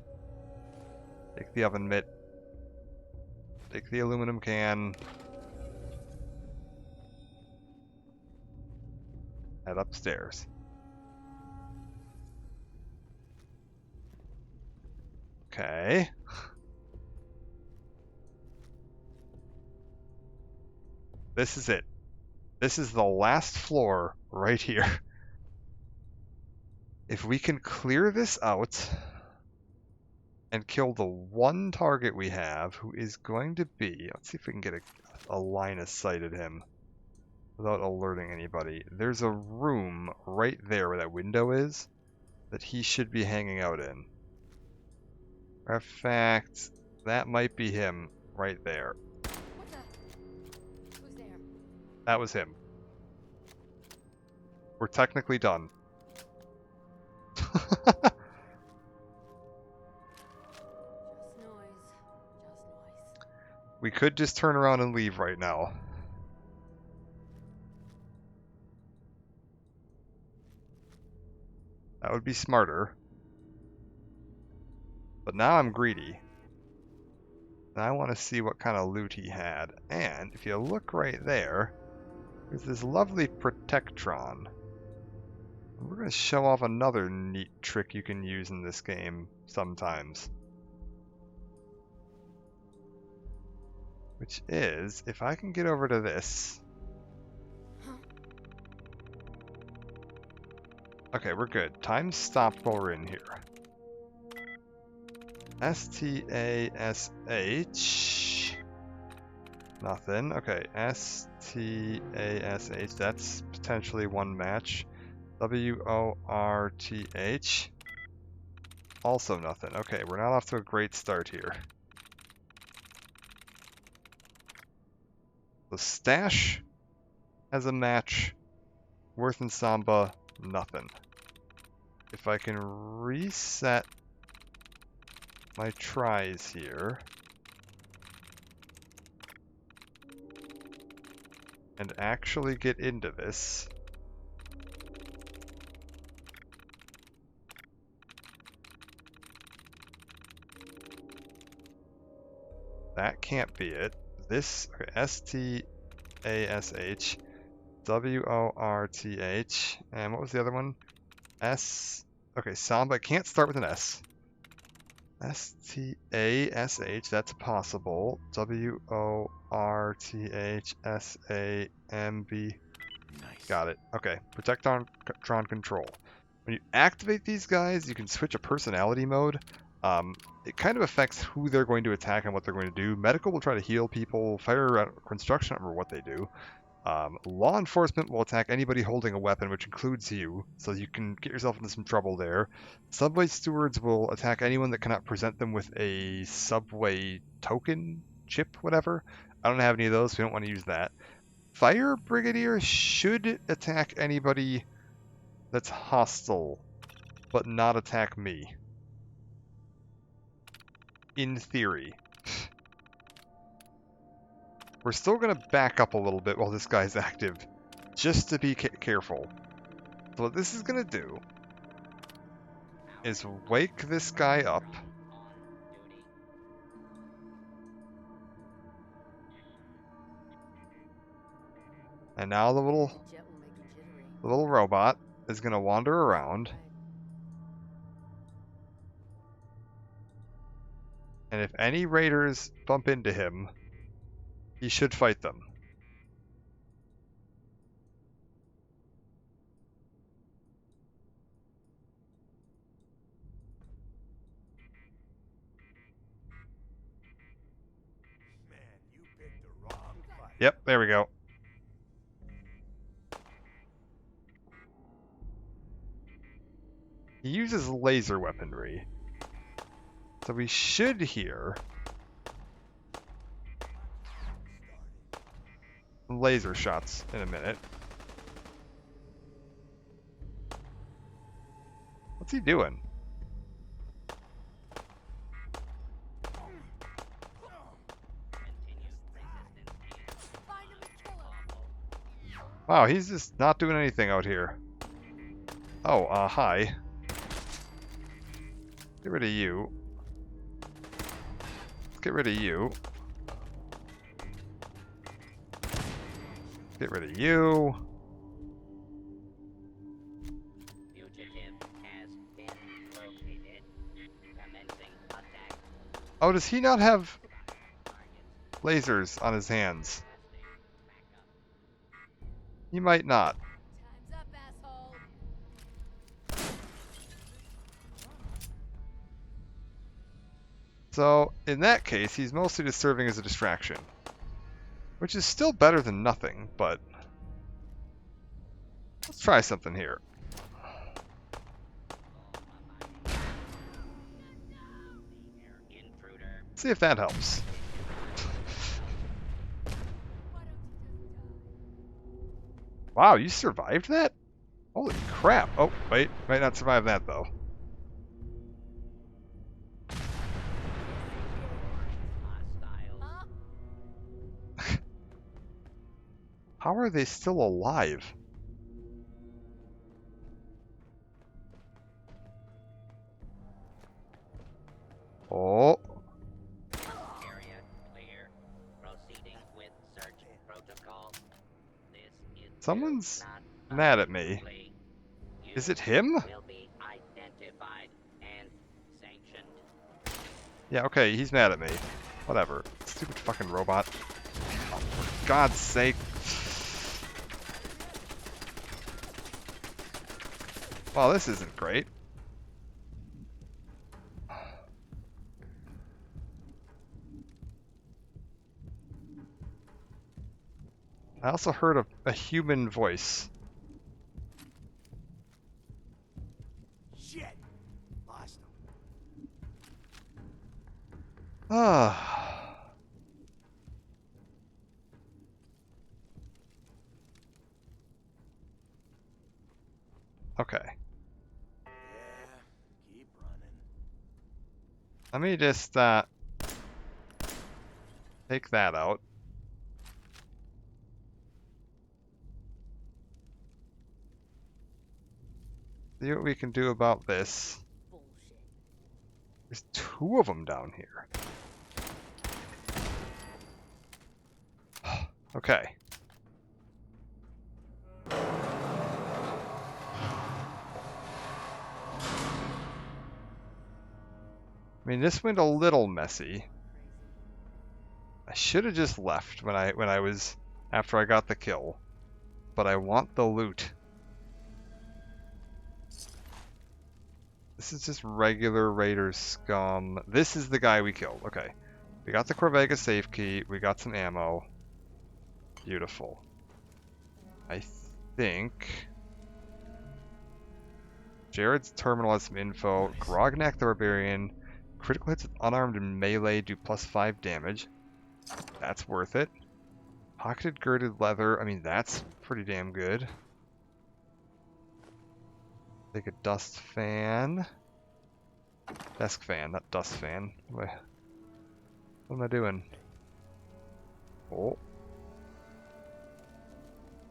Take the oven mitt. Take the aluminum can. Head upstairs. Okay. This is it. This is the last floor right here. If we can clear this out and kill the one target we have, who is going to be, let's see if we can get a line of sight at him without alerting anybody. There's a room right there where that window is that he should be hanging out in. Matter of fact, that might be him right there. What the? Who's there? That was him. We're technically done. Just noise. Just noise. We could just turn around and leave right now. That would be smarter. But now I'm greedy. And I want to see what kind of loot he had. And if you look right there, there's this lovely Protectron. And we're going to show off another neat trick you can use in this game sometimes. Which is, if I can get over to this. Okay, we're good. Time stopped while we're in here. S-T-A-S-H. Nothing. Okay, S-T-A-S-H. That's potentially one match. W-O-R-T-H. Also nothing. Okay, we're not off to a great start here. The Stash has a match. Worth and Samba, nothing. If I can reset my tries here and actually get into this. That can't be it. This, okay, S-T-A-S-H, W-O-R-T-H, and what was the other one? Okay, Samba, can't start with an S. S-T-A-S-H, that's possible. W-O-R-T-H-S-A-M-B. Nice. Got it. Okay, Protectron control. When you activate these guys, you can switch a personality mode. It kind of affects who they're going to attack and what they're going to do. Medical will try to heal people. Fire construction, I don't remember what they do. Law enforcement will attack anybody holding a weapon, which includes you, so you can get yourself into some trouble there. Subway stewards will attack anyone that cannot present them with a subway token, chip, whatever. I don't have any of those, so we don't want to use that. Fire brigadier should attack anybody that's hostile, but not attack me. In theory. We're still going to back up a little bit while this guy's active, just to be careful. So what this is going to do is wake this guy up. And now the little robot is going to wander around. And if any raiders bump into him, he should fight them. Man, you picked the wrong fight. Yep, there we go. He uses laser weaponry. So we should hear laser shots in a minute. What's he doing? Wow, he's just not doing anything out here. Oh, hi. Get rid of you. Let's get rid of you. Get rid of you. Oh, does he not have lasers on his hands? He might not. Time's up, asshole. So, in that case, he's mostly just serving as a distraction. Which is still better than nothing, but let's try something here. See if that helps. Wow, you survived that? Holy crap! Oh, wait. Might not survive that, though. How are they still alive? Oh. Area clear. Proceeding with search protocol. This is Someone's not mad at me. play. Is it him? Will be identified and sanctioned. Yeah, okay, he's mad at me. Whatever. Stupid fucking robot. Oh, for God's sake. Well, this isn't great. I also heard a human voice. Shit! Lost him. Ah. Okay. Yeah, keep running. Let me just take that out. See what we can do about this. Bullshit. There's two of them down here. Okay. I mean, this went a little messy. I should have just left when I was after I got the kill, but I want the loot. This is just regular Raider scum. This is the guy we killed. Okay, we got the Corvega safe key. We got some ammo. Beautiful. I think Jared's terminal has some info. Grognak the Barbarian. Critical hits with unarmed and melee do +5 damage. That's worth it. Pocketed girded leather. I mean, that's pretty damn good. Take a dust fan. Desk fan, not dust fan. What am I doing? Oh.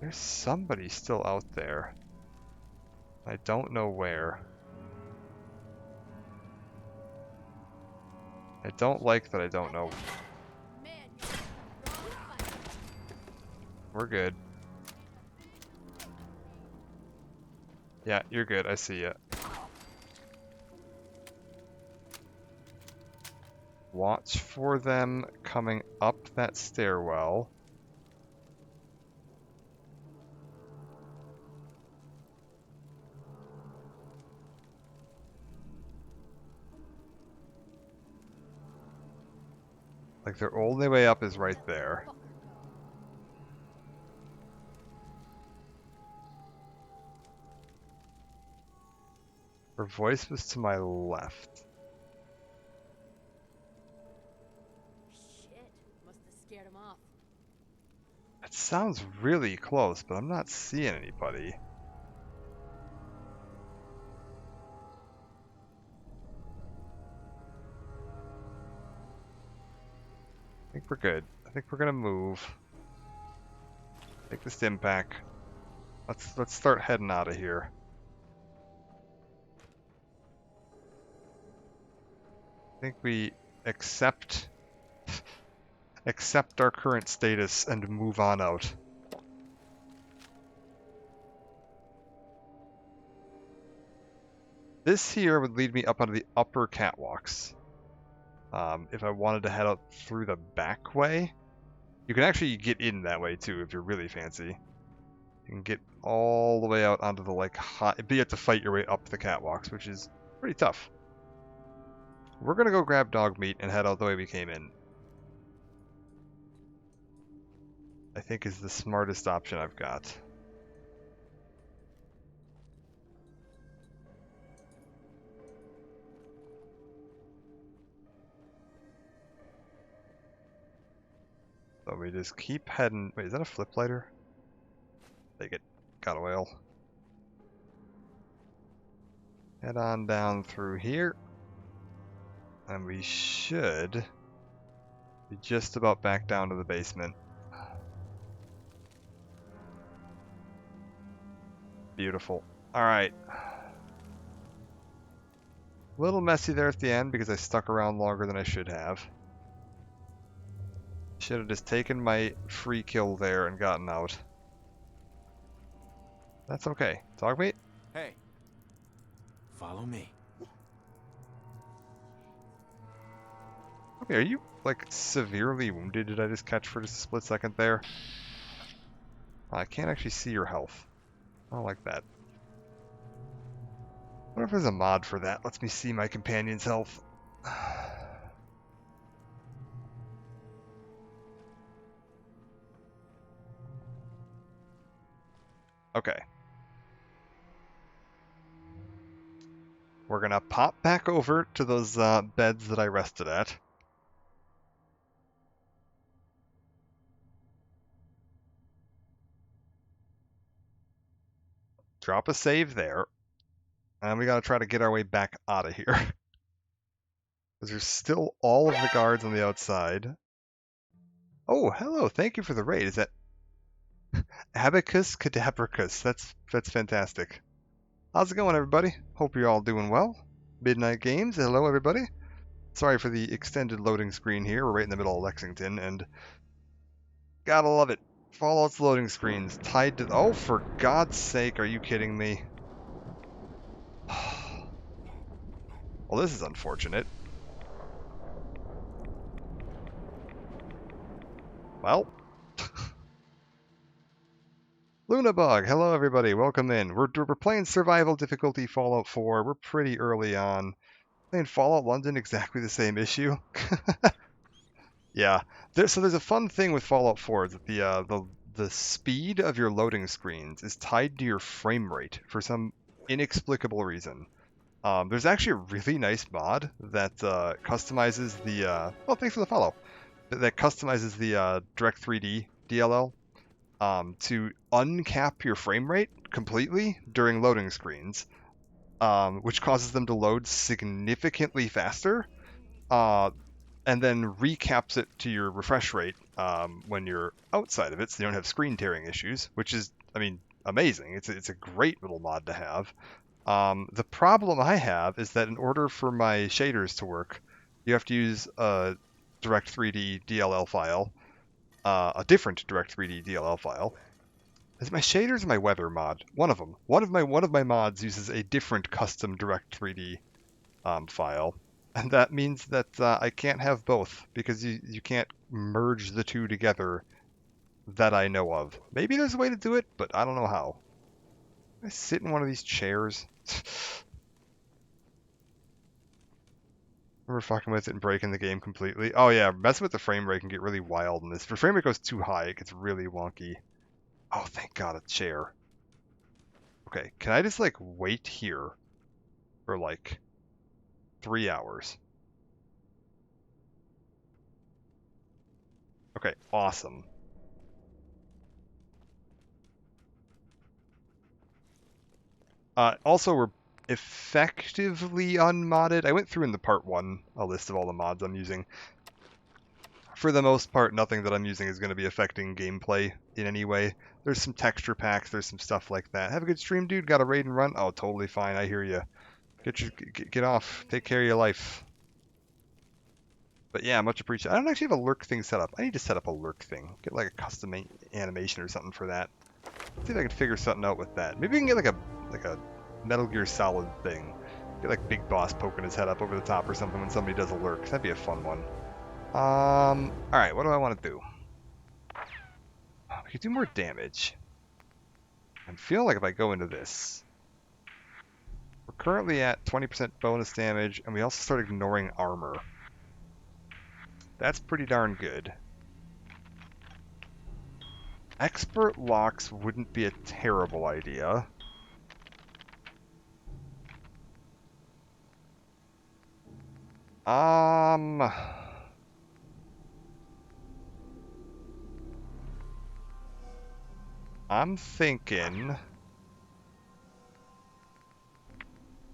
There's somebody still out there. I don't know where. I don't like that I don't know. Man, you're in the wrong fight. We're good. Yeah, you're good. I see ya. Watch for them coming up that stairwell. Like their only way up is right there. Her voice was to my left. Shit. Must have scared him off. It sounds really close, but I'm not seeing anybody. I think we're good. I think we're gonna move. Take the stim pack. Let's start heading out of here. I think we accept our current status and move on out. This here would lead me up onto the upper catwalks. If I wanted to head out through the back way, you can actually get in that way too if you're really fancy. You can get all the way out onto the like high, but you have to fight your way up the catwalks, which is pretty tough. We're gonna go grab dog meat and head out the way we came in. I think is the smartest option I've got. So we just keep heading. Wait, is that a flip lighter? Take it. Got oil. Head on down through here. And we should be just about back down to the basement. Beautiful. Alright. A little messy there at the end because I stuck around longer than I should have. Should have just taken my free kill there and gotten out. That's okay. Dog meat? Hey, follow me. Okay, are you, like, severely wounded? Did I just catch for just a split second there? I can't actually see your health. I don't like that. I wonder if there's a mod for that. Lets me see my companion's health. Okay. We're gonna pop back over to those beds that I rested at. Drop a save there. And we gotta try to get our way back out of here. Because there's still all of the guards on the outside. Oh, hello. Thank you for the raid. Is that Abacus Cadabricus? That's fantastic. How's it going, everybody? Hope you're all doing well. Midnight Games. Hello, everybody. Sorry for the extended loading screen here. We're right in the middle of Lexington, and gotta love it. Fallout's loading screens tied to... Oh, for God's sake, are you kidding me? Well, this is unfortunate. Well. Lunabug, hello everybody, welcome in. We're playing Survival Difficulty Fallout 4. We're pretty early on. Playing Fallout London, exactly the same issue. Yeah. So there's a fun thing with Fallout 4 that the speed of your loading screens is tied to your frame rate for some inexplicable reason. There's actually a really nice mod that customizes the... oh, thanks for the follow. That customizes the Direct 3D DLL to uncap your frame rate completely during loading screens, which causes them to load significantly faster, and then recaps it to your refresh rate when you're outside of it, so you don't have screen tearing issues, which is, I mean, amazing. It's a great little mod to have. The problem I have is that in order for my shaders to work, you have to use a Direct 3D DLL file, a different Direct 3D DLL file. Is it my shaders or my weather mod? One of them. One of my mods uses a different custom Direct 3D file, and that means that I can't have both because you can't merge the two together that I know of. Maybe there's a way to do it, but I don't know how. Can I sit in one of these chairs? Remember fucking with it and breaking the game completely? Oh yeah, messing with the frame rate can get really wild in this. If the frame rate goes too high, it gets really wonky. Oh, thank God, a chair. Okay, can I just, like, wait here for, like, 3 hours? Okay, awesome. Also, we're effectively unmodded. I went through in the part 1 a list of all the mods I'm using. For the most part, nothing that I'm using is going to be affecting gameplay in any way. There's some texture packs, there's some stuff like that. Have a good stream, dude. Got a raid and run? Oh, totally fine. I hear you. Get off. Take care of your life. But yeah, much appreciated. I don't actually have a lurk thing set up. I need to set up a lurk thing. Get like a custom animation or something for that. See if I can figure something out with that. Maybe we can get like a Metal Gear Solid thing. Get like Big Boss poking his head up over the top or something when somebody does a lurk. That'd be a fun one. Alright, what do I want to do? We could do more damage. I'm feeling like if I go into this... We're currently at 20% bonus damage, and we also start ignoring armor. That's pretty darn good. Expert locks wouldn't be a terrible idea. I'm thinking...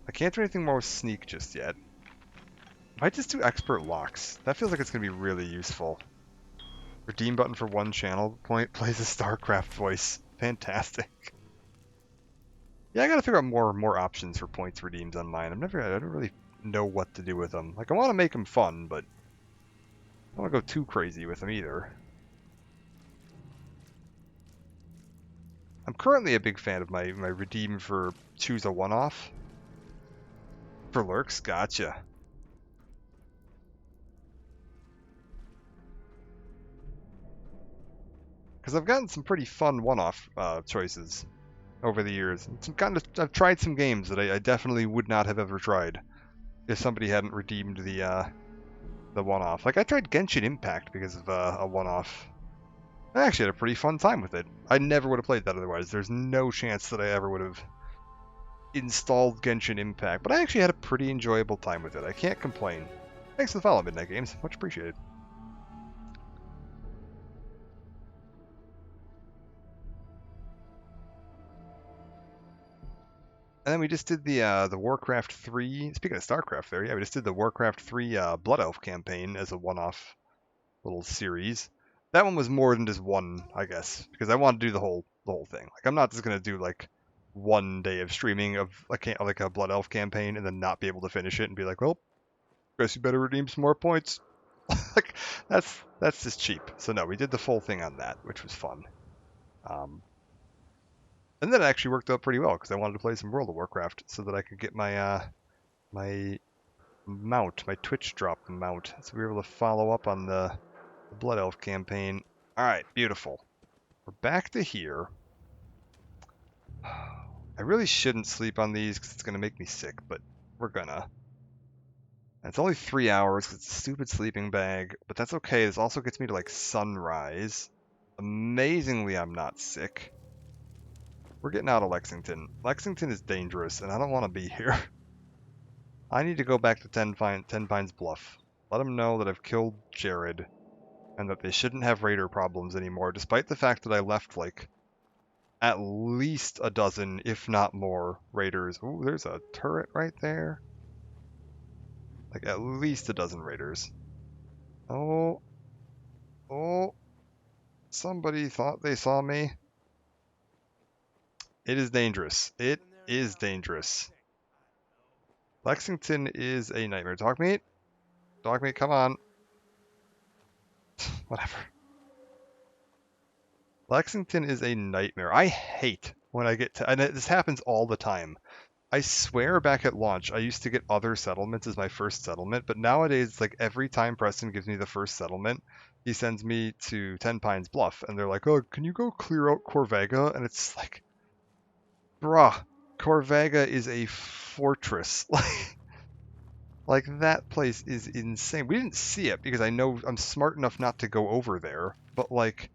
I can't do anything more with sneak just yet. Might just do expert locks. That feels like it's going to be really useful. Redeem button for 1 channel point plays a StarCraft voice. Fantastic. Yeah, I gotta figure out more options for points redeems on mine. I don't really know what to do with them. Like, I want to make them fun, but I don't want to go too crazy with them either. I'm currently a big fan of my redeem for choose a one-off. For lurks, gotcha. Because I've gotten some pretty fun one-off choices over the years. I've tried some games that I definitely would not have ever tried if somebody hadn't redeemed the one-off. Like, I tried Genshin Impact because of a one-off. I actually had a pretty fun time with it. I never would have played that otherwise. There's no chance that I ever would have installed Genshin Impact, but I actually had a pretty enjoyable time with it. I can't complain. Thanks for the follow, Midnight Games. Much appreciated. And then we just did the Warcraft 3. Speaking of StarCraft there, yeah, we just did the Warcraft 3 Blood Elf campaign as a one-off little series. That one was more than just one, I guess, because I want to do the whole thing. Like, I'm not just gonna do like 1 day of streaming of like a Blood Elf campaign and then not be able to finish it and be like, well, guess you better redeem some more points. Like, that's just cheap. So no, we did the full thing on that, which was fun. And then it actually worked out pretty well because I wanted to play some World of Warcraft so that I could get my my mount, my Twitch drop mount. So we were able to follow up on the Blood Elf campaign. All right, beautiful. We're back to here. I really shouldn't sleep on these because it's going to make me sick, but we're gonna. And it's only 3 hours because it's a stupid sleeping bag, but that's okay. This also gets me to like sunrise. Amazingly, I'm not sick. We're getting out of Lexington. Lexington is dangerous, and I don't want to be here. I need to go back to Ten Pines Bluff. Let them know that I've killed Jared, and that they shouldn't have raider problems anymore, despite the fact that I left, like, at least a dozen, if not more, raiders. Ooh, there's a turret right there. Like, at least a dozen raiders. Oh. Oh. Somebody thought they saw me. It is dangerous. It is dangerous. Lexington is a nightmare. Dog meat? Dog meat, come on. Whatever. Lexington is a nightmare. I hate when I get to... And this happens all the time. I swear back at launch, I used to get other settlements as my first settlement, but nowadays, it's like every time Preston gives me the first settlement, he sends me to Ten Pines Bluff, and they're like, oh, can you go clear out Corvega? And it's like... Bruh, Corvega is a fortress. Like, that place is insane. We didn't see it because I know I'm smart enough not to go over there, but like,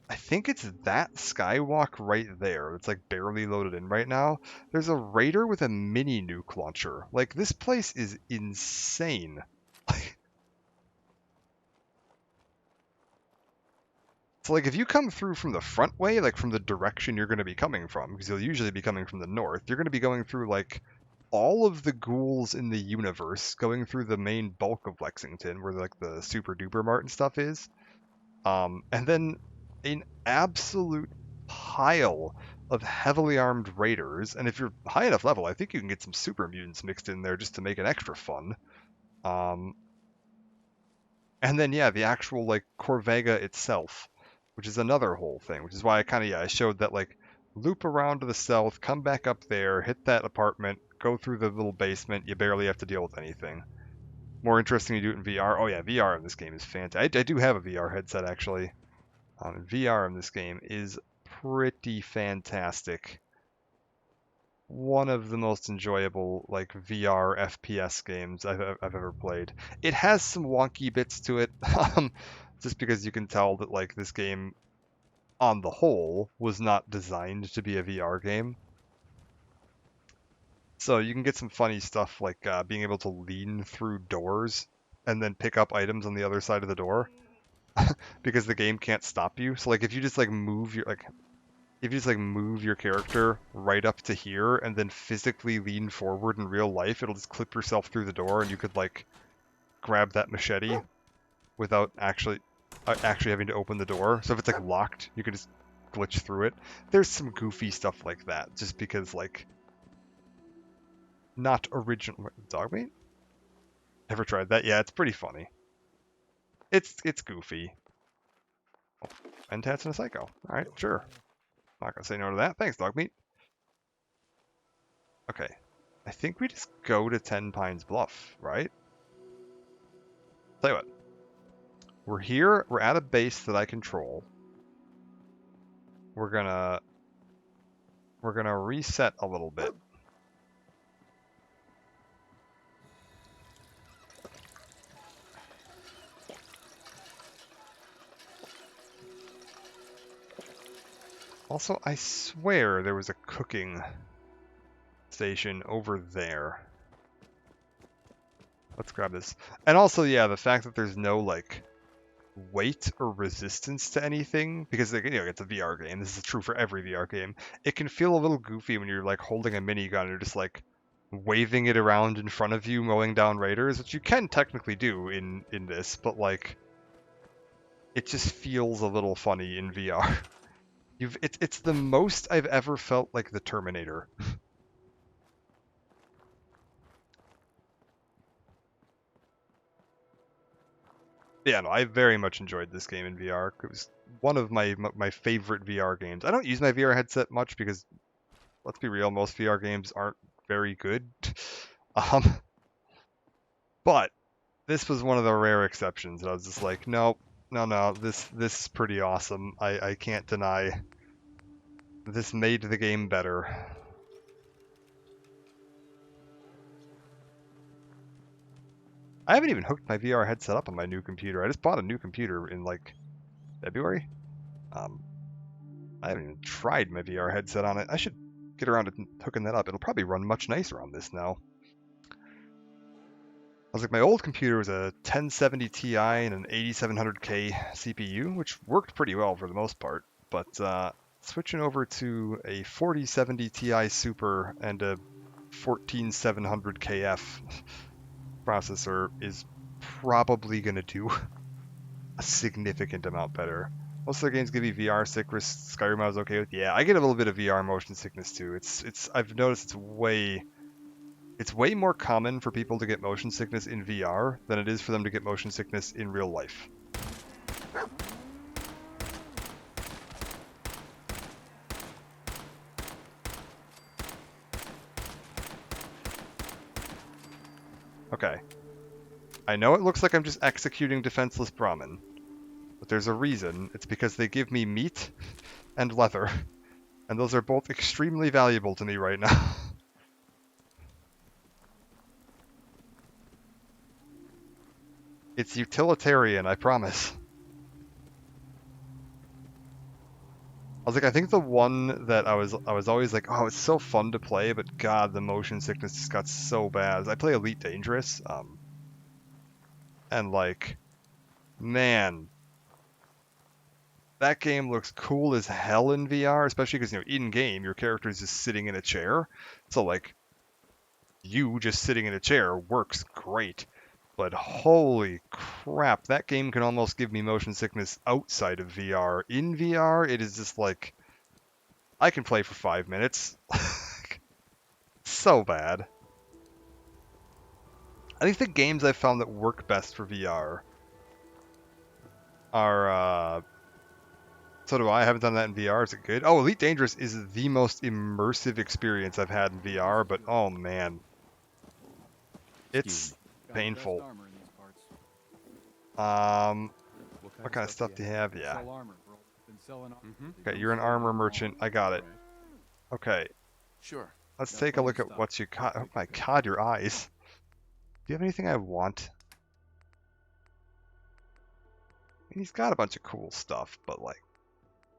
I think it's that skywalk right there. It's like barely loaded in right now. There's a raider with a mini nuke launcher. Like, this place is insane. So, like, if you come through from the front way, like from the direction you're going to be coming from, because you'll usually be coming from the north, you're going to be going through, like, all of the ghouls in the universe, going through the main bulk of Lexington, where, like, the super duper mart and stuff is. And then an absolute pile of heavily armed raiders, and if you're high enough level, I think you can get some super mutants mixed in there just to make it extra fun. And then, yeah, the actual, like, Corvega itself, which is another whole thing, which is why I showed that, like, loop around to the south, come back up there, hit that apartment, go through the little basement, you barely have to deal with anything. More interesting to do it in VR. Oh yeah, VR in this game is fantastic. I do have a VR headset, actually. VR in this game is pretty fantastic. One of the most enjoyable, like, VR FPS games I've ever played. It has some wonky bits to it, just because you can tell that, like, this game, on the whole, was not designed to be a VR game. So you can get some funny stuff, like being able to lean through doors and then pick up items on the other side of the door, because the game can't stop you. So, like, if you just, like, move your, like, if you just like move your character right up to here and then physically lean forward in real life, it'll just clip yourself through the door, and you could like grab that machete without actually having to open the door. So if it's like locked, you can just glitch through it. There's some goofy stuff like that, just because like not original. Dog meat? Never tried that. Yeah, it's pretty funny. It's goofy. Oh, and Tats and a Psycho. All right, sure. Not gonna say no to that. Thanks, dog meat. Okay, I think we just go to 10 Pines Bluff, right? Tell you what. We're here. We're at a base that I control. We're gonna reset a little bit. Also, I swear there was a cooking station over there. Let's grab this. And also, yeah, the fact that there's no, like, weight or resistance to anything, because, like, you know, it's a VR game. This is true for every VR game. It can feel a little goofy when you're, like, holding a minigun and you're just, like, waving it around in front of you, mowing down raiders, which you can technically do in this, but, like, it just feels a little funny in VR. It's the most I've ever felt like the Terminator. Yeah, no, I very much enjoyed this game in VR. It was one of my favorite VR games. I don't use my VR headset much because, let's be real, most VR games aren't very good. Um, but this was one of the rare exceptions. I was just like, nope, no, this is pretty awesome. I can't deny this made the game better. I haven't even hooked my VR headset up on my new computer. I just bought a new computer in like February. I haven't even tried my VR headset on it. I should get around to hooking that up. It'll probably run much nicer on this now. I was like, my old computer was a 1070 Ti and an 8700K CPU, which worked pretty well for the most part. But switching over to a 4070 Ti Super and a 14700KF processor is probably going to do a significant amount better. Most of the games give me VR sickness. Skyrim I was okay with. Yeah, I get a little bit of VR motion sickness too. I've noticed it's way more common for people to get motion sickness in VR than it is for them to get motion sickness in real life. Okay. I know it looks like I'm just executing defenseless Brahmin, but there's a reason. It's because they give me meat and leather, and those are both extremely valuable to me right now. It's utilitarian, I promise. I was like, I think the one that I was always like, oh, it's so fun to play, but God, the motion sickness just got so bad. I play Elite Dangerous, and like, man, that game looks cool as hell in VR, especially because, you know, in game your character is just sitting in a chair, so like, you just sitting in a chair works great. But holy crap, that game can almost give me motion sickness outside of VR. In VR, it is just like, I can play for 5 minutes. So bad. I think the games I've found that work best for VR are, so do I haven't done that in VR. Is it good? Oh, Elite Dangerous is the most immersive experience I've had in VR, but oh man. It's painful. What kind of stuff do you have? Yeah. Okay, you're an armor merchant. I got it. Okay. Sure. Let's take a look at what you got. Oh my God, your eyes. Do you have anything I want? I mean, he's got a bunch of cool stuff, but like,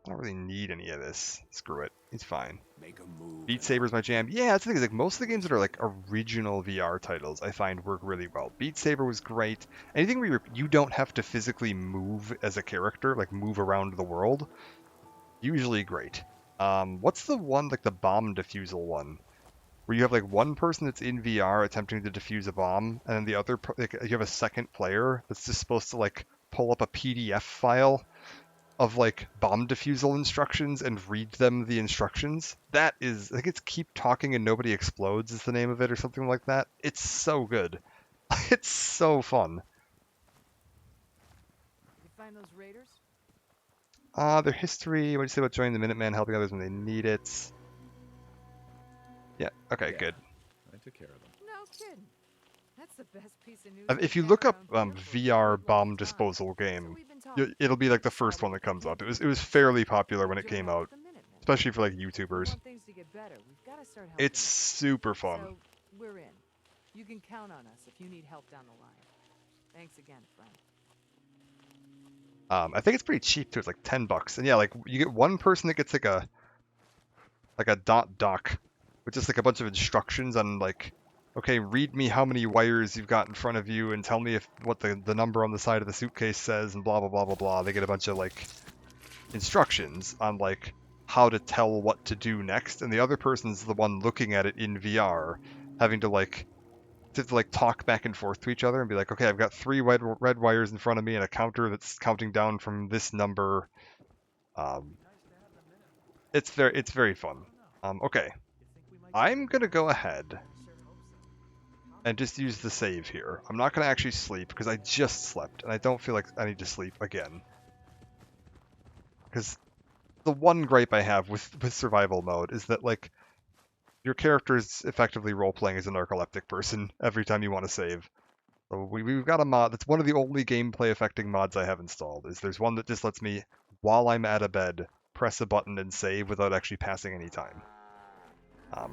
I don't really need any of this. Screw it. He's fine. Make a move. Beat Saber's my jam. Yeah, that's the thing. Is like most of the games that are like original VR titles, I find work really well. Beat Saber was great. Anything where you don't have to physically move as a character, like move around the world, usually great. What's the one, like the bomb defusal one? Where you have like one person that's in VR attempting to defuse a bomb, and then the other, like, you have a second player that's just supposed to like pull up a PDF file of like bomb defusal instructions and read them the instructions. That is, I think it's Keep Talking and Nobody Explodes is the name of it or something like that. It's so good. It's so fun. You find those raiders? Their history, what do you say about joining the Minutemen, helping others when they need it? Yeah, okay, Yeah, good. I took care of them. No kidding. That's the best piece of news. If you we've look had up around here for a VR good bomb long time. disposal So game, we've been talking. it'll be like the first Decided one that to comes up. compete. It was fairly popular when it Join came up out, with the Minutemen. especially for like If we YouTubers. want things to get better, we've got to start helping. It's super fun. So we're in. You can count on us if you need help down the line. Thanks again, friend. I think it's pretty cheap too. It's like $10, and yeah, like you get one person that gets like a dot doc with just like a bunch of instructions on like, okay, read me how many wires you've got in front of you and tell me if what the number on the side of the suitcase says and blah blah blah blah blah. They get a bunch of like instructions on like how to tell what to do next, and the other person's the one looking at it in VR, having to like talk back and forth to each other and be like, okay, I've got 3 red wires in front of me and a counter that's counting down from this number. It's very fun. Okay, I'm gonna go ahead and just use the save here. I'm not gonna actually sleep because I just slept and I don't feel like I need to sleep again. Because the one gripe I have with survival mode is that like your character is effectively role-playing as a narcoleptic person every time you want to save. So we've got a mod that's one of the only gameplay affecting mods I have installed. Is there's one that just lets me, while I'm at a bed, press a button and save without actually passing any time. So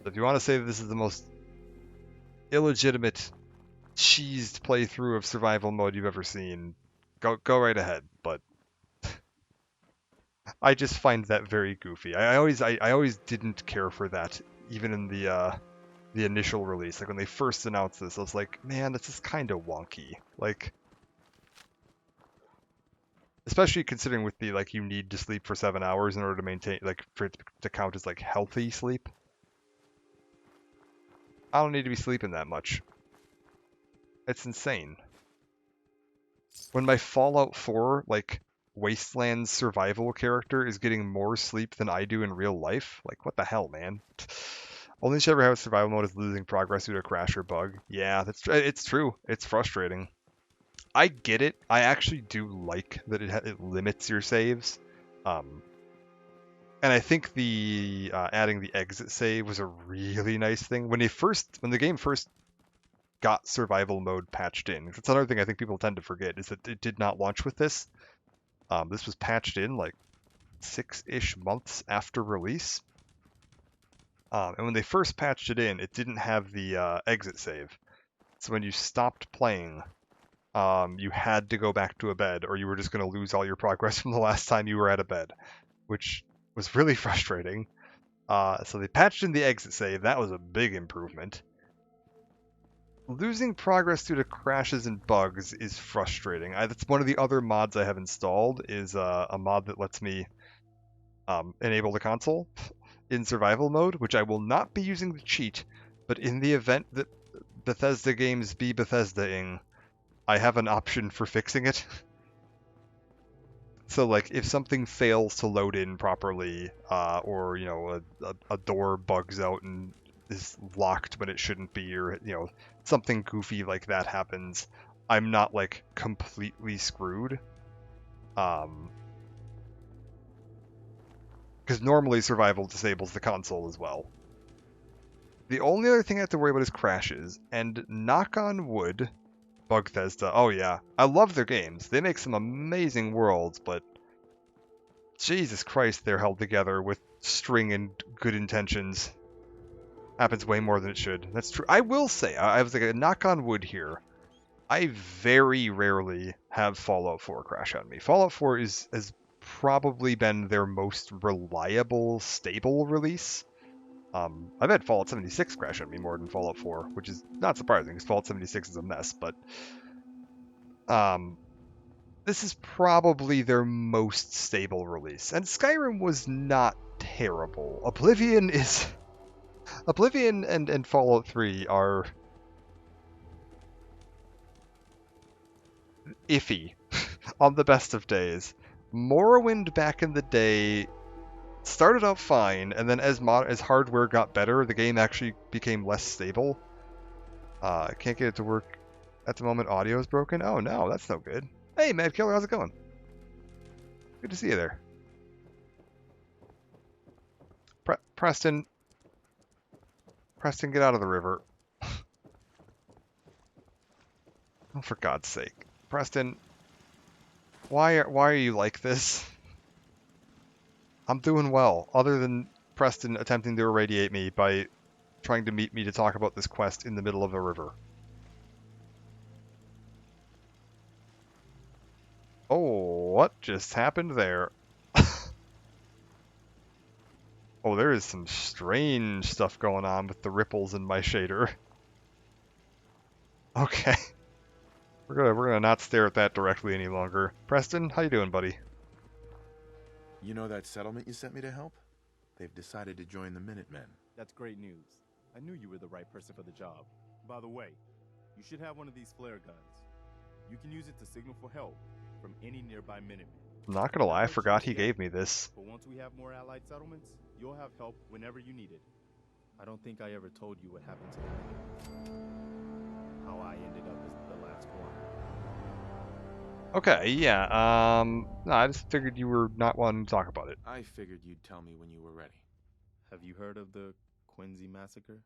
if you want to say that this is the most illegitimate, cheesed playthrough of survival mode you've ever seen, go right ahead. But I just find that very goofy. I always didn't care for that, even in the initial release. Like when they first announced this, I was like, man, this is kind of wonky. Like, especially considering with the like you need to sleep for 7 hours in order to maintain, like, for it to count as like healthy sleep. I don't need to be sleeping that much. It's insane. When my Fallout 4 like Wasteland survival character is getting more sleep than I do in real life, like what the hell, man? Only issue I ever have with survival mode is losing progress due to a crash or bug. Yeah, it's true. It's frustrating. I get it. I actually do like that it limits your saves. And I think the adding the exit save was a really nice thing. When the game first got survival mode patched in, that's another thing I think people tend to forget, is that it did not launch with this. This was patched in like 6-ish months after release. And when they first patched it in, it didn't have the exit save. So when you stopped playing, you had to go back to a bed, or you were just going to lose all your progress from the last time you were at a bed, which was really frustrating. So they patched in the exit save. That was a big improvement. Losing progress due to crashes and bugs is frustrating. That's one of the other mods I have installed, is a mod that lets me enable the console in survival mode, which I will not be using the cheat, but in the event that Bethesda games be Bethesda-ing, I have an option for fixing it. So like if something fails to load in properly, or you know a door bugs out and is locked when it shouldn't be, or you know something goofy like that happens, I'm not like completely screwed. Because normally survival disables the console as well. The only other thing I have to worry about is crashes, and knock on wood, Bethesda, oh yeah, I love their games. They make some amazing worlds, but Jesus Christ, they're held together with string and good intentions. Happens way more than it should. That's true. I will say, I was like a knock on wood here. I very rarely have Fallout 4 crash on me. Fallout 4 has probably been their most reliable, stable release. I've had Fallout 76 crash on me more than Fallout 4, which is not surprising because Fallout 76 is a mess, but this is probably their most stable release. And Skyrim was not terrible. Oblivion and Fallout 3 are iffy on the best of days. Morrowind back in the day started out fine, and then as hardware got better, the game actually became less stable. I can't get it to work at the moment. Audio is broken. Oh no, that's no good. Hey, Mad Killer, how's it going? Good to see you there. Preston, get out of the river. Oh, for God's sake, Preston, why are you like this? I'm doing well, other than Preston attempting to irradiate me by trying to meet me to talk about this quest in the middle of a river. Oh, what just happened there? Oh, there is some strange stuff going on with the ripples in my shader. Okay. We're gonna not stare at that directly any longer. Preston, how you doing, buddy? You know that settlement you sent me to help? They've decided to join the Minutemen. That's great news. I knew you were the right person for the job. By the way, you should have one of these flare guns. You can use it to signal for help from any nearby Minutemen. I'm not gonna lie, I forgot he gave me this. But once we have more allied settlements, you'll have help whenever you need it. I don't think I ever told you what happened to me. How I ended up as the last one. Okay, yeah, no, I just figured you were not wanting to talk about it. I figured you'd tell me when you were ready. Have you heard of the Quincy massacre?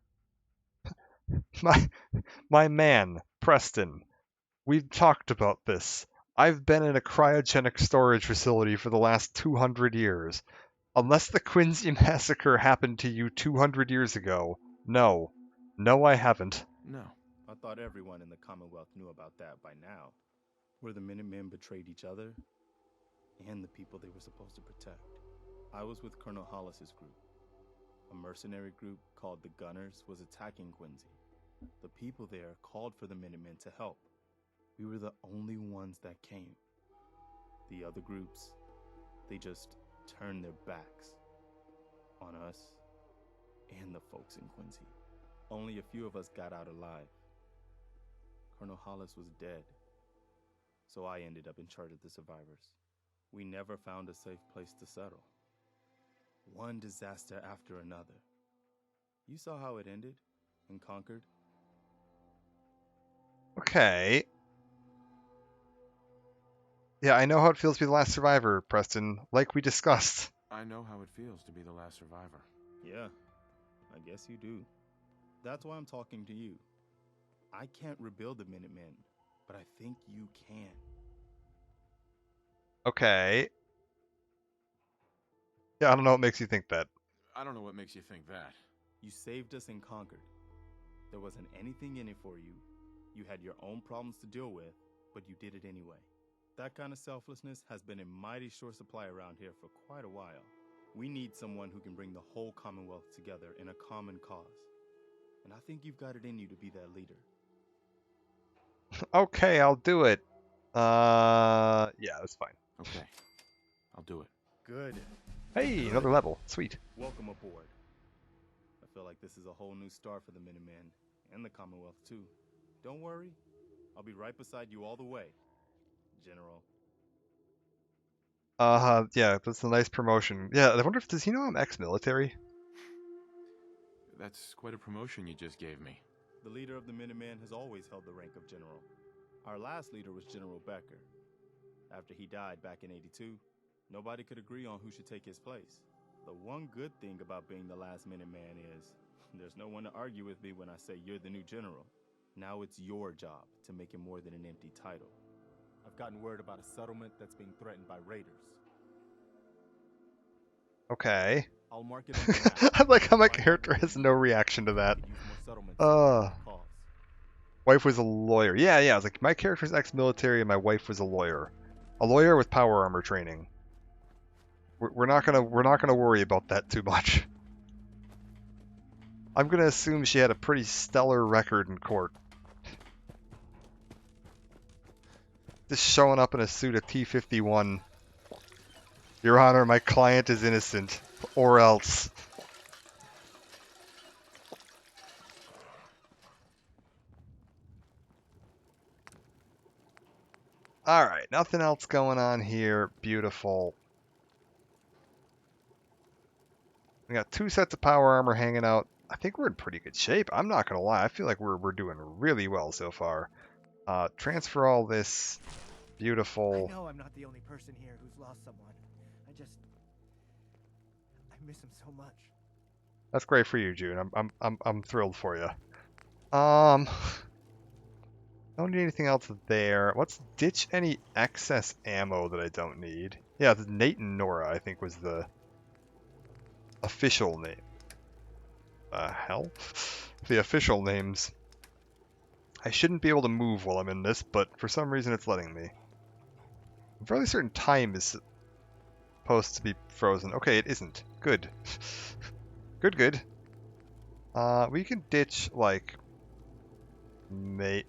My man, Preston, we've talked about this. I've been in a cryogenic storage facility for the last 200 years. Unless the Quincy massacre happened to you 200 years ago, no. No, I haven't. No. I thought everyone in the Commonwealth knew about that by now. Where the Minutemen betrayed each other and the people they were supposed to protect. I was with Colonel Hollis's group. A mercenary group called the Gunners was attacking Quincy. The people there called for the Minutemen to help. We were the only ones that came. The other groups, they just turned their backs on us and the folks in Quincy. Only a few of us got out alive. Colonel Hollis was dead, so I ended up in charge of the survivors. We never found a safe place to settle. One disaster after another. You saw how it ended in Concord? Okay. Yeah, I know how it feels to be the last survivor, Preston, like we discussed. I know how it feels to be the last survivor. Yeah, I guess you do. That's why I'm talking to you. I can't rebuild the Minutemen, but I think you can. Okay. Yeah, I don't know what makes you think that. I don't know what makes you think that. You saved us in Concord. There wasn't anything in it for you. You had your own problems to deal with, but you did it anyway. That kind of selflessness has been in mighty short supply around here for quite a while. We need someone who can bring the whole Commonwealth together in a common cause. And I think you've got it in you to be that leader. Okay, I'll do it. Yeah, that's fine. Okay, I'll do it. Good. Hey, another level. Sweet. Welcome aboard. I feel like this is a whole new start for the Minutemen and the Commonwealth too. Don't worry, I'll be right beside you all the way, General. Yeah, that's a nice promotion. Yeah, I wonder if, does he know I'm ex-military? That's quite a promotion you just gave me. The leader of the Minutemen has always held the rank of General. Our last leader was General Becker. After he died back in '82, nobody could agree on who should take his place. The one good thing about being the last Minuteman is there's no one to argue with me when I say you're the new general. Now it's your job to make it more than an empty title. I've gotten word about a settlement that's being threatened by raiders. Okay. I'll mark it on the map. I like how my character has no reaction to that. Wife was a lawyer. Yeah, I was like, my character's ex-military and my wife was a lawyer. A lawyer with power armor training. We're not gonna worry about that too much. I'm gonna assume she had a pretty stellar record in court. Just showing up in a suit of T-51. Your Honor, my client is innocent. Or else. Alright, nothing else going on here. Beautiful. We got 2 sets of power armor hanging out. I think we're in pretty good shape. I'm not going to lie. I feel like we're doing really well so far. Transfer all this. Beautiful. I know I'm not the only person here who's lost someone. I miss him so much. That's great for you, June. I'm thrilled for you. Don't need anything else there. Let's ditch any excess ammo that I don't need. Yeah, the Nate and Nora, I think, was the official name. Hell? The official names. I shouldn't be able to move while I'm in this, but for some reason it's letting me. I'm fairly certain time is supposed to be frozen. Okay, it isn't. Good. Good. We can ditch, like... Mate.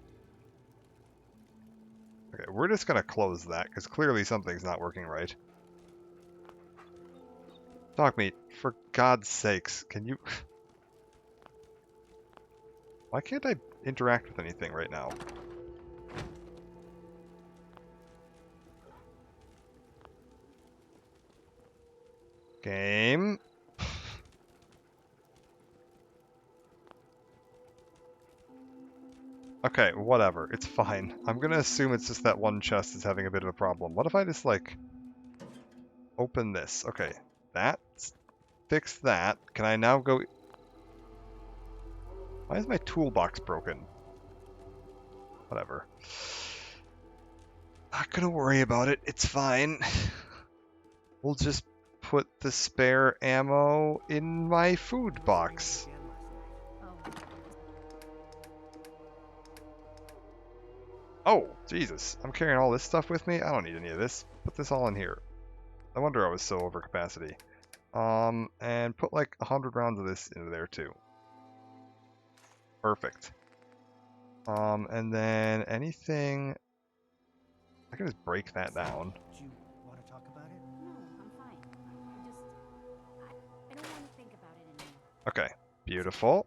Okay, we're just gonna close that, because clearly something's not working right. Dogmeat, for God's sakes, can you... Why can't I interact with anything right now? Game. Okay, whatever. It's fine. I'm gonna assume it's just that one chest is having a bit of a problem. What if I just, like, open this? Okay, that's... Fix that. Can I now go... Why is my toolbox broken? Whatever. Not gonna worry about it. It's fine. We'll just put the spare ammo in my food box. Oh, Jesus. I'm carrying all this stuff with me? I don't need any of this. Put this all in here. No wonder I was so over capacity. And put like 100 rounds of this into there too. Perfect. And then anything... I can just break that down. Do you want to talk about it? No, I'm fine. I don't want to think about it anymore. Okay, beautiful.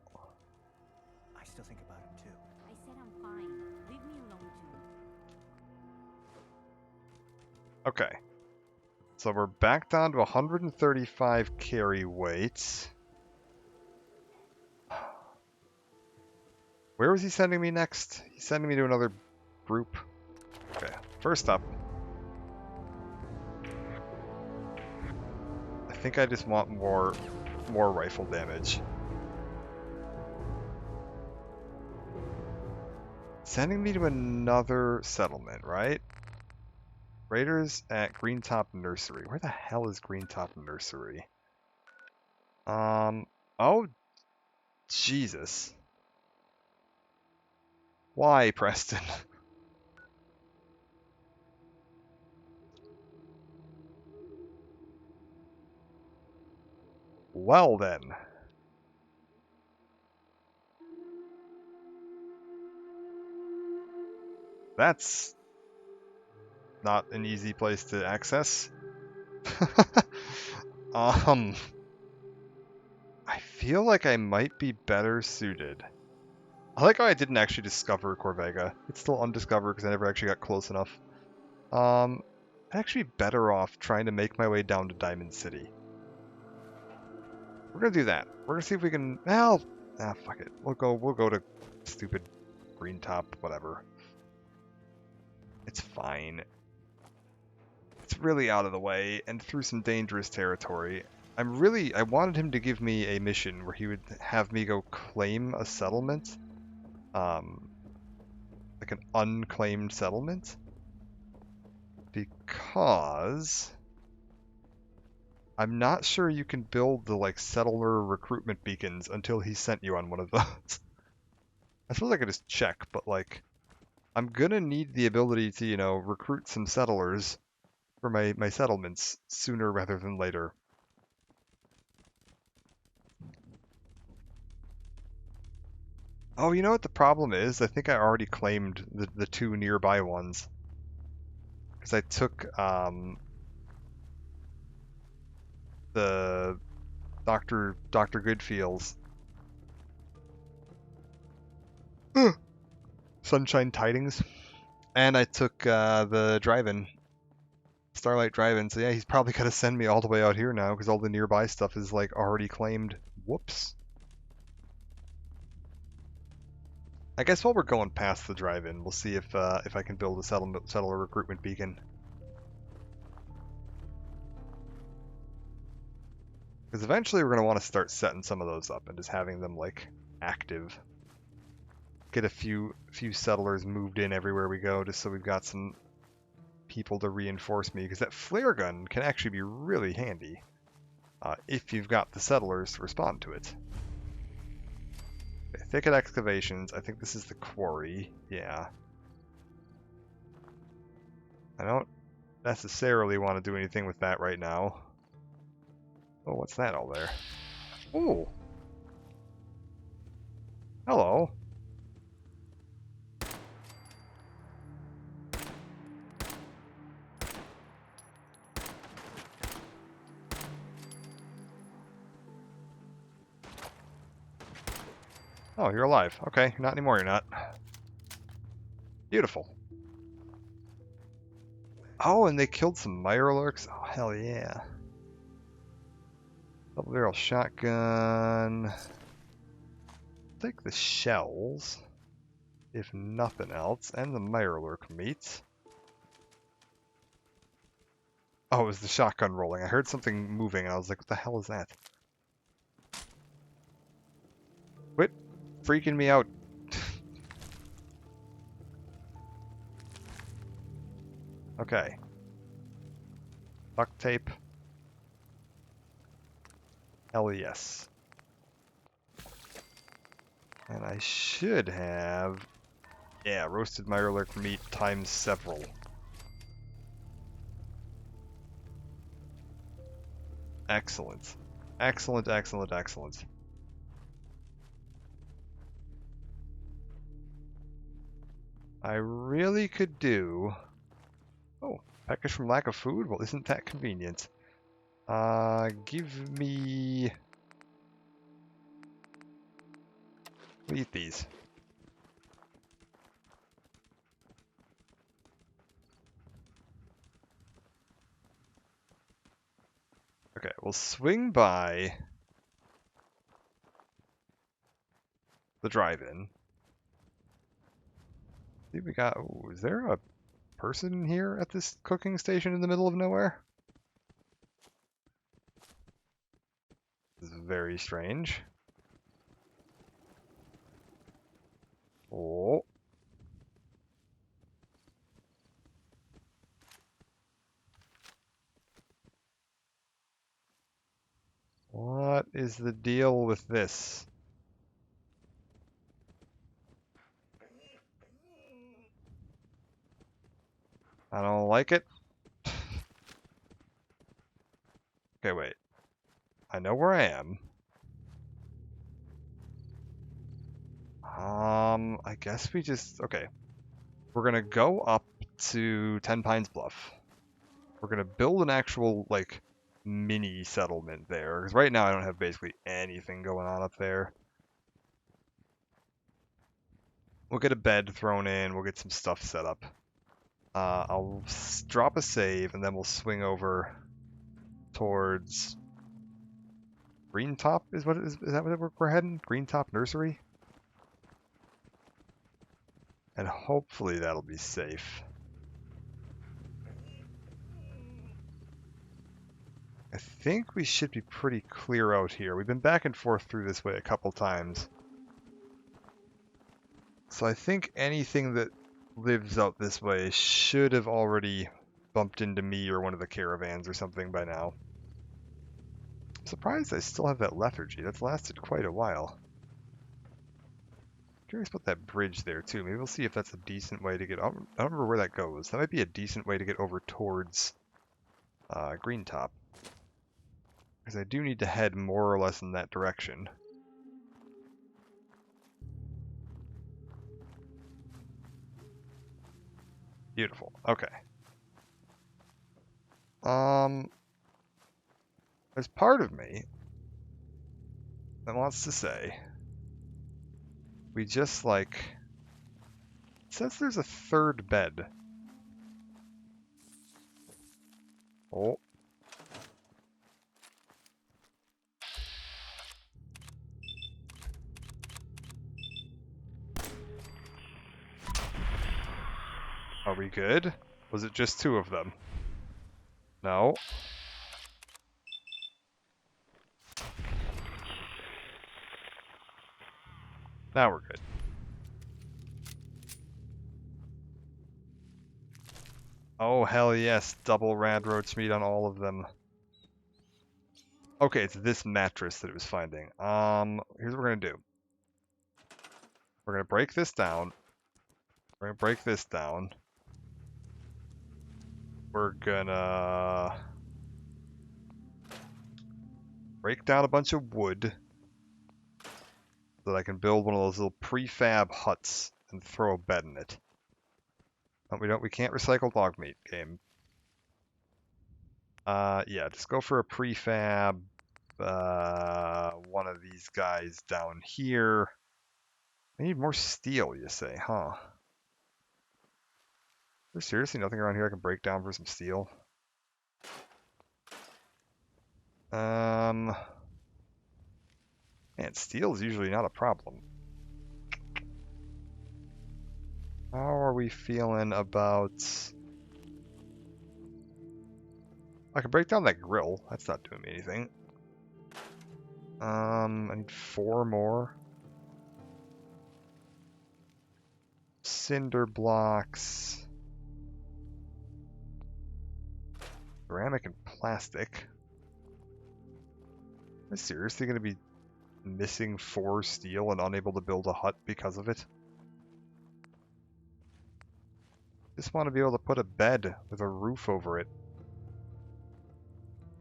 I still think about him too. I said I'm fine. Leave me alone, June. Okay. So we're back down to 135 carry weight. Where was he sending me next? He's sending me to another group. Okay, first up. I think I just want more rifle damage. Sending me to another settlement, right? Raiders at Greentop Nursery. Where the hell is Greentop Nursery? Oh, Jesus. Why, Preston? Well then. That's not an easy place to access. I feel like I might be better suited. I like how I didn't actually discover Corvega. It's still undiscovered because I never actually got close enough. I'm actually better off trying to make my way down to Diamond City. We're gonna do that. We're gonna see if we can. Well, fuck it. We'll go to stupid Greentop, whatever. It's fine. It's really out of the way and through some dangerous territory. I wanted him to give me a mission where he would have me go claim a settlement. Like an unclaimed settlement. Because I'm not sure you can build the like settler recruitment beacons until he sent you on one of those. I suppose I could just check, but like I'm gonna need the ability to, you know, recruit some settlers for my settlements sooner rather than later. Oh, you know what the problem is? I think I already claimed the 2 nearby ones. Because I took the Dr. Goodfield's Sunshine Tidings, and I took the drive-in, Starlight Drive-in. So yeah, he's probably got to send me all the way out here now because all the nearby stuff is like already claimed. Whoops. I guess while we're going past the drive-in, we'll see if I can build a settler recruitment beacon. Because eventually we're going to want to start setting some of those up and just having them like active. Get a few settlers moved in everywhere we go, just so we've got some people to reinforce me. Because that flare gun can actually be really handy if you've got the settlers to respond to it. Okay, thicket excavations. I think this is the quarry. Yeah. I don't necessarily want to do anything with that right now. Oh, what's that all there? Oh! Hello. Oh, you're alive. Okay, not anymore, you're not. Beautiful. Oh, and they killed some Mirelurks. Oh, hell yeah. Double barrel shotgun. Take the shells, if nothing else, and the Mirelurk meat. Oh, it was the shotgun rolling. I heard something moving, and I was like, what the hell is that? Quit freaking me out. Okay. Duct tape. Hell yes. And I should have... Yeah, roasted Mirelurk meat times several. Excellent. Excellent, excellent, excellent. I really could do... Oh, peckish from lack of food? Well, isn't that convenient? Give me... We'll eat these. Okay, we'll swing by the drive-in. See, we got... Ooh, is there a person here at this cooking station in the middle of nowhere? This is very strange. Oh. What is the deal with this? I don't like it. Okay, wait. I know where I am. I guess we just... Okay. We're gonna go up to Ten Pines Bluff. We're gonna build an actual, like, mini settlement there. Because right now I don't have basically anything going on up there. We'll get a bed thrown in. We'll get some stuff set up. I'll drop a save, and then we'll swing over towards Green Top. Is that what we're heading? Green Top Nursery, and hopefully that'll be safe. I think we should be pretty clear out here. We've been back and forth through this way a couple times, so I think anything that lives out this way should have already bumped into me or one of the caravans or something by now. I'm surprised I still have that lethargy. That's lasted quite a while. Curious about that bridge there too. Maybe we'll see if that's a decent way to get... I don't remember where that goes. That might be a decent way to get over towards Green Top. Because I do need to head more or less in that direction. Beautiful. Okay. There's part of me that wants to say we just like... It says there's a third bed. Oh. Are we good? Was it just 2 of them? No. Now we're good. Oh, hell yes. Double rad roach meat on all of them. Okay, it's this mattress that it was finding. Here's what we're gonna do. We're gonna break this down. We're gonna break this down. We're gonna break down a bunch of wood so that I can build one of those little prefab huts and throw a bed in it. We can't recycle dog meat, game. Yeah, just go for a prefab, one of these guys down here. I need more steel, you say, huh? There's seriously nothing around here I can break down for some steel? Man, steel is usually not a problem. How are we feeling about... I can break down that grill. That's not doing me anything. I need 4 more. Cinder blocks. Ceramic and plastic. Am I seriously going to be missing 4 steel and unable to build a hut because of it? Just want to be able to put a bed with a roof over it.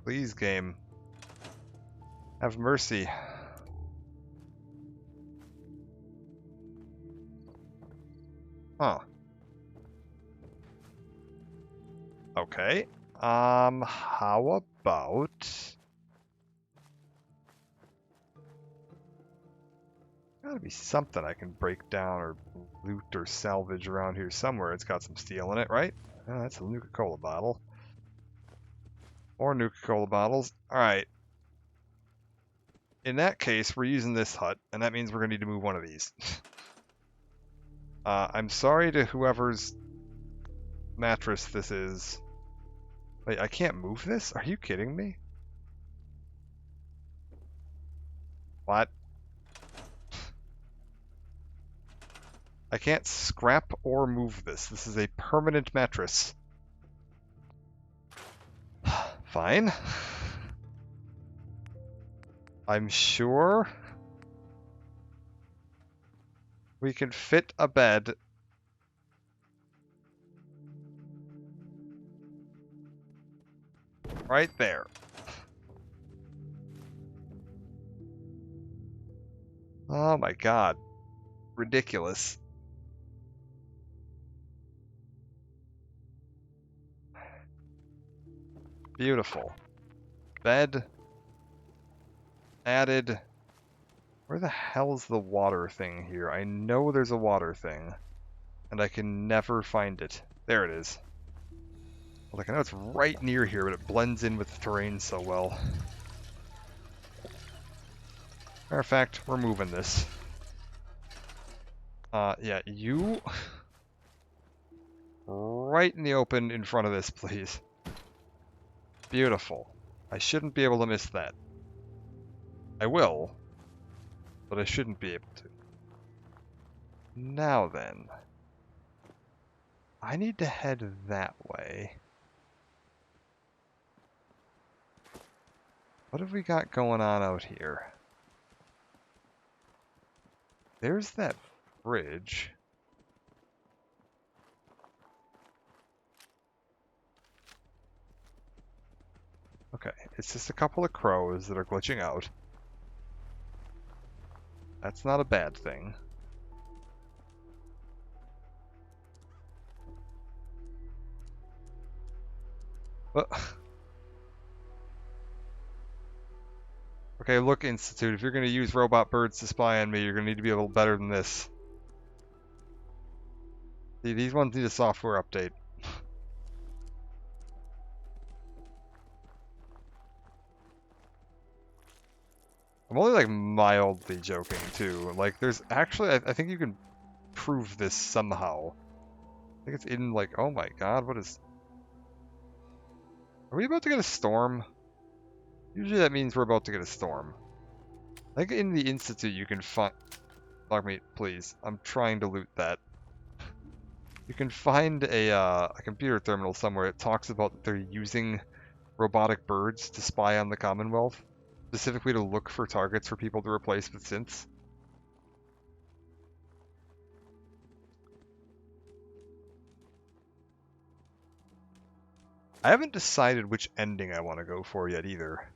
Please, game. Have mercy. Huh. Okay. How about... Gotta be something I can break down or loot or salvage around here somewhere. It's got some steel in it, right? Oh, that's a Nuka-Cola bottle. More Nuka-Cola bottles. Alright. In that case, we're using this hut, and that means we're going to need to move one of these. I'm sorry to whoever's mattress this is. Wait, I can't move this? Are you kidding me? What? I can't scrap or move this. This is a permanent mattress. Fine. I'm sure we can fit a bed right there. Oh my god. Ridiculous. Beautiful. Bed added. Where the hell's the water thing here? I know there's a water thing, and I can never find it. There it is. Like, I know it's right near here, but it blends in with the terrain so well. Matter of fact, we're moving this. Yeah, you... right in the open in front of this, please. Beautiful. I shouldn't be able to miss that. I will, but I shouldn't be able to. Now then. I need to head that way. What have we got going on out here? There's that bridge. Okay, it's just a couple of crows that are glitching out. That's not a bad thing. Okay, look, Institute, if you're going to use robot birds to spy on me, you're going to need to be a little better than this. See, these ones need a software update. I'm only like mildly joking too. Like there's actually, I think you can prove this somehow. I think it's in like, oh my god, what is... Are we about to get a storm? Usually that means we're about to get a storm. I think in the Institute you can find... Lock me, please. I'm trying to loot that. You can find a computer terminal somewhere that talks about that they're using robotic birds to spy on the Commonwealth. Specifically to look for targets for people to replace with synths. I haven't decided which ending I want to go for yet either.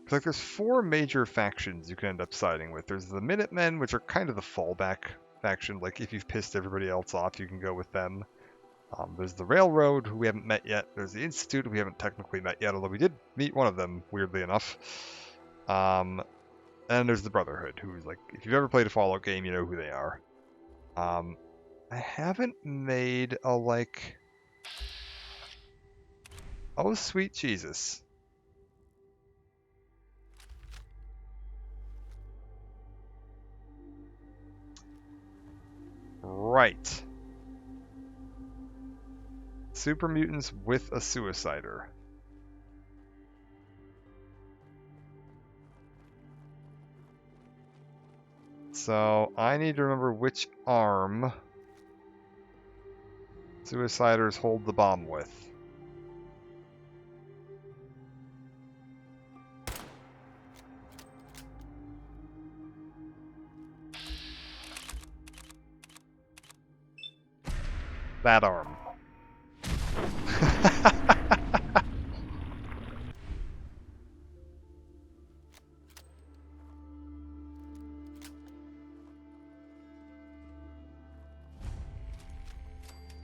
Because like there's 4 major factions you can end up siding with. There's the Minutemen, which are kind of the fallback faction. Like if you've pissed everybody else off, you can go with them. There's the Railroad, who we haven't met yet. There's the Institute, who we haven't technically met yet, although we did meet one of them, weirdly enough. And there's the Brotherhood, who's like, if you've ever played a Fallout game, you know who they are. I haven't made a like... Oh, sweet Jesus. Right. Super mutants with a suicider. So I need to remember which arm suiciders hold the bomb with. That arm.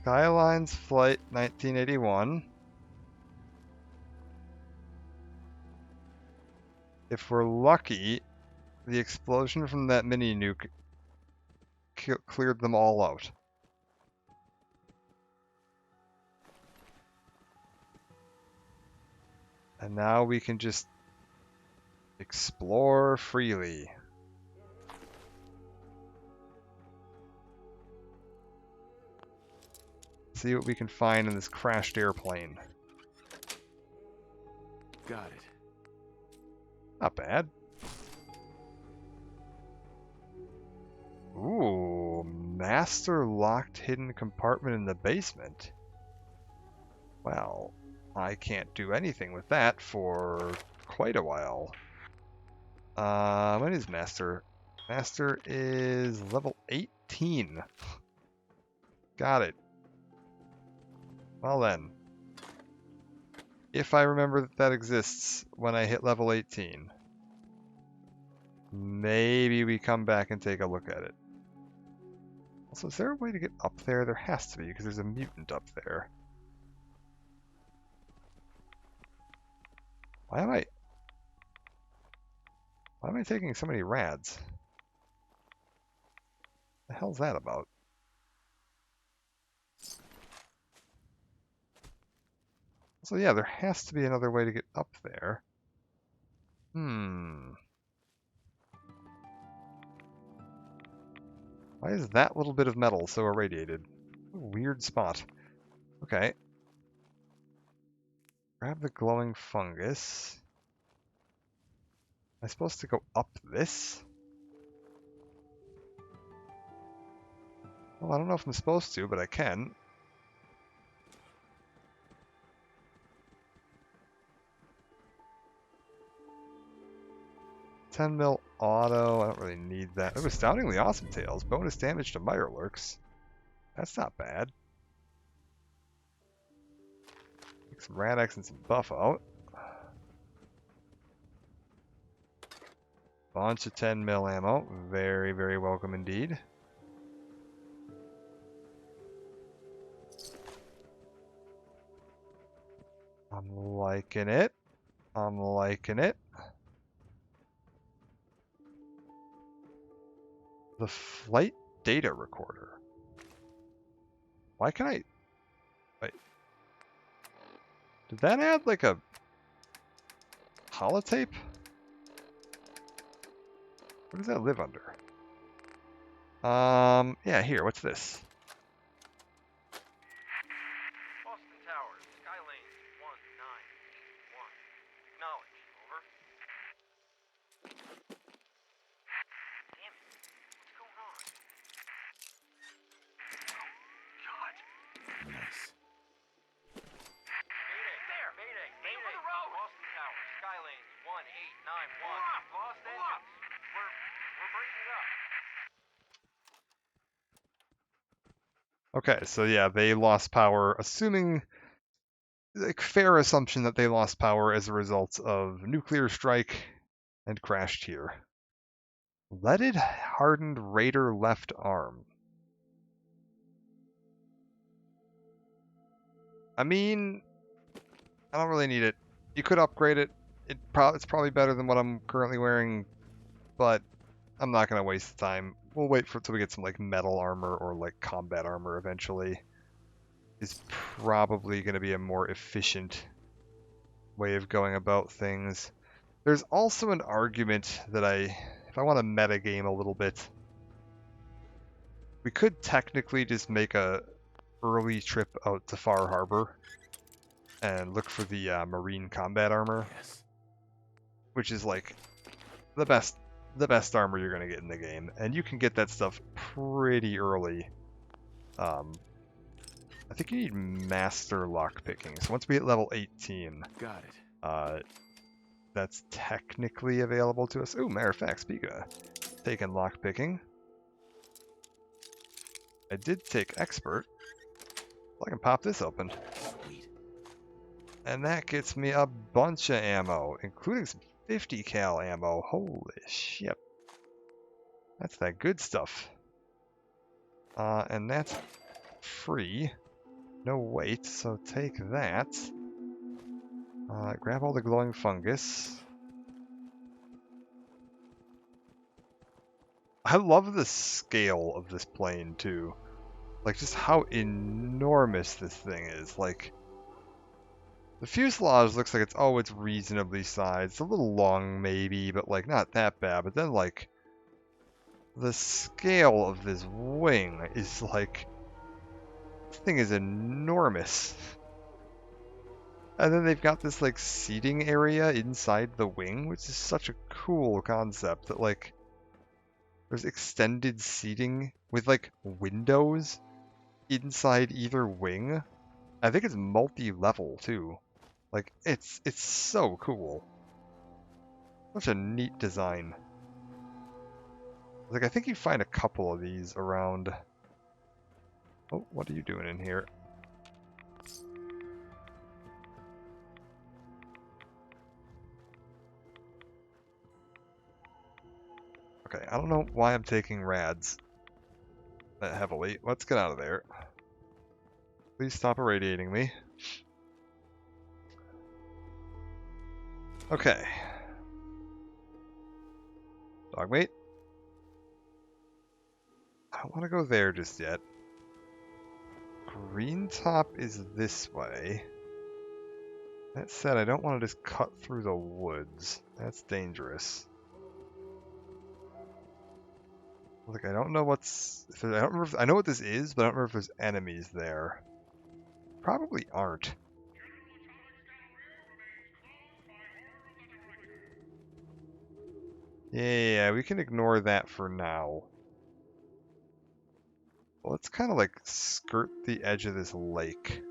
Skylines Flight 1981. If we're lucky, the explosion from that mini nuke cleared them all out. And now we can just explore freely. See what we can find in this crashed airplane. Got it. Not bad. Ooh, master locked hidden compartment in the basement. Well, I can't do anything with that for quite a while. What is master? Master is level 18. Got it. Well then. If I remember that that exists when I hit level 18, maybe we come back and take a look at it. Also, is there a way to get up there? There has to be, because there's a mutant up there. Why am I taking so many rads? The hell's that about? So yeah, there has to be another way to get up there. Why is that little bit of metal so irradiated? Weird spot. Okay. Grab the glowing fungus. Am I supposed to go up this? Well, I don't know if I'm supposed to, but I can. $10 mil auto. I don't really need that. Oh, astoundingly awesome tails. Bonus damage to Mirelurks. That's not bad. Take some Rad-X and some buff out. Bunch of 10 mil ammo. Very, very welcome indeed. I'm liking it. I'm liking it. The flight data recorder. Why can I... Wait. Did that add like a holotape? What does that live under? Yeah, here, what's this? Boston Towers, Skylane 1981. Acknowledge. Over. Damn it. What's going on? God. Nice. Mayday. Aim for the road. Boston Towers, Skylane 1891. Lost engines. We're breaking up. Okay, so yeah, they lost power, assuming, like, fair assumption that they lost power as a result of nuclear strike and crashed here. Leaded hardened Raider left arm. I mean, I don't really need it. You could upgrade it. It's probably better than what I'm currently wearing, but I'm not gonna waste the time. We'll wait for till we get some like metal armor or like combat armor eventually. Is probably gonna be a more efficient way of going about things. There's also an argument that if I want to metagame a little bit, we could technically just make a early trip out to Far Harbor and look for the marine combat armor, Yes. which is like the best armor you're gonna get in the game, and you can get that stuff pretty early. I think you need master lockpicking. So once we hit level 18, Got it. that's technically available to us. Ooh, matter of fact, speaking of taking lockpicking, I did take expert. So I can pop this open. Sweet. And that gets me a bunch of ammo, including some 50 cal ammo. Holy shit. That's that good stuff. And that's free. No weight, so take that. Grab all the glowing fungus. I love the scale of this plane, too. Like, just how enormous this thing is. Like, the fuselage looks like it's reasonably sized. It's a little long, maybe, but, like, not that bad. But then, like, the scale of this wing is, like, this thing is enormous. And then they've got this, like, seating area inside the wing, which is such a cool concept that, like, there's extended seating with, like, windows inside either wing. I think it's multi-level, too. Like, it's so cool. Such a neat design. Like, I think you find a couple of these around... Oh, what are you doing in here? Okay, I don't know why I'm taking rads that heavily. Let's get out of there. Please stop irradiating me. Okay. Dogmeat. I don't want to go there just yet. Green top is this way. That said, I don't want to just cut through the woods. That's dangerous. Like, I don't know what's... I don't remember I know what this is, but I don't remember if there's enemies there. Probably aren't. Yeah, we can ignore that for now. Let's kind of like skirt the edge of this lake.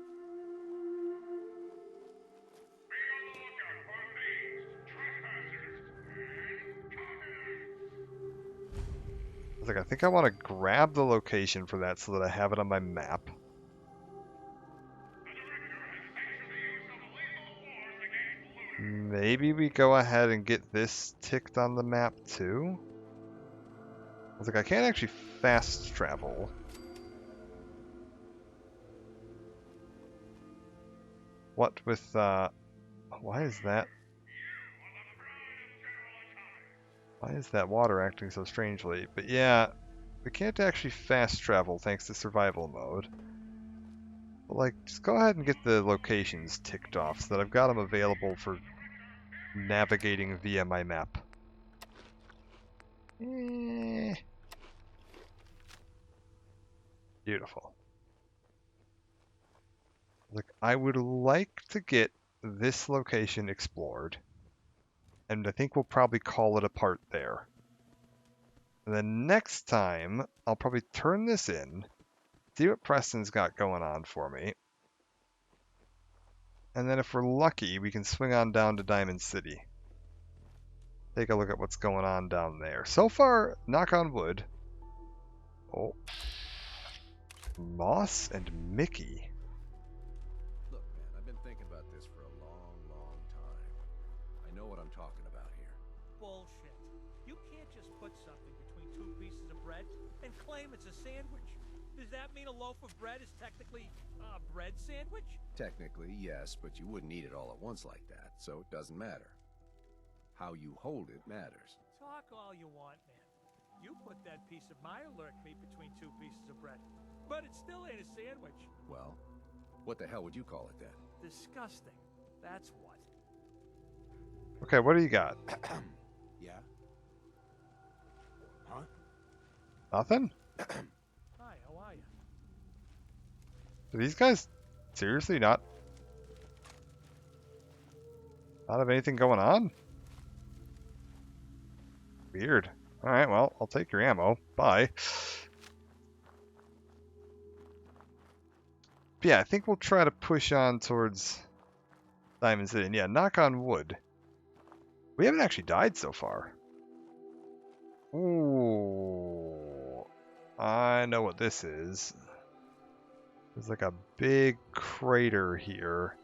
I think I want to grab the location for that so that I have it on my map. Maybe we go ahead and get this ticked on the map too. I can't actually fast travel. What with, why is that? Why is that water acting so strangely? But yeah, we can't actually fast travel thanks to survival mode. But like, just go ahead and get the locations ticked off so that I've got them available for navigating via my map. Beautiful. Like, I would like to get this location explored, and I think we'll probably call it a part there. And then next time, I'll probably turn this in, see what Preston's got going on for me, and then if we're lucky, we can swing on down to Diamond City. Take a look at what's going on down there. So far, knock on wood. Oh. Moss and Mickey. Look, man, I've been thinking about this for a long, long time. I know what I'm talking about here. Bullshit. You can't just put something between two pieces of bread and claim it's a sandwich. Does that mean a loaf of bread is technically a bread sandwich? Technically, yes, but you wouldn't eat it all at once like that, so it doesn't matter. How you hold it matters. Talk all you want, man. You put that piece of Mirelurk meat between two pieces of bread, but it still ain't a sandwich. Well, what the hell would you call it then? Disgusting. That's what. Okay, what do you got? Yeah? Huh? Nothing? Hi, how are you? Do these guys seriously not have anything going on? Weird. Alright, well, I'll take your ammo. Bye. But yeah, I think we'll try to push on towards Diamond City. And yeah, knock on wood. We haven't actually died so far. Ooh. I know what this is. There's like a big crater here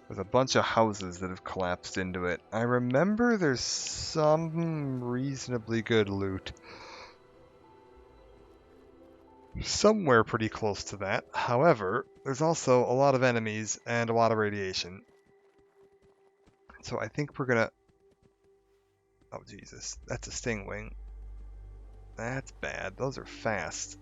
with a bunch of houses that have collapsed into it. I remember there's some reasonably good loot somewhere pretty close to that. However, there's also a lot of enemies and a lot of radiation. So I think we're gonna... Oh, Jesus. That's a stingwing. That's bad. Those are fast.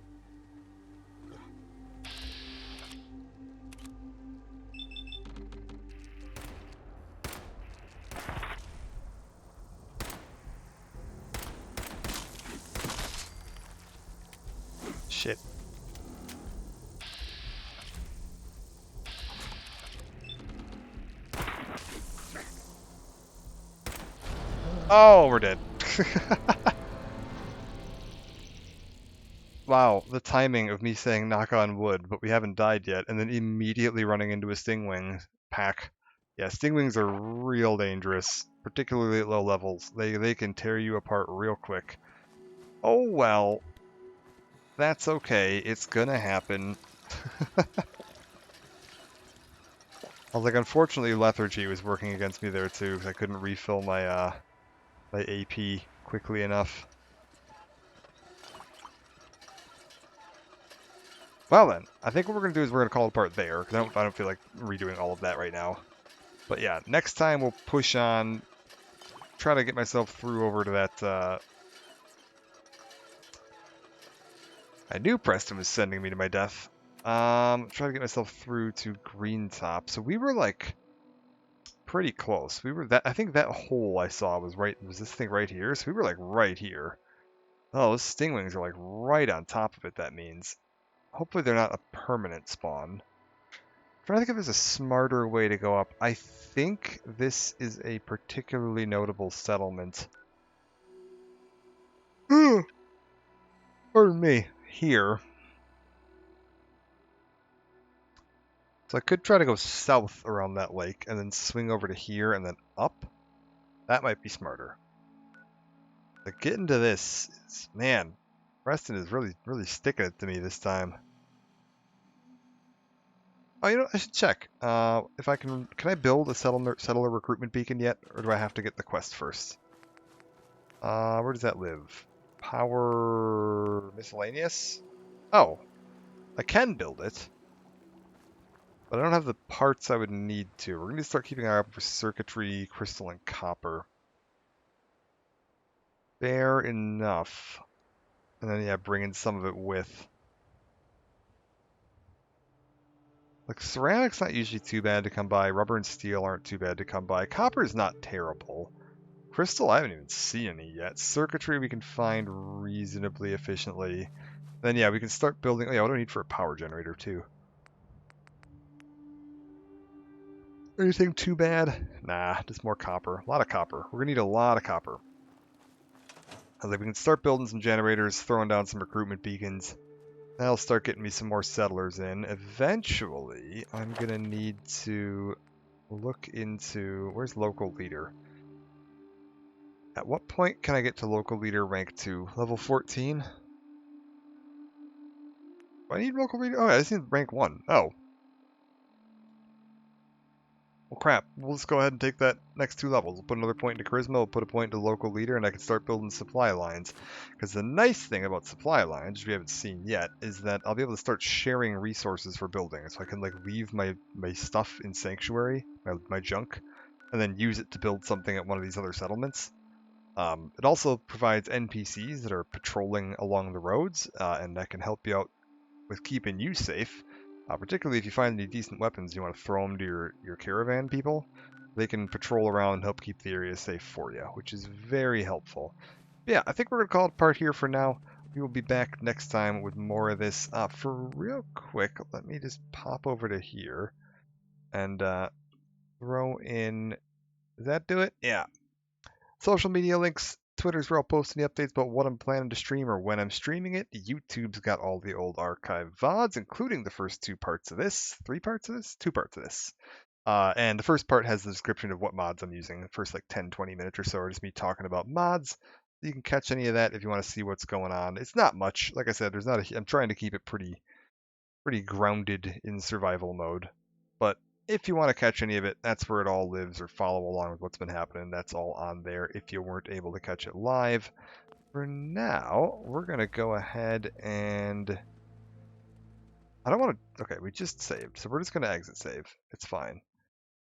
Shit. Oh, we're dead. Wow, the timing of me saying knock on wood, but we haven't died yet, and then immediately running into a stingwing pack. Yeah, stingwings are real dangerous, particularly at low levels. They can tear you apart real quick. Oh well. That's okay, it's gonna happen. I was like, unfortunately lethargy was working against me there too, because I couldn't refill my my AP quickly enough. Well then, I think what we're going to do is we're going to call it apart there, because I don't feel like redoing all of that right now. But yeah, next time we'll push on, try to get myself through over to that, I knew Preston was sending me to my death. Try to get myself through to Green Top. So we were like, pretty close. We were I think that hole I saw was this thing right here? So we were like right here. Oh, those stingwings are like right on top of it, that means. Hopefully they're not a permanent spawn. I'm trying to think if there's a smarter way to go up. I think this is a particularly notable settlement. Pardon me. Here. So I could try to go south around that lake and then swing over to here and then up. That might be smarter. But getting to this is, man, Preston is really sticking it to me this time. Oh, you know, I should check. If I can I build a settler recruitment beacon yet, or do I have to get the quest first? Where does that live? Power miscellaneous? Oh, I can build it, but I don't have the parts I would need to. We're going to start keeping an eye out for circuitry, crystal, and copper. spare enough. And then, yeah, bring in some of it with. Like, ceramic's not usually too bad to come by. Rubber and steel aren't too bad to come by. Copper is not terrible. Crystal, I haven't even seen any yet. Circuitry we can find reasonably efficiently. Then, yeah, we can start building. Oh, yeah, what do I need for a power generator, too? Anything too bad? Nah, just more copper. A lot of copper. We're going to need a lot of copper. I was like, we can start building some generators, throwing down some recruitment beacons. That'll start getting me some more settlers in. Eventually, I'm going to need to look into... Where's local leader? At what point can I get to local leader rank 2? Level 14? Do I need local leader? Oh, I just need rank 1. Oh. Well, crap. We'll just go ahead and take that next 2 levels. We'll put another point into charisma, we'll put a point into local leader, and I can start building supply lines. Because the nice thing about supply lines, which we haven't seen yet, is that I'll be able to start sharing resources for building. So I can like leave my stuff in Sanctuary, my junk, and then use it to build something at one of these other settlements. It also provides NPCs that are patrolling along the roads, and that can help you out with keeping you safe. Particularly if you find any decent weapons, you want to throw them to your caravan people. They can patrol around and help keep the area safe for you, which is very helpful. But yeah, I think we're going to call it a part here for now. We will be back next time with more of this. For real quick, let me just pop over to here and throw in... Does that do it? Yeah. Social media links. Twitter's where I'll post any updates about what I'm planning to stream or when I'm streaming it. YouTube's got all the old archive VODs, including the first 2 parts of this. 3 parts of this? 2 parts of this. And the first part has the description of what mods I'm using. The first like 10, 20 minutes or so are just me talking about mods. You can catch any of that if you want to see what's going on. It's not much. Like I said, there's not I'm trying to keep it pretty grounded in survival mode. But if you want to catch any of it, that's where it all lives, or follow along with what's been happening. That's all on there if you weren't able to catch it live. For now, we're going to go ahead and... I don't want to... Okay, we just saved, so we're just going to exit save. It's fine.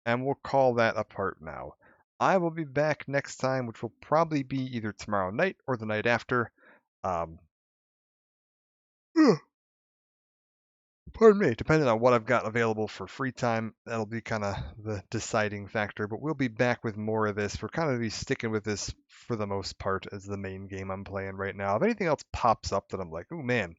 And we'll call that a part now. I will be back next time, which will probably be either tomorrow night or the night after. Pardon me, depending on what I've got available for free time, that'll be kind of the deciding factor. But we'll be back with more of this. We're kind of be sticking with this for the most part as the main game I'm playing right now. If anything else pops up that I'm like, oh man,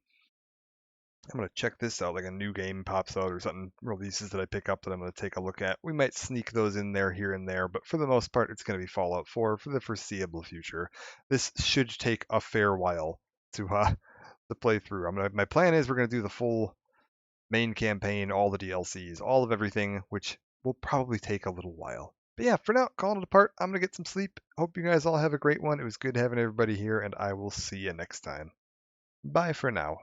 I'm going to check this out, like a new game pops out or something, releases that I pick up that I'm going to take a look at, we might sneak those in there here and there. But for the most part, it's going to be Fallout 4 for the foreseeable future. This should take a fair while to play through. My plan is we're going to do the full main campaign, all the DLCs, all of everything, which will probably take a little while. But yeah, for now, calling it a part. I'm going to get some sleep. Hope you guys all have a great one. It was good having everybody here, and I will see you next time. Bye for now.